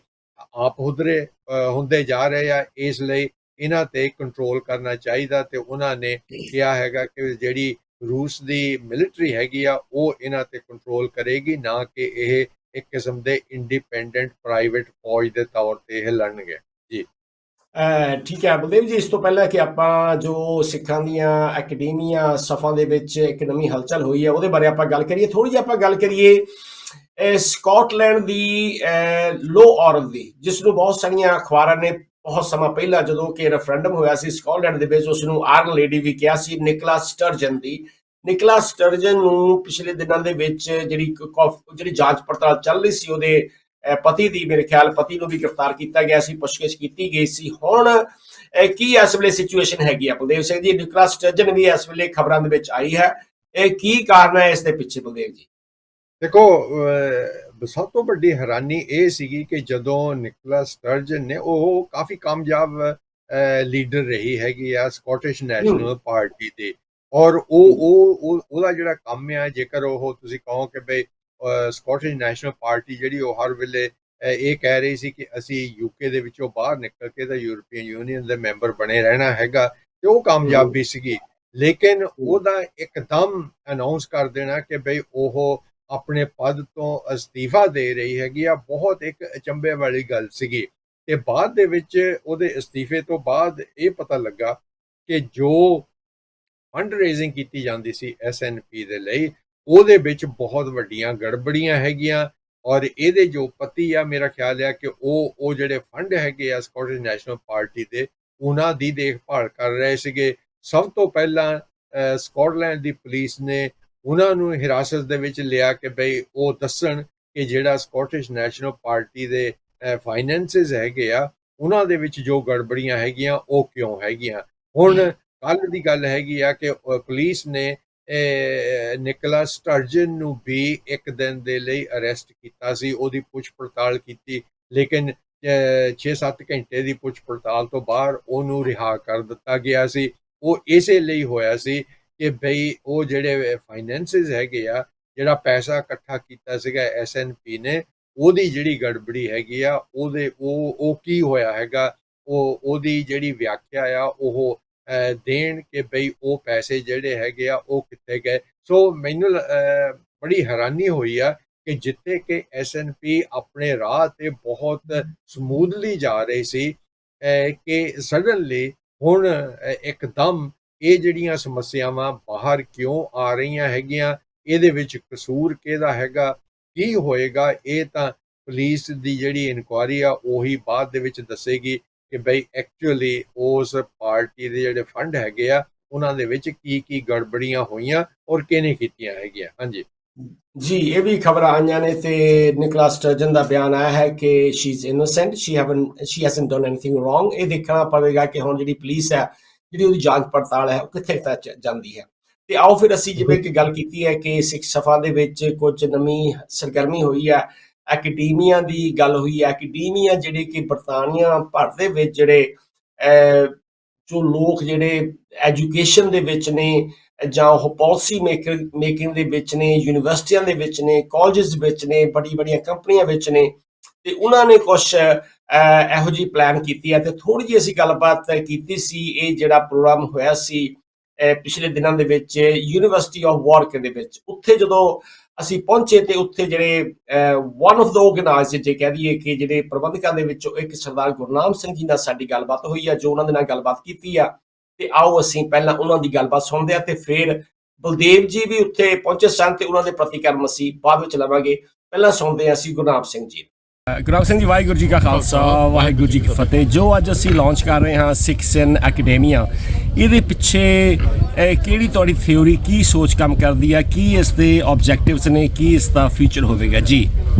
ਆਪ ਹੁਦਰੇ ਹੁੰਦੇ ਜਾ ਰਹੇ ਆ, ਇਸ ਲਈ ਇਹਨਾਂ ਤੇ ਕੰਟਰੋਲ ਕਰਨਾ ਚਾਹੀਦਾ। ਤੇ ਉਹਨਾਂ ਨੇ ਕਿਹਾ ਹੈਗਾ ਕਿ ਜਿਹੜੀ ਰੂਸ ਦੀ ਮਿਲਟਰੀ ਹੈਗੀ ਆ ਉਹ ਇਹਨਾਂ ਤੇ ਕੰਟਰੋਲ ਕਰੇਗੀ, ਨਾ ਕਿ ਇਹ ਇੱਕ ਕਿਸਮ ਦੇ ਇੰਡੀਪੈਂਡੈਂਟ ਪ੍ਰਾਈਵੇਟ ਫੌਜ ਦੇ ਤੌਰ ਤੇ ਇਹ ਲੜਨਗੇ। ਜੀ ਠੀਕ ਹੈ ਬਲਦੇਵ ਜੀ, ਇਸ ਤੋਂ ਪਹਿਲਾਂ ਕਿ ਆਪਾਂ ਜੋ ਸਿੱਖਾਂ ਦੀਆਂ ਅਕੈਡਮੀਆਂ ਸਫਾਂ ਦੇ ਵਿੱਚ ਇੱਕ ਨਵੀਂ ਹਲਚਲ ਹੋਈ ਹੈ ਉਹਦੇ ਬਾਰੇ ਆਪਾਂ ਗੱਲ ਕਰੀਏ, ਥੋੜੀ ਜਿਹੀ ਆਪਾਂ ਗੱਲ ਕਰੀਏ ਸਕਾਟਲੈਂਡ ਦੀ ਲੋ ਔਰਤ ਦੀ, ਜਿਸ ਨੂੰ ਬਹੁਤ ਸਾਰੀਆਂ ਅਖਬਾਰਾਂ ਨੇ ਬਹੁਤ ਸਮਾਂ ਪਹਿਲਾਂ ਜਦੋਂ ਕਿ ਰੈਫਰੈਂਡਮ ਹੋਇਆ ਸੀ ਸਕਾਟਲੈਂਡ ਦੇ ਵਿੱਚ ਉਸ ਨੂੰ ਆਇਰਨ ਲੇਡੀ ਵੀ ਕਿਹਾ ਸੀ, ਨਿਕੋਲਾ ਸਟਰਜਨ ਦੀ। ਨਿਕੋਲਾ ਸਟਰਜਨ ਨੂੰ ਪਿਛਲੇ ਦਿਨਾਂ ਦੇ ਵਿੱਚ ਜਿਹੜੀ ਜਾਂਚ ਪੜਤਾਲ ਚੱਲ ਰਹੀ ਸੀ ਉਹਦੇ ਪਤੀ ਦੀ, ਮੇਰੇ ਖਿਆਲ ਪਤੀ ਨੂੰ ਵੀ ਗ੍ਰਿਫਤਾਰ ਕੀਤਾ ਗਿਆ ਸੀ, ਪੁੱਛਗਿੱਛ ਕੀਤੀ ਗਈ ਸੀ। ਹੁਣ ਕੀ ਇਸ ਵੇਲੇ ਸਿਚੁਏਸ਼ਨ ਹੈਗੀ ਆ ਬਲਦੇਵ ਸਿੰਘ ਜੀ? ਨਿਕੋਲਾ ਸਟਰਜਨ ਵੀ ਇਸ ਵੇਲੇ ਖਬਰਾਂ ਦੇ ਵਿੱਚ ਆਈ ਹੈ, ਇਹ ਕੀ ਕਾਰਨ ਹੈ ਇਸ ਦੇ ਪਿੱਛੇ ਬਲਦੇਵ ਜੀ? ਦੇਖੋ, ਸਭ ਤੋਂ ਵੱਡੀ ਹੈਰਾਨੀ ਇਹ ਸੀਗੀ ਕਿ ਜਦੋਂ ਨਿਕੋਲਾ ਸਟਰਜਨ ਨੇ, ਉਹ ਕਾਫੀ ਕਾਮਯਾਬ ਲੀਡਰ ਰਹੀ ਹੈਗੀ ਆ ਸਕਾਟਿਸ਼ ਨੈਸ਼ਨਲ ਪਾਰਟੀ ਦੇ, ਔਰ ਉਹਦਾ ਜਿਹੜਾ ਕੰਮ ਆ, ਜੇਕਰ ਉਹ ਤੁਸੀਂ ਕਹੋ ਕਿ ਬਈ ਸਕਾਟਿਸ਼ ਨੈਸ਼ਨਲ ਪਾਰਟੀ ਜਿਹੜੀ ਉਹ ਹਰ ਵੇਲੇ ਇਹ ਕਹਿ ਰਹੀ ਸੀ ਕਿ ਅਸੀਂ ਯੂਕੇ ਦੇ ਵਿੱਚੋਂ ਬਾਹਰ ਨਿਕਲ ਕੇ ਤਾਂ ਯੂਰਪੀਅਨ ਯੂਨੀਅਨ ਦੇ ਮੈਂਬਰ ਬਣੇ ਰਹਿਣਾ ਹੈਗਾ, ਤੇ ਉਹ ਕਾਮਯਾਬ ਵੀ ਸੀਗੀ। ਲੇਕਿਨ ਉਹਦਾ ਇੱਕਦਮ ਅਨਾਉਂਸ ਕਰ ਦੇਣਾ ਕਿ ਬਈ ਉਹ ਆਪਣੇ ਪਦ ਤੋਂ ਅਸਤੀਫਾ ਦੇ ਰਹੀ ਹੈਗੀ ਆ, ਬਹੁਤ ਇੱਕ ਅਚੰਭੇ ਵਾਲੀ ਗੱਲ ਸੀਗੀ। ਤੇ ਬਾਅਦ ਦੇ ਵਿੱਚ ਉਹਦੇ ਅਸਤੀਫੇ ਤੋਂ ਬਾਅਦ ਇਹ ਪਤਾ ਲੱਗਾ ਕਿ ਜੋ ਫੰਡ ਰੇਜ਼ਿੰਗ ਕੀਤੀ ਜਾਂਦੀ ਸੀ SNP ਦੇ ਲਈ, ਉਹਦੇ ਵਿੱਚ ਬਹੁਤ ਵੱਡੀਆਂ ਗੜਬੜੀਆਂ ਹੈਗੀਆਂ। ਔਰ ਇਹਦੇ ਜੋ ਪਤੀ ਆ, ਮੇਰਾ ਖਿਆਲ ਆ ਕਿ ਉਹ ਜਿਹੜੇ ਫੰਡ ਹੈਗੇ ਆ ਸਕਾਟਿਸ਼ ਨੈਸ਼ਨਲ ਪਾਰਟੀ ਦੇ, ਉਹਨਾਂ ਦੀ ਦੇਖਭਾਲ ਕਰ ਰਹੇ ਸੀਗੇ। ਸਭ ਤੋਂ ਪਹਿਲਾਂ ਸਕਾਟਲੈਂਡ ਦੀ ਪੁਲਿਸ ਨੇ ਉਹਨਾਂ ਨੂੰ ਹਿਰਾਸਤ ਦੇ ਵਿੱਚ ਲਿਆ ਕਿ ਬਈ ਉਹ ਦੱਸਣ ਕਿ ਜਿਹੜਾ ਸਕਾਟਿਸ਼ ਨੈਸ਼ਨਲ ਪਾਰਟੀ ਦੇ ਫਾਈਨੈਂਸਿਸ ਹੈਗੇ ਆ ਉਹਨਾਂ ਦੇ ਵਿੱਚ ਜੋ ਗੜਬੜੀਆਂ ਹੈਗੀਆਂ ਉਹ ਕਿਉਂ ਹੈਗੀਆਂ। ਹੁਣ ਕੱਲ੍ਹ ਦੀ ਗੱਲ ਹੈਗੀ ਆ ਕਿ ਪੁਲਿਸ ਨੇ ਨਿਕੋਲਾ ਸਟਰਜਨ ਨੂੰ ਵੀ ਇੱਕ ਦਿਨ ਦੇ ਲਈ ਅਰੈਸਟ ਕੀਤਾ ਸੀ, ਉਹਦੀ ਪੁੱਛ ਪੜਤਾਲ ਕੀਤੀ, ਲੇਕਿਨ 6-7 ਘੰਟੇ ਦੀ ਪੁੱਛ ਪੜਤਾਲ ਤੋਂ ਬਾਅਦ ਉਹਨੂੰ ਰਿਹਾ ਕਰ ਦਿੱਤਾ ਗਿਆ ਸੀ। ਉਹ ਇਸੇ ਲਈ ਹੋਇਆ ਸੀ ਕਿ ਬਈ ਉਹ ਜਿਹੜੇ ਫਾਈਨੈਂਸਿਸ ਹੈਗੇ ਆ, ਜਿਹੜਾ ਪੈਸਾ ਇਕੱਠਾ ਕੀਤਾ ਸੀਗਾ SNP ਨੇ, ਉਹਦੀ ਜਿਹੜੀ ਗੜਬੜੀ ਹੈਗੀ ਆ ਉਹ ਕੀ ਹੋਇਆ ਹੈਗਾ, ਉਹਦੀ ਜਿਹੜੀ ਵਿਆਖਿਆ ਆ ਉਹ ਦੇਣ ਕਿ ਬਈ ਉਹ ਪੈਸੇ ਜਿਹੜੇ ਹੈਗੇ ਆ ਉਹ ਕਿੱਥੇ ਗਏ। ਸੋ ਮੈਨੂੰ ਬੜੀ ਹੈਰਾਨੀ ਹੋਈ ਆ ਕਿ ਜਿੱਥੇ ਕਿ SNP ਆਪਣੇ ਰਾਹ ਤੇ ਬਹੁਤ ਸਮੂਥਲੀ ਜਾ ਰਹੀ ਸੀ ਕਿ ਸਡਨਲੀ ਹੁਣ ਇੱਕਦਮ ਇਹ ਜਿਹੜੀਆਂ ਸਮੱਸਿਆਵਾਂ ਬਾਹਰ ਕਿਉਂ ਆ ਰਹੀਆਂ ਹੈਗੀਆਂ, ਇਹਦੇ ਵਿੱਚ ਕਸੂਰ ਕਿਹਦਾ ਹੈਗਾ, ਕੀ ਹੋਏਗਾ, ਇਹ ਤਾਂ ਪੁਲਿਸ ਦੀ ਜਿਹੜੀ ਇਨਕੁਆਇਰੀ ਆ ਉਹੀ ਬਾਅਦ ਦੇ ਵਿੱਚ ਦੱਸੇਗੀ ਕਿ ਬਈ ਐਕਚੁਅਲੀ ਉਸ ਪਾਰਟੀ ਦੇ ਜਿਹੜੇ ਫੰਡ ਹੈਗੇ ਆ ਉਹਨਾਂ ਦੇ ਵਿੱਚ ਕੀ ਗੜਬੜੀਆਂ ਹੋਈਆਂ ਔਰ ਕਿਹਨੇ ਕੀਤੀਆਂ ਹੈਗੀਆਂ। ਹਾਂਜੀ ਜੀ, ਇਹ ਵੀ ਖਬਰਾਂ ਆਈਆਂ ਨੇ ਤੇ ਨਿਕੋਲਸ ਸਟਰਜਨ ਦਾ ਬਿਆਨ ਆਇਆ ਹੈ ਕਿ she is innocent, she hasn't done anything wrong. ਇਹ ਦੇਖਣਾ ਪਵੇਗਾ ਕਿ ਹੁਣ ਜਿਹੜੀ ਪੁਲਿਸ ਹੈ, ਜਿਹੜੀ ਉਹਦੀ ਜਾਂਚ ਪੜਤਾਲ ਹੈ, ਉਹ ਕਿੱਥੇ ਤੱਕ ਜਾਂਦੀ ਹੈ। ਤੇ ਆਓ ਫਿਰ ਅਸੀਂ ਜਿਵੇਂ ਕਿ ਗੱਲ ਕੀਤੀ ਹੈ ਕਿ ਸਿੱਖ ਸਭਾ ਦੇ ਵਿੱਚ ਕੁਝ ਨਵੀਂ ਸਰਗਰਮੀ ਹੋਈ ਹੈ, ਐਕੈਡਮੀਆ ਦੀ ਗੱਲ ਹੋਈ ਹੈ। ਐਕੈਡਮੀਆ ਜਿਹੜੇ ਕਿ ਬਰਤਾਨੀਆ ਭਰ ਦੇ ਵਿੱਚ ਜਿਹੜੇ ਜੋ ਲੋਕ ਜਿਹੜੇ ਐਜੂਕੇਸ਼ਨ ਦੇ ਵਿੱਚ ਨੇ ਜਾਂ ਉਹ ਪਾਲਿਸੀ ਮੇਕਿੰਗ ਦੇ ਵਿੱਚ ਨੇ, ਯੂਨੀਵਰਸਿਟੀਆਂ ਦੇ ਵਿੱਚ ਨੇ, ਕਾਲਜਸ ਵਿੱਚ ਨੇ, ਵੱਡੀਆਂ ਕੰਪਨੀਆਂ ਵਿੱਚ ਨੇ, ਤੇ ਉਹਨਾਂ ਨੇ ਕੁਛ ਇਹੋ ਜਿਹੀ ਪਲਾਨ ਕੀਤੀ ਹੈ। ਤੇ ਥੋੜ੍ਹੀ ਜਿਹੀ ਅਸੀਂ ਗੱਲਬਾਤ ਕੀਤੀ ਸੀ, ਇਹ ਜਿਹੜਾ ਪ੍ਰੋਗਰਾਮ ਹੋਇਆ ਸੀ ਪਿਛਲੇ ਦਿਨਾਂ ਦੇ ਵਿੱਚ ਯੂਨੀਵਰਸਿਟੀ ਆਫ ਵਾਰਕ ਦੇ ਵਿੱਚ। ਉੱਥੇ ਜਦੋਂ ਅਸੀਂ ਪਹੁੰਚੇ ਤੇ ਉੱਥੇ ਜਿਹੜੇ ਵਨ ਆਫ ਦਾ ਆਰਗੇਨਾਈਜ਼ਰ ਜੇ ਕਹਿ ਦਈਏ ਕਿ ਜਿਹੜੇ ਪ੍ਰਬੰਧਕਾਂ ਦੇ ਵਿੱਚੋਂ ਇੱਕ ਸਰਦਾਰ ਗੁਰਨਾਮ ਸਿੰਘ ਜੀ ਨਾਲ ਸਾਡੀ ਗੱਲਬਾਤ ਹੋਈ ਆ, ਜੋ ਉਹਨਾਂ ਦੇ ਨਾਲ ਗੱਲਬਾਤ ਕੀਤੀ ਆ। ਤੇ ਆਓ ਅਸੀਂ ਪਹਿਲਾਂ ਉਹਨਾਂ ਦੀ ਗੱਲਬਾਤ ਸੁਣਦੇ ਆ ਤੇ ਫਿਰ ਬਲਦੇਵ ਜੀ ਵੀ ਉੱਥੇ ਪਹੁੰਚੇ ਸਨ ਤੇ ਉਹਨਾਂ ਦੇ ਪ੍ਰਤੀਕਰਮ ਅਸੀਂ ਬਾਅਦ ਵਿੱਚ ਲਵਾਂਗੇ। ਪਹਿਲਾਂ ਸੁਣਦੇ ਆ ਅਸੀਂ ਗੁਰਨਾਮ ਸਿੰਘ ਜੀ। ਗੁਰਨਾਮ ਸਿੰਘ ਜੀ, ਵਾਹਿਗੁਰੂ ਜੀ ਕਾ ਖਾਲਸਾ, ਵਾਹਿਗੁਰੂ ਜੀ ਕੀ ਫਤਿਹ। ਜੋ ਅੱਜ ਅਸੀਂ ਲਾਂਚ ਕਰ ਰਹੇ ਹਾਂ ਸਿਕਸਨ ਐਕੈਡਮੀਆ, ਇਹਦੇ ਪਿੱਛੇ ਕਿਹੜੀ ਤੁਹਾਡੀ ਥਿਊਰੀ, ਕੀ ਸੋਚ ਕੰਮ ਕਰਦੀ ਹੈ, ਕੀ ਇਸ ਦੇ ਆਬਜੈਕਟਿਵਸ ਨੇ, ਕੀ ਇਸ ਦਾ ਫਿਊਚਰ ਹੋਵੇਗਾ ਜੀ?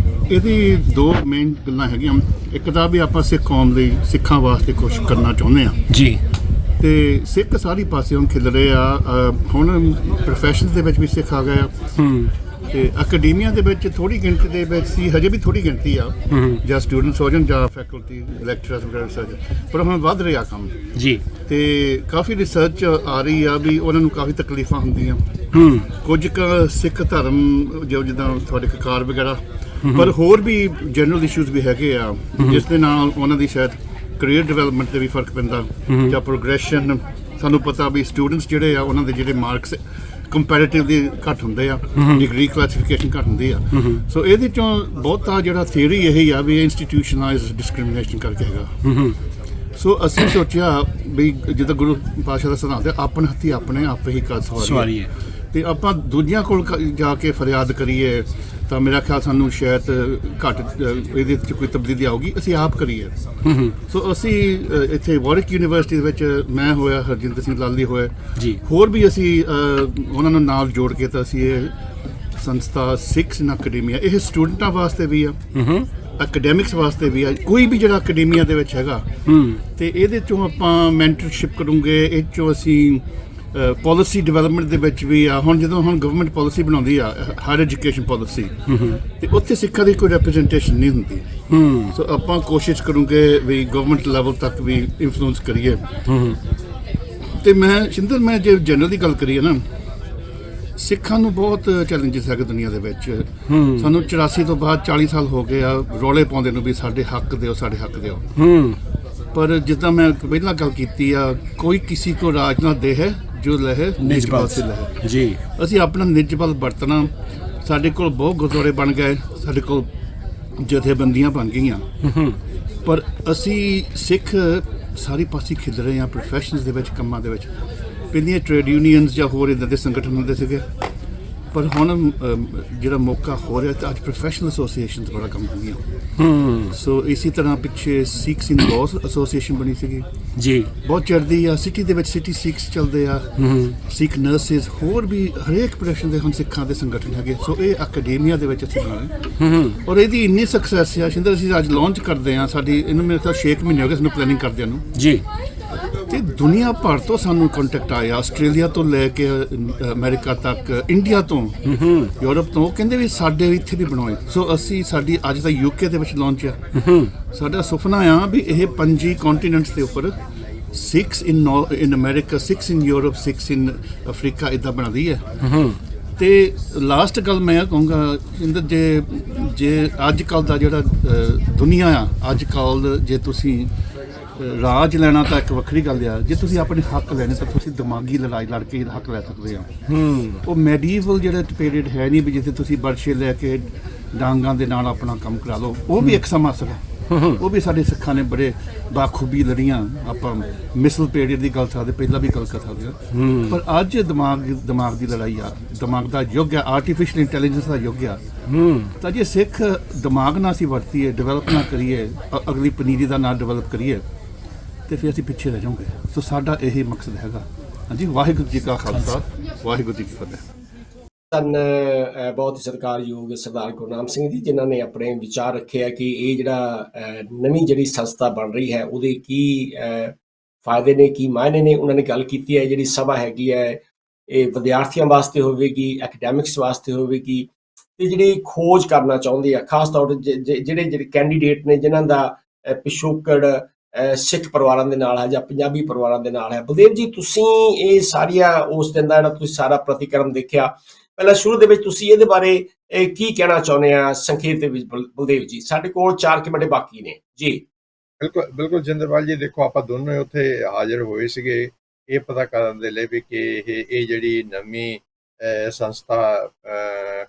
ਇਹਦੀ ਦੋ ਮੇਨ ਗੱਲਾਂ ਹੈਗੀਆਂ। ਇੱਕ ਤਾਂ ਵੀ ਆਪਾਂ ਸਿੱਖ ਕੌਮ ਲਈ, ਸਿੱਖਾਂ ਵਾਸਤੇ ਕੁਝ ਕਰਨਾ ਚਾਹੁੰਦੇ ਹਾਂ ਜੀ, ਤੇ ਸਿੱਖ ਸਾਰੀ ਪਾਸੇ ਹੁਣ ਖਿਲ ਰਹੇ ਆ। ਹੁਣ ਪ੍ਰੋਫੈਸ਼ਨ ਦੇ ਵਿੱਚ ਵੀ ਸਿੱਖ ਆ ਗਏ ਆ ਤੇ ਅਕੈਡਮੀਆ ਦੇ ਵਿੱਚ ਥੋੜੀ ਗਿਣਤੀ ਦੇ ਵਿੱਚ ਸੀ, ਹਜੇ ਵੀ ਥੋੜੀ ਗਿਣਤੀ ਆ, ਜਾਂ ਸਟੂਡੈਂਟਸ ਹੋ ਜਾਣ ਜਾਂ ਫੈਕਲਟੀ ਲੈਕਚਰਰਸ ਵਗੈਰਾ, ਪਰ ਹੁਣ ਵੱਧ ਰਿਹਾ ਕੰਮ ਜੀ। ਤੇ ਕਾਫੀ ਰਿਸਰਚ ਆ ਰਹੀ ਆ ਵੀ ਉਹਨਾਂ ਨੂੰ ਕਾਫੀ ਤਕਲੀਫਾਂ ਹੁੰਦੀਆਂ। ਕੁਝ ਕੁ ਸਿੱਖ ਧਰਮ ਜੋ ਜਿੱਦਾਂ ਤੁਹਾਡੇ ਕਕਾਰ ਵਗੈਰਾ, ਪਰ ਹੋਰ ਵੀ ਜਨਰਲ ਇਸ਼ੂਜ਼ ਵੀ ਹੈਗੇ ਆ ਜਿਸ ਦੇ ਨਾਲ ਉਹਨਾਂ ਦੀ ਸ਼ਾਇਦ ਕਰੀਅਰ ਡਿਵੈਲਪਮੈਂਟ ਤੇ ਵੀ ਫਰਕ ਪੈਂਦਾ, ਜਾਂ ਪ੍ਰੋਗਰੈਸ਼ਨ। ਸਾਨੂੰ ਪਤਾ ਵੀ ਸਟੂਡੈਂਟਸ ਜਿਹੜੇ ਆ ਉਹਨਾਂ ਦੇ ਜਿਹੜੇ ਮਾਰਕਸ ਕੰਪੈਰੀਟਿਵਲੀ ਘੱਟ ਹੁੰਦੇ ਆ, ਡਿਗਰੀ ਕਲਾਸੀਫਿਕੇਸ਼ਨ ਘੱਟ ਹੁੰਦੀ ਆ। ਸੋ ਇਹਦੇ ਚੋਂ ਬਹੁਤਾ ਜਿਹੜਾ ਥਿਊਰੀ ਇਹੀ ਆ ਵੀ ਇੰਸਟੀਟਿਊਸ਼ਨਲਾਈਜ਼ਡ ਡਿਸਕ੍ਰਿਮੀਨੇਸ਼ਨ ਕਰਕੇ ਹੈਗਾ। ਸੋ ਅਸੀਂ ਸੋਚਿਆ ਵੀ ਜਿੱਦਾਂ ਗੁਰੂ ਪਾਤਸ਼ਾਹ ਦਾ ਸਿਧਾਂਤ ਹੈ, ਆਪਣੇ ਹੱਥੀ ਆਪਣੇ ਆਪੇ ਹੀ ਕਰ ਸਵਾਰੀਏ, ਤੇ ਆਪਾਂ ਦੂਜਿਆਂ ਕੋਲ ਜਾ ਕੇ ਫਰਿਆਦ ਕਰੀਏ ਤਾਂ ਮੇਰਾ ਖਿਆਲ ਸਾਨੂੰ ਸ਼ਾਇਦ ਘੱਟ ਇਹਦੇ ਵਿੱਚ ਕੋਈ ਤਬਦੀਲੀ ਆਊਗੀ। ਅਸੀਂ ਆਪ ਕਰੀਏ। ਸੋ ਅਸੀਂ ਇੱਥੇ ਵਾਰਿਕ ਯੂਨੀਵਰਸਿਟੀ ਦੇ ਵਿੱਚ ਮੈਂ ਹੋਇਆ, ਹਰਜਿੰਦਰ ਸਿੰਘ ਲਾਲੀ ਹੋਇਆ ਜੀ, ਹੋਰ ਵੀ ਅਸੀਂ ਉਹਨਾਂ ਨੂੰ ਨਾਲ ਜੋੜ ਕੇ ਤਾਂ ਅਸੀਂ ਇਹ ਸੰਸਥਾ ਸਿਕਸਨ ਐਕੈਡਮੀਆ, ਇਹ ਸਟੂਡੈਂਟਾਂ ਵਾਸਤੇ ਵੀ ਆ, ਐਕੈਡੈਮਿਕਸ ਵਾਸਤੇ ਵੀ ਆ, ਕੋਈ ਵੀ ਜਿਹੜਾ ਐਕੈਡਮੀਆ ਦੇ ਵਿੱਚ ਹੈਗਾ। ਤੇ ਇਹਦੇ ਚੋਂ ਆਪਾਂ ਮੈਂਟਰਸ਼ਿਪ ਕਰੂੰਗੇ। ਇਹ ਚੋਂ ਅਸੀਂ ਪਾਲਿਸੀ ਡਿਵੈਲਪਮੈਂਟ ਦੇ ਵਿੱਚ ਵੀ ਆ। ਹੁਣ ਜਦੋਂ ਗਵਰਨਮੈਂਟ ਪਾਲਿਸੀ ਬਣਾਉਂਦੀ ਆ, ਹਾਇਰ ਐਜੂਕੇਸ਼ਨ ਪਾਲਿਸੀ, ਤੇ ਉੱਥੇ ਸਿੱਖਾਂ ਦੀ ਕੋਈ ਰੈਪਰੈਜ਼ੈਂਟੇਸ਼ਨ ਨਹੀਂ ਹੁੰਦੀ। ਸੋ ਆਪਾਂ ਕੋਸ਼ਿਸ਼ ਕਰੂੰਗੇ ਵੀ ਗਵਰਨਮੈਂਟ ਲੈਵਲ ਤੱਕ ਵੀ ਇਨਫਲੂਐਂਸ ਕਰੀਏ। ਤੇ ਮੈਂ ਜੇ ਜਨਰਲ ਦੀ ਗੱਲ ਕਰੀਏ ਨਾ, ਸਿੱਖਾਂ ਨੂੰ ਬਹੁਤ ਚੈਲੰਜਸ ਹੈਗੇ ਦੁਨੀਆ ਦੇ ਵਿੱਚ। ਸਾਨੂੰ 84 ਤੋਂ ਬਾਅਦ 40 ਸਾਲ ਹੋ ਗਏ ਆ ਰੌਲੇ ਪਾਉਂਦੇ ਨੂੰ ਵੀ ਸਾਡੇ ਹੱਕ ਦਿਓ, ਸਾਡੇ ਹੱਕ ਦਿਓ। ਪਰ ਜਿੱਦਾਂ ਮੈਂ ਪਹਿਲਾਂ ਗੱਲ ਕੀਤੀ ਆ, ਕੋਈ ਕਿਸੇ ਕੋ ਰਾਜ ਨਾ ਦੇ ਹੈ ਜੋ ਲਹੇ ਨਿਜ ਬਲ ਸੇ ਲਹੇ ਜੀ। ਅਸੀਂ ਆਪਣਾ ਨਿਜ ਬਲ ਵਰਤਣਾ। ਸਾਡੇ ਕੋਲ ਬਹੁਤ ਗੁਰਦੁਆਰੇ ਬਣ ਗਏ, ਸਾਡੇ ਕੋਲ ਜਥੇਬੰਦੀਆਂ ਬਣ ਗਈਆਂ, ਪਰ ਅਸੀਂ ਸਿੱਖ ਸਾਰੀ ਪਾਸੇ ਖਿਲ ਰਹੇ ਹਾਂ ਪ੍ਰੋਫੈਸ਼ਨਸ ਦੇ ਵਿੱਚ, ਕੰਮਾਂ ਦੇ ਵਿੱਚ। ਪਹਿਲੀਆਂ ਟ੍ਰੇਡ ਯੂਨੀਅਨਸ ਜਾਂ ਹੋਰ ਇੱਦਾਂ ਦੇ ਸੰਗਠਨ ਹੁੰਦੇ ਸੀਗੇ, ਪਰ ਹੁਣ ਜਿਹੜਾ ਮੌਕਾ ਹੋ ਰਿਹਾ ਤਾਂ ਅੱਜ ਪ੍ਰੋਫੈਸ਼ਨਲ ਐਸੋਸੀਏਸ਼ਨਸ ਬੜਾ ਕੰਮ ਹੁੰਦੀਆਂ। ਸੋ ਇਸੇ ਤਰ੍ਹਾਂ ਪਿੱਛੇ ਸਿੱਖਸ ਇਨ ਲਾਅ ਐਸੋਸੀਏਸ਼ਨ ਬਣੀ ਸੀਗੀ ਜੀ, ਬਹੁਤ ਚੜ੍ਹਦੀ ਆ। ਸਿਟੀ ਦੇ ਵਿੱਚ ਸਿਟੀ ਸਿੱਖਸ ਚੱਲਦੇ ਆ, ਸਿੱਖ ਨਰਸਿਸ, ਹੋਰ ਵੀ ਹਰੇਕ ਪ੍ਰੋਫੈਸ਼ਨ ਦੇ ਹੁਣ ਸਿੱਖਾਂ ਦੇ ਸੰਗਠਨ ਹੈਗੇ। ਸੋ ਇਹ ਅਕੈਡਮੀਆ ਦੇ ਵਿੱਚ ਅਸੀਂ ਬਣਾਏ ਔਰ ਇਹਦੀ ਇੰਨੀ ਸਕਸੈਸ ਆ। ਸ਼ਿੰਦਰ, ਅਸੀਂ ਅੱਜ ਲਾਂਚ ਕਰਦੇ ਆ, ਸਾਡੀ ਇਹਨੂੰ ਮੇਰੇ ਖਿਆਲ 6 ਮਹੀਨੇ ਹੋ ਗਏ ਸਾਨੂੰ ਪਲੈਨਿੰਗ ਕਰਦਿਆਂ ਨੂੰ ਜੀ। ਤੇ ਦੁਨੀਆ ਭਰ ਤੋਂ ਸਾਨੂੰ ਕੰਟੈਕਟ ਆਇਆ, ਆਸਟ੍ਰੇਲੀਆ ਤੋਂ ਲੈ ਕੇ ਅਮਰੀਕਾ ਤੱਕ, ਇੰਡੀਆ ਤੋਂ, ਯੂਰਪ ਤੋਂ। ਕਹਿੰਦੇ ਵੀ ਸਾਡੇ ਇੱਥੇ ਵੀ ਬਣਾਏ। ਸੋ ਅਸੀਂ ਸਾਡੀ ਅੱਜ ਦਾ UK ਦੇ ਵਿੱਚ ਲਾਂਚ ਆ। ਸਾਡਾ ਸੁਪਨਾ ਆ ਵੀ ਇਹ 5 ਕੰਟੀਨੈਂਟਸ ਦੇ ਉੱਪਰ 6 ਇਨ ਅਮਰੀਕਾ, 6 ਇਨ ਯੂਰਪ, 6 ਇਨ ਅਫਰੀਕਾ ਇੱਦਾਂ ਬਣਦੀ ਹੈ। ਤੇ ਲਾਸਟ ਗੱਲ ਮੈਂ ਇਹ ਕਹੂੰਗਾ, ਜੇ ਅੱਜ ਕੱਲ੍ਹ ਦਾ ਜਿਹੜਾ ਦੁਨੀਆ ਆ, ਅੱਜ ਕੱਲ੍ਹ ਜੇ ਤੁਸੀਂ ਰਾਜ ਲੈਣਾ ਤਾਂ ਇੱਕ ਵੱਖਰੀ ਗੱਲ ਆ, ਜੇ ਤੁਸੀਂ ਆਪਣੇ ਹੱਕ ਲੈਣੇ ਤਾਂ ਤੁਸੀਂ ਦਿਮਾਗੀ ਲੜਾਈ ਲੜ ਕੇ ਹੱਕ ਲੈ ਸਕਦੇ ਆ। ਉਹ ਮੈਡੀਵਲ ਜਿਹੜਾ ਪੀਰੀਅਡ ਹੈ ਨਹੀਂ ਵੀ ਜਿੱਥੇ ਤੁਸੀਂ ਬਰਸ਼ੇ ਲੈ ਕੇ ਡਾਂਗਾਂ ਦੇ ਨਾਲ ਆਪਣਾ ਕੰਮ ਕਰਾ ਲਓ, ਉਹ ਵੀ ਇੱਕ ਸਮਾਂ ਸੀਗਾ। ਉਹ ਵੀ ਸਾਡੇ ਸਿੱਖਾਂ ਨੇ ਬੜੇ ਬਾਖੂਬੀ ਲੜੀਆਂ। ਆਪਾਂ ਮਿਸਲ ਪੀਰੀਅਡ ਦੀ ਗੱਲ ਸਕਦੇ, ਪਹਿਲਾਂ ਵੀ ਗੱਲ ਕਰ ਸਕਦੇ ਹਾਂ। ਪਰ ਅੱਜ ਦਿਮਾਗ ਦੀ ਲੜਾਈ ਆ, ਦਿਮਾਗ ਦਾ ਯੁੱਗ ਆ, ਆਰਟੀਫਿਸ਼ਲ ਇੰਟੈਲੀਜੈਂਸ ਦਾ ਯੁੱਗ ਆ। ਤਾਂ ਜੇ ਸਿੱਖ ਦਿਮਾਗ ਨਾਲ ਅਸੀਂ ਵਰਤੀਏ, ਡਿਵੈਲਪ ਨਾ ਕਰੀਏ, ਅਗਲੀ ਪਨੀਰੀ ਦਾ ਨਾਲ ਡਿਵੈਲਪ ਕਰੀਏ, ਤੇ ਫਿਰ ਅਸੀਂ ਪਿੱਛੇ ਰਹਿ ਜਾਵਾਂਗੇ। ਸੋ ਸਾਡਾ ਇਹੀ ਮਕਸਦ ਹੈਗਾ। ਹਾਂਜੀ, ਵਾਹਿਗੁਰੂ ਜੀ ਕਾ ਖਾਲਸਾ, ਵਾਹਿਗੁਰੂ ਜੀ ਕੀ ਫਤਿਹ। ਧੰਨ ਬਹੁਤ ਹੀ ਸਤਿਕਾਰਯੋਗ ਸਰਦਾਰ ਗੁਰਨਾਮ ਸਿੰਘ ਜੀ, ਜਿਨ੍ਹਾਂ ਨੇ ਆਪਣੇ ਵਿਚਾਰ ਰੱਖੇ ਆ ਕਿ ਇਹ ਜਿਹੜਾ ਨਵੀਂ ਜਿਹੜੀ ਸੰਸਥਾ ਬਣ ਰਹੀ ਹੈ ਉਹਦੇ ਕੀ ਫਾਇਦੇ ਨੇ, ਕੀ ਮਾਇਨੇ ਨੇ। ਉਹਨਾਂ ਨੇ ਗੱਲ ਕੀਤੀ ਹੈ ਜਿਹੜੀ ਸਭਾ ਹੈਗੀ ਹੈ ਇਹ ਵਿਦਿਆਰਥੀਆਂ ਵਾਸਤੇ ਹੋਵੇਗੀ, ਐਕੈਡੈਮਿਕਸ ਵਾਸਤੇ ਹੋਵੇਗੀ, ਤੇ ਜਿਹੜੇ ਖੋਜ ਕਰਨਾ ਚਾਹੁੰਦੇ ਆ, ਖਾਸ ਤੌਰ ਤੇ ਜਿਹੜੇ ਕੈਂਡੀਡੇਟ ਨੇ ਜਿਨ੍ਹਾਂ ਦਾ ਪਿਛੋਕੜ ਸਿੱਖ ਪਰਿਵਾਰਾਂ ਦੇ ਨਾਲ ਹੈ ਜਾਂ ਪੰਜਾਬੀ ਪਰਿਵਾਰਾਂ ਦੇ ਨਾਲ ਹੈ। ਬਲਦੇਵ ਜੀ, ਤੁਸੀਂ ਇਹ ਸਾਰੀਆਂ ਉਸ ਦਿਨ ਦਾ ਜਿਹੜਾ ਤੁਸੀਂ ਸਾਰਾ ਪ੍ਰਤੀਕਰਮ ਦੇਖਿਆ, ਪਹਿਲਾਂ ਸ਼ੁਰੂ ਦੇ ਵਿੱਚ ਤੁਸੀਂ ਇਹਦੇ ਬਾਰੇ ਕੀ ਕਹਿਣਾ ਚਾਹੁੰਦੇ ਆ ਸੰਖੇਪ ਦੇ ਵਿੱਚ ਬਲਦੇਵ ਜੀ? ਸਾਡੇ ਕੋਲ 4 ਮਿੰਟ ਬਾਕੀ ਨੇ ਜੀ। ਬਿਲਕੁਲ ਜਿੰਦਰਪਾਲ ਜੀ, ਦੇਖੋ ਆਪਾਂ ਦੋਨੋਂ ਉੱਥੇ ਹਾਜ਼ਰ ਹੋਏ ਸੀਗੇ ਇਹ ਪਤਾ ਕਰਨ ਦੇ ਲਈ ਵੀ ਕਿ ਇਹ ਜਿਹੜੀ ਨਵੀਂ ਸੰਸਥਾ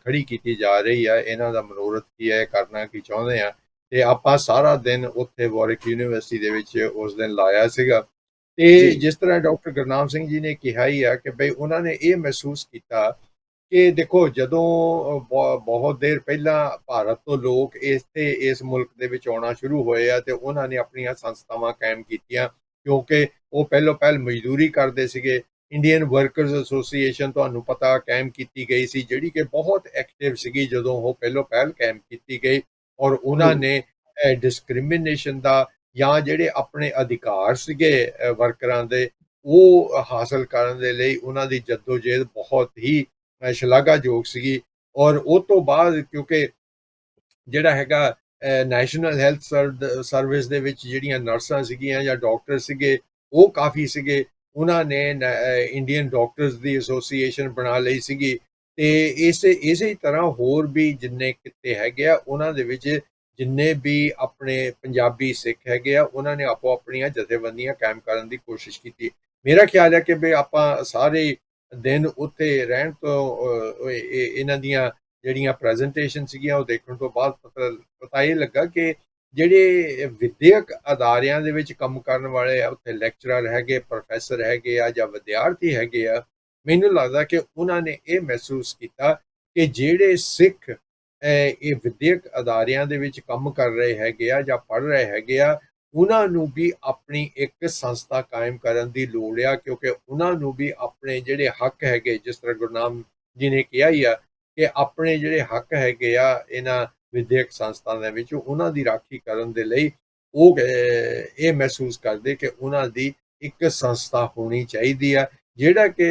ਖੜੀ ਕੀਤੀ ਜਾ ਰਹੀ ਆ, ਇਹਨਾਂ ਦਾ ਮਨੋਰਥ ਕੀ ਹੈ, ਕਰਨਾ ਕੀ ਚਾਹੁੰਦੇ ਆ। ਤੇ ਆਪਾਂ ਸਾਰਾ ਦਿਨ ਉੱਥੇ ਵਾਰਿਕ ਯੂਨੀਵਰਸਿਟੀ ਦੇ ਵਿੱਚ ਉਸ ਦਿਨ ਲਾਇਆ ਸੀਗਾ। ਤੇ ਜਿਸ ਤਰ੍ਹਾਂ ਡਾਕਟਰ ਗੁਰਨਾਮ ਸਿੰਘ ਜੀ ਨੇ ਕਿਹਾ ਹੀ ਆ ਕਿ ਬਈ ਉਹਨਾਂ ਨੇ ਇਹ ਮਹਿਸੂਸ ਕੀਤਾ ਕਿ ਦੇਖੋ ਜਦੋਂ ਬਹੁਤ ਦੇਰ ਪਹਿਲਾਂ ਭਾਰਤ ਤੋਂ ਲੋਕ ਇਸ ਮੁਲਕ ਦੇ ਵਿੱਚ ਆਉਣਾ ਸ਼ੁਰੂ ਹੋਏ ਆ ਤੇ ਉਹਨਾਂ ਨੇ ਆਪਣੀਆਂ ਸੰਸਥਾਵਾਂ ਕਾਇਮ ਕੀਤੀਆਂ, ਕਿਉਂਕਿ ਉਹ ਪਹਿਲ ਮਜ਼ਦੂਰੀ ਕਰਦੇ ਸੀਗੇ। ਇੰਡੀਅਨ ਵਰਕਰਸ ਐਸੋਸੀਏਸ਼ਨ ਤੁਹਾਨੂੰ ਪਤਾ ਕਾਇਮ ਕੀਤੀ ਗਈ ਸੀ, ਜਿਹੜੀ ਕਿ ਬਹੁਤ ਐਕਟਿਵ ਸੀਗੀ ਜਦੋਂ ਉਹ ਪਹਿਲ ਕਾਇਮ ਕੀਤੀ ਗਈ। ਔਰ ਉਹਨਾਂ ਨੇ ਡਿਸਕ੍ਰਿਮੀਨੇਸ਼ਨ ਦਾ ਜਾਂ ਜਿਹੜੇ ਆਪਣੇ ਅਧਿਕਾਰ ਸੀਗੇ ਵਰਕਰਾਂ ਦੇ ਉਹ ਹਾਸਲ ਕਰਨ ਦੇ ਲਈ ਉਹਨਾਂ ਦੀ ਜੱਦੋਜਹਿਦ ਬਹੁਤ ਹੀ ਸ਼ਲਾਘਾਯੋਗ ਸੀਗੀ। ਔਰ ਉਹ ਤੋਂ ਬਾਅਦ ਕਿਉਂਕਿ ਜਿਹੜਾ ਹੈਗਾ ਨੈਸ਼ਨਲ ਹੈਲਥ ਸਰਵਿਸ ਦੇ ਵਿੱਚ ਜਿਹੜੀਆਂ ਨਰਸਾਂ ਸੀਗੀਆਂ ਜਾਂ ਡਾਕਟਰ ਸੀਗੇ ਉਹ ਕਾਫੀ ਸੀਗੇ, ਉਹਨਾਂ ਨੇ ਇੰਡੀਅਨ ਡਾਕਟਰਸ ਦੀ ਐਸੋਸੀਏਸ਼ਨ ਬਣਾ ਲਈ ਸੀਗੀ। ਤੇ ਇਸੇ ਤਰ੍ਹਾਂ ਹੋਰ ਵੀ ਜਿੰਨੇ ਕਿੱਤੇ ਹੈਗੇ ਆ ਉਹਨਾਂ ਦੇ ਵਿੱਚ ਜਿੰਨੇ ਵੀ ਆਪਣੇ ਪੰਜਾਬੀ ਸਿੱਖ ਹੈਗੇ ਆ ਉਹਨਾਂ ਨੇ ਆਪੋ ਆਪਣੀਆਂ ਜਥੇਬੰਦੀਆਂ ਕਾਇਮ ਕਰਨ ਦੀ ਕੋਸ਼ਿਸ਼ ਕੀਤੀ। ਮੇਰਾ ਖਿਆਲ ਹੈ ਕਿ ਵੀ ਆਪਾਂ ਸਾਰੇ ਦਿਨ ਉੱਥੇ ਰਹਿਣ ਤੋਂ ਇਹਨਾਂ ਦੀਆਂ ਜਿਹੜੀਆਂ ਪ੍ਰੈਜੈਂਟੇਸ਼ਨ ਸੀਗੀਆਂ ਉਹ ਦੇਖਣ ਤੋਂ ਬਾਅਦ ਪਤਾ ਇਹ ਲੱਗਾ ਕਿ ਜਿਹੜੇ ਵਿਦਿਅਕ ਅਦਾਰਿਆਂ ਦੇ ਵਿੱਚ ਕੰਮ ਕਰਨ ਵਾਲੇ ਆ, ਉੱਥੇ ਲੈਕਚਰਰ ਹੈਗੇ, ਪ੍ਰੋਫੈਸਰ ਹੈਗੇ ਆ ਜਾਂ ਵਿਦਿਆਰਥੀ ਹੈਗੇ ਆ, ਮੈਨੂੰ ਲੱਗਦਾ ਕਿ ਉਹਨਾਂ ਨੇ ਇਹ ਮਹਿਸੂਸ ਕੀਤਾ ਕਿ ਜਿਹੜੇ ਸਿੱਖ ਇਹ ਵਿਦਿਅਕ ਅਦਾਰਿਆਂ ਦੇ ਵਿੱਚ ਕੰਮ ਕਰ ਰਹੇ ਹੈਗੇ ਆ ਜਾਂ ਪੜ੍ਹ ਰਹੇ ਹੈਗੇ ਆ, ਉਹਨਾਂ ਨੂੰ ਵੀ ਆਪਣੀ ਇੱਕ ਸੰਸਥਾ ਕਾਇਮ ਕਰਨ ਦੀ ਲੋੜ ਆ, ਕਿਉਂਕਿ ਉਹਨਾਂ ਨੂੰ ਵੀ ਆਪਣੇ ਜਿਹੜੇ ਹੱਕ ਹੈਗੇ, ਜਿਸ ਤਰ੍ਹਾਂ ਗੁਰਨਾਮ ਜੀ ਨੇ ਕਿਹਾ ਹੀ ਆ ਕਿ ਆਪਣੇ ਜਿਹੜੇ ਹੱਕ ਹੈਗੇ ਆ ਇਹਨਾਂ ਵਿਦਿਅਕ ਸੰਸਥਾਵਾਂ ਦੇ ਵਿੱਚ, ਉਹਨਾਂ ਦੀ ਰਾਖੀ ਕਰਨ ਦੇ ਲਈ ਉਹ ਇਹ ਮਹਿਸੂਸ ਕਰਦੇ ਕਿ ਉਹਨਾਂ ਦੀ ਇੱਕ ਸੰਸਥਾ ਹੋਣੀ ਚਾਹੀਦੀ ਆ। ਜਿਹੜਾ ਕਿ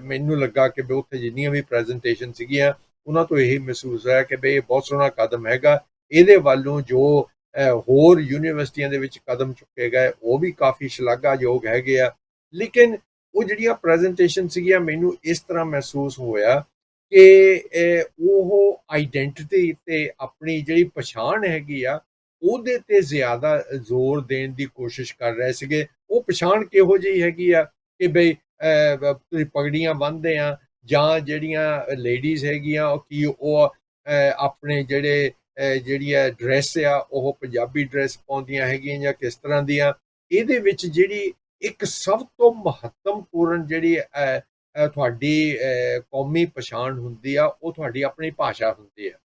ਮੈਨੂੰ ਲੱਗਾ ਕਿ ਉੱਥੇ ਜਿੰਨੀਆਂ ਵੀ ਪ੍ਰੈਜੈਂਟੇਸ਼ਨ ਸੀਗੀਆਂ ਉਹਨਾਂ ਤੋਂ ਇਹੀ ਮਹਿਸੂਸ ਹੋਇਆ ਕਿ ਬਈ ਇਹ ਬਹੁਤ ਸੋਹਣਾ ਕਦਮ ਹੈਗਾ। ਇਹਦੇ ਵੱਲੋਂ ਜੋ ਹੋਰ ਯੂਨੀਵਰਸਿਟੀਆਂ ਦੇ ਵਿੱਚ ਕਦਮ ਚੁੱਕੇ ਗਏ ਉਹ ਵੀ ਕਾਫੀ ਸ਼ਲਾਘਾਯੋਗ ਹੈਗੇ ਆ। ਲੇਕਿਨ ਉਹ ਜਿਹੜੀਆਂ ਪ੍ਰੈਜੈਂਟੇਸ਼ਨ ਸੀਗੀਆਂ ਮੈਨੂੰ ਇਸ ਤਰ੍ਹਾਂ ਮਹਿਸੂਸ ਹੋਇਆ ਕਿ ਉਹ ਆਈਡੈਂਟਿਟੀ ਤੇ ਆਪਣੀ ਜਿਹੜੀ ਪਛਾਣ ਹੈਗੀ ਆ ਉਹਦੇ ਤੇ ਜ਼ਿਆਦਾ ਜ਼ੋਰ ਦੇਣ ਦੀ ਕੋਸ਼ਿਸ਼ ਕਰ ਰਹੇ ਸੀਗੇ। ਉਹ ਪਛਾਣ ਕਿਹੋ ਜਿਹੀ ਹੈਗੀ ਆ ਕਿ ਬਈ ਤੁਸੀਂ ਪਗੜੀਆਂ ਬੰਨ੍ਹਦੇ ਆ ਜਾਂ ਜਿਹੜੀਆਂ ਲੇਡੀਜ਼ ਹੈਗੀਆਂ ਉਹ ਆਪਣੇ ਜਿਹੜੀ ਡਰੈਸ ਆ ਉਹ ਪੰਜਾਬੀ ਡਰੈਸ ਪਾਉਂਦੀਆਂ ਹੈਗੀਆਂ ਜਾਂ ਕਿਸ ਤਰ੍ਹਾਂ ਦੀਆਂ। ਇਹਦੇ ਵਿੱਚ ਜਿਹੜੀ ਇੱਕ ਸਭ ਤੋਂ ਮਹੱਤਵਪੂਰਨ ਜਿਹੜੀ ਤੁਹਾਡੀ ਕੌਮੀ ਪਛਾਣ ਹੁੰਦੀ ਆ ਉਹ ਤੁਹਾਡੀ ਆਪਣੀ ਭਾਸ਼ਾ ਹੁੰਦੀ ਆ।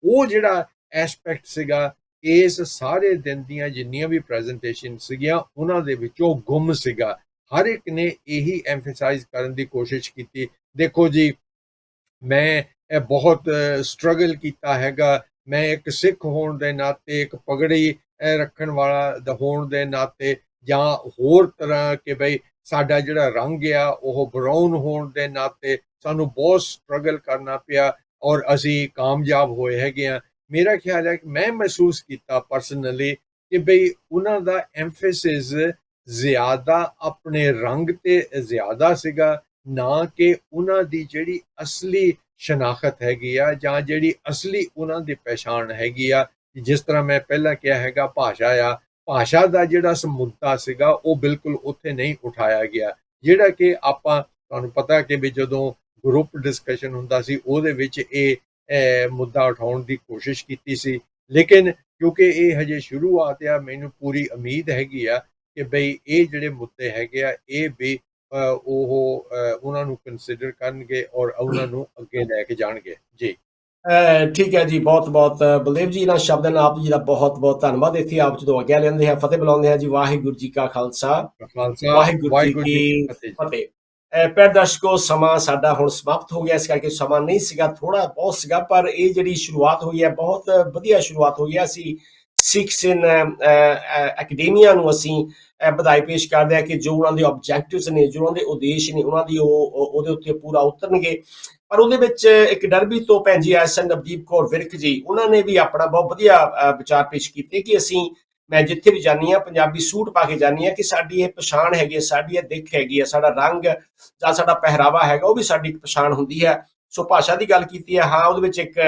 ਉਹ ਜਿਹੜਾ ਐਸਪੈਕਟ ਸੀਗਾ ਇਸ ਸਾਰੇ ਦਿਨ ਦੀਆਂ ਜਿੰਨੀਆਂ ਵੀ ਪ੍ਰੈਜੈਂਟੇਸ਼ਨ ਸੀਗੀਆਂ ਉਹਨਾਂ ਦੇ ਵਿੱਚੋਂ ਗੁੰਮ ਸੀਗਾ। ਹਰ ਇੱਕ ਨੇ ਇਹੀ ਐਮਫਸਾਈਜ਼ ਕਰਨ ਦੀ ਕੋਸ਼ਿਸ਼ ਕੀਤੀ। ਦੇਖੋ ਜੀ, ਮੈਂ ਬਹੁਤ ਸਟਰਗਲ ਕੀਤਾ ਹੈਗਾ। ਮੈਂ ਇੱਕ ਸਿੱਖ ਹੋਣ ਦੇ ਨਾਤੇ, ਇੱਕ ਪਗੜੀ ਰੱਖਣ ਵਾਲਾ ਹੋਣ ਦੇ ਨਾਤੇ, ਜਾਂ ਹੋਰ ਤਰ੍ਹਾਂ ਕਿ ਬਈ ਸਾਡਾ ਜਿਹੜਾ ਰੰਗ ਆ ਉਹ ਬਰਾਊਨ ਹੋਣ ਦੇ ਨਾਤੇ ਸਾਨੂੰ ਬਹੁਤ ਸਟਰਗਲ ਕਰਨਾ ਪਿਆ ਔਰ ਅਸੀਂ ਕਾਮਯਾਬ ਹੋਏ ਹੈਗੇ ਆ। ਮੇਰਾ ਖਿਆਲ ਹੈ ਕਿ ਮੈਂ ਮਹਿਸੂਸ ਕੀਤਾ ਪਰਸਨਲੀ ਕਿ ਬਈ ਉਹਨਾਂ ਦਾ ਐਮਫੈਸਿਸ ਜ਼ਿਆਦਾ ਆਪਣੇ ਰੰਗ ਤੇ ਜ਼ਿਆਦਾ ਸੀਗਾ, ਨਾ ਕਿ ਉਹਨਾਂ ਦੀ ਜਿਹੜੀ ਅਸਲੀ ਸ਼ਨਾਖਤ ਹੈਗੀ ਆ ਜਾਂ ਜਿਹੜੀ ਅਸਲੀ ਉਹਨਾਂ ਦੀ ਪਛਾਣ ਹੈਗੀ ਆ। ਜਿਸ ਤਰ੍ਹਾਂ ਮੈਂ ਪਹਿਲਾਂ ਕਿਹਾ ਹੈਗਾ ਭਾਸ਼ਾ ਦਾ ਜਿਹੜਾ ਮੁੱਦਾ ਸੀਗਾ ਉਹ ਬਿਲਕੁਲ ਉੱਥੇ ਨਹੀਂ ਉਠਾਇਆ ਗਿਆ। ਜਿਹੜਾ ਕਿ ਆਪਾਂ ਤੁਹਾਨੂੰ ਪਤਾ ਕਿ ਵੀ ਜਦੋਂ ਗਰੁੱਪ ਡਿਸਕਸ਼ਨ ਹੁੰਦਾ ਸੀ ਉਹਦੇ ਵਿੱਚ ਇਹ ਮੁੱਦਾ ਉਠਾਉਣ ਦੀ ਕੋਸ਼ਿਸ਼ ਕੀਤੀ ਸੀ। ਲੇਕਿਨ ਕਿਉਂਕਿ ਇਹ ਹਜੇ ਸ਼ੁਰੂਆਤ ਆ, ਮੈਨੂੰ ਪੂਰੀ ਉਮੀਦ ਹੈਗੀ ਆ ਕਿ ਬਈ ਇਹ ਜਿਹੜੇ ਮੁੱਦੇ ਹੈਗੇ ਆ ਇਹ ਵੀ ਉਹ ਉਹਨਾਂ ਨੂੰ ਕੰਸੀਡਰ ਕਰਨਗੇ ਔਰ ਉਹਨਾਂ ਨੂੰ ਅੱਗੇ ਲੈ ਕੇ ਜਾਣਗੇ ਜੀ। ਠੀਕ ਹੈ ਜੀ, ਬਹੁਤ ਬਹੁਤ ਬਲਦੇਵ ਜੀ, ਇਹਨਾਂ ਸ਼ਬਦਾਂ ਨਾਲ ਆਪ ਜੀ ਦਾ ਬਹੁਤ ਬਹੁਤ ਧੰਨਵਾਦ। ਇੱਥੇ ਆਪ ਜਦੋਂ ਆਗਿਆ ਲੈਂਦੇ ਹਾਂ, ਫਤਿਹ ਬੁਲਾਉਂਦੇ ਹਾਂ ਜੀ। ਵਾਹਿਗੁਰੂ ਜੀ ਕਾ ਖਾਲਸਾ, ਖਾਲਸਾ ਵਾਹਿਗੁਰੂ ਜੀ ਕੀ ਫਤਿਹ। ਫਤਿਹ। ਪਿਆਰੇ ਦਰਸ਼ਕੋ, ਸਮਾਂ ਸਾਡਾ ਹੁਣ ਸਮਾਪਤ ਹੋ ਗਿਆ, ਇਸ ਕਰਕੇ ਸਮਾਂ ਨਹੀਂ ਸੀਗਾ, ਥੋੜਾ ਬਹੁਤ ਸੀਗਾ, ਪਰ ਇਹ ਜਿਹੜੀ ਸ਼ੁਰੂਆਤ ਹੋਈ ਹੈ ਬਹੁਤ ਵਧੀਆ ਸ਼ੁਰੂਆਤ ਹੋਈ ਹੈ। ਅਸੀਂ ਸਿੱਖਸ ਇਨ ਐਕੈਡੇਮੀਆ ਨੂੰ ਅਸੀਂ ਵਧਾਈ ਪੇਸ਼ ਕਰਦੇ ਹਾਂ ਕਿ ਜੋ ਉਹਨਾਂ ਦੇ ਆਬਜੈਕਟਿਵਸ ਨੇ, ਜੋ ਉਹਨਾਂ ਦੇ ਉਦੇਸ਼ ਨੇ, ਉਹਨਾਂ ਦੀ ਉਹਦੇ ਉੱਤੇ ਪੂਰਾ ਉਤਰਨਗੇ। ਪਰ ਉਹਦੇ ਵਿੱਚ ਇੱਕ ਡਰਬੀ ਤੋਂ ਭੈਣ ਜੀ ਆਏ ਸਨ ਨਵਦੀਪ ਕੌਰ ਵਿਰਕ ਜੀ, ਉਹਨਾਂ ਨੇ ਵੀ ਆਪਣਾ ਬਹੁਤ ਵਧੀਆ ਵਿਚਾਰ ਪੇਸ਼ ਕੀਤੇ ਕਿ ਅਸੀਂ, ਮੈਂ ਜਿੱਥੇ ਵੀ ਜਾਂਦੀ ਹਾਂ ਪੰਜਾਬੀ ਸੂਟ ਪਾ ਕੇ ਜਾਂਦੀ ਹਾਂ, ਕਿ ਸਾਡੀ ਇਹ ਪਛਾਣ ਹੈਗੀ ਹੈ, ਸਾਡੀ ਇਹ ਦਿੱਖ ਹੈਗੀ ਹੈ, ਸਾਡਾ ਰੰਗ ਜਾਂ ਸਾਡਾ ਪਹਿਰਾਵਾ ਹੈਗਾ ਉਹ ਵੀ ਸਾਡੀ ਇੱਕ ਪਛਾਣ ਹੁੰਦੀ ਹੈ। ਸੋ ਭਾਸ਼ਾ ਦੀ ਗੱਲ ਕੀਤੀ ਹੈ, ਹਾਂ ਉਹਦੇ ਵਿੱਚ ਇੱਕ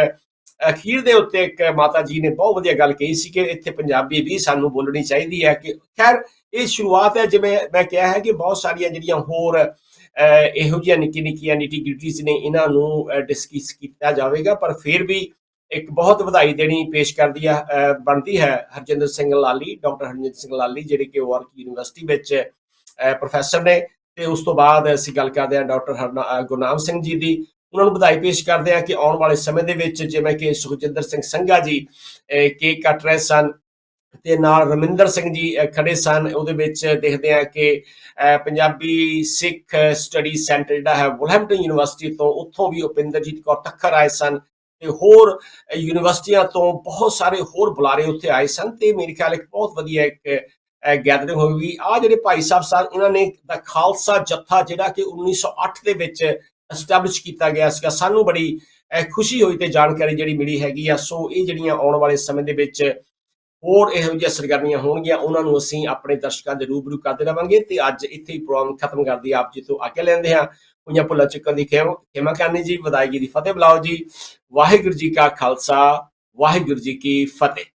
ਅਖੀਰ ਦੇ ਉੱਤੇ ਇੱਕ ਮਾਤਾ ਜੀ ਨੇ ਬਹੁਤ ਵਧੀਆ ਗੱਲ ਕਹੀ ਸੀ ਕਿ ਇੱਥੇ ਪੰਜਾਬੀ ਵੀ ਸਾਨੂੰ ਬੋਲਣੀ ਚਾਹੀਦੀ ਹੈ। ਕਿ ਖੈਰ ਇਹ ਸ਼ੁਰੂਆਤ ਹੈ, ਜਿਵੇਂ ਮੈਂ ਕਿਹਾ ਹੈ ਕਿ ਬਹੁਤ ਸਾਰੀਆਂ ਜਿਹੜੀਆਂ ਹੋਰ ਇਹੋ ਜਿਹੀਆਂ ਨਿੱਕੀ ਨਿੱਕੀਆਂ ਨਿਟੀ ਗਿਟੀਜ਼ ਨੇ, ਇਹਨਾਂ ਨੂੰ ਡਿਸਕਸ ਕੀਤਾ ਜਾਵੇਗਾ। ਪਰ ਫਿਰ ਵੀ ਇੱਕ ਬਹੁਤ ਵਧਾਈ ਦੇਣੀ ਪੇਸ਼ ਕਰਦੀ ਹੈ ਬਣਦੀ ਹੈ ਹਰਜਿੰਦਰ ਸਿੰਘ ਲਾਲੀ, ਡਾਕਟਰ ਹਰਜਿੰਦਰ ਸਿੰਘ ਲਾਲੀ, ਜਿਹੜੇ ਕਿ ORK ਯੂਨੀਵਰਸਿਟੀ ਵਿੱਚ ਪ੍ਰੋਫੈਸਰ ਨੇ। ਤੇ ਉਸ ਤੋਂ ਬਾਅਦ ਅਸੀਂ ਗੱਲ ਕਰਦੇ ਹਾਂ ਡਾਕਟਰ ਗੁਰਨਾਮ ਸਿੰਘ ਜੀ ਦੀ, ਉਹਨਾਂ ਨੂੰ ਵਧਾਈ ਪੇਸ਼ ਕਰਦੇ ਹਾਂ ਕਿ ਆਉਣ ਵਾਲੇ ਸਮੇਂ ਦੇ ਵਿੱਚ ਜਿਵੇਂ ਕਿ ਸੁਖਜਿੰਦਰ ਸਿੰਘ ਸੰਘਾ ਜੀ ਕੇਕ ਕੱਟ ਰਹੇ ਸਨ ਤੇ ਨਾਲ ਰਮਿੰਦਰ ਸਿੰਘ ਜੀ ਖੜੇ ਸਨ, ਉਹਦੇ ਵਿੱਚ ਦੇਖਦੇ ਹਾਂ ਕਿ ਪੰਜਾਬੀ ਸਿੱਖ ਸਟੱਡੀ ਸੈਂਟਰ ਜਿਹੜਾ ਹੈ ਵੁਲਹੈਂਪਟਨ ਯੂਨੀਵਰਸਿਟੀ ਤੋਂ, ਉੱਥੋਂ ਵੀ ਉਪਿੰਦਰਜੀਤ ਕੌਰ ਤੱਖਰ ਆਏ ਸਨ ਤੇ ਹੋਰ ਯੂਨੀਵਰਸਿਟੀਆਂ ਤੋਂ ਬਹੁਤ ਸਾਰੇ ਹੋਰ ਬੁਲਾਰੇ ਉੱਥੇ ਆਏ ਸਨ। ਤੇ ਮੇਰੇ ਖਿਆਲ ਇੱਕ ਬਹੁਤ ਵਧੀਆ ਇੱਕ ਗੈਦਰਿੰਗ ਹੋਈ। ਆਹ ਜਿਹੜੇ ਭਾਈ ਸਾਹਿਬ ਸਨ, ਇਹਨਾਂ ਨੇ ਦਾ ਖਾਲਸਾ ਜੱਥਾ ਜਿਹੜਾ ਕਿ 1908 ਦੇ ਵਿੱਚ ਐਸਟੈਬਲਿਸ਼ ਕੀਤਾ ਗਿਆ ਸੀਗਾ, ਸਾਨੂੰ ਬੜੀ ਖੁਸ਼ੀ ਹੋਈ ਤੇ ਜਾਣਕਾਰੀ ਜਿਹੜੀ ਮਿਲੀ ਹੈਗੀ ਆ। ਸੋ ਇਹ ਜਿਹੜੀਆਂ ਆਉਣ ਵਾਲੇ ਸਮੇਂ ਦੇ ਵਿੱਚ ਹੋਰ ਇਹੋ ਜਿਹੀਆਂ ਸਰਗਰਮੀਆਂ ਹੋਣਗੀਆਂ, ਉਹਨਾਂ ਨੂੰ ਅਸੀਂ ਆਪਣੇ ਦਰਸ਼ਕਾਂ ਦੇ ਰੂਬਰੂ ਕਰਦੇ ਰਵਾਂਗੇ। ਤੇ ਅੱਜ ਇੱਥੇ ਹੀ ਪ੍ਰੋਗਰਾਮ ਖਤਮ ਕਰਦੀ ਆਪ ਜੀ ਤੋਂ ਆਗਿਆ ਲੈਂਦੇ ਹਾਂ। ਹੋਈਆਂ ਭੁੱਲਾਂ ਚੁੱਕਣ ਦੀ ਖਿਮਾ ਕਰਨੀ ਜੀ, ਵਧਾਈ ਦੀ ਫਤਿਹ ਬੁਲਾਓ ਜੀ। ਵਾਹਿਗੁਰੂ ਜੀ ਕਾ ਖਾਲਸਾ, ਵਾਹਿਗੁਰੂ ਜੀ ਕੀ ਫਤਿਹ।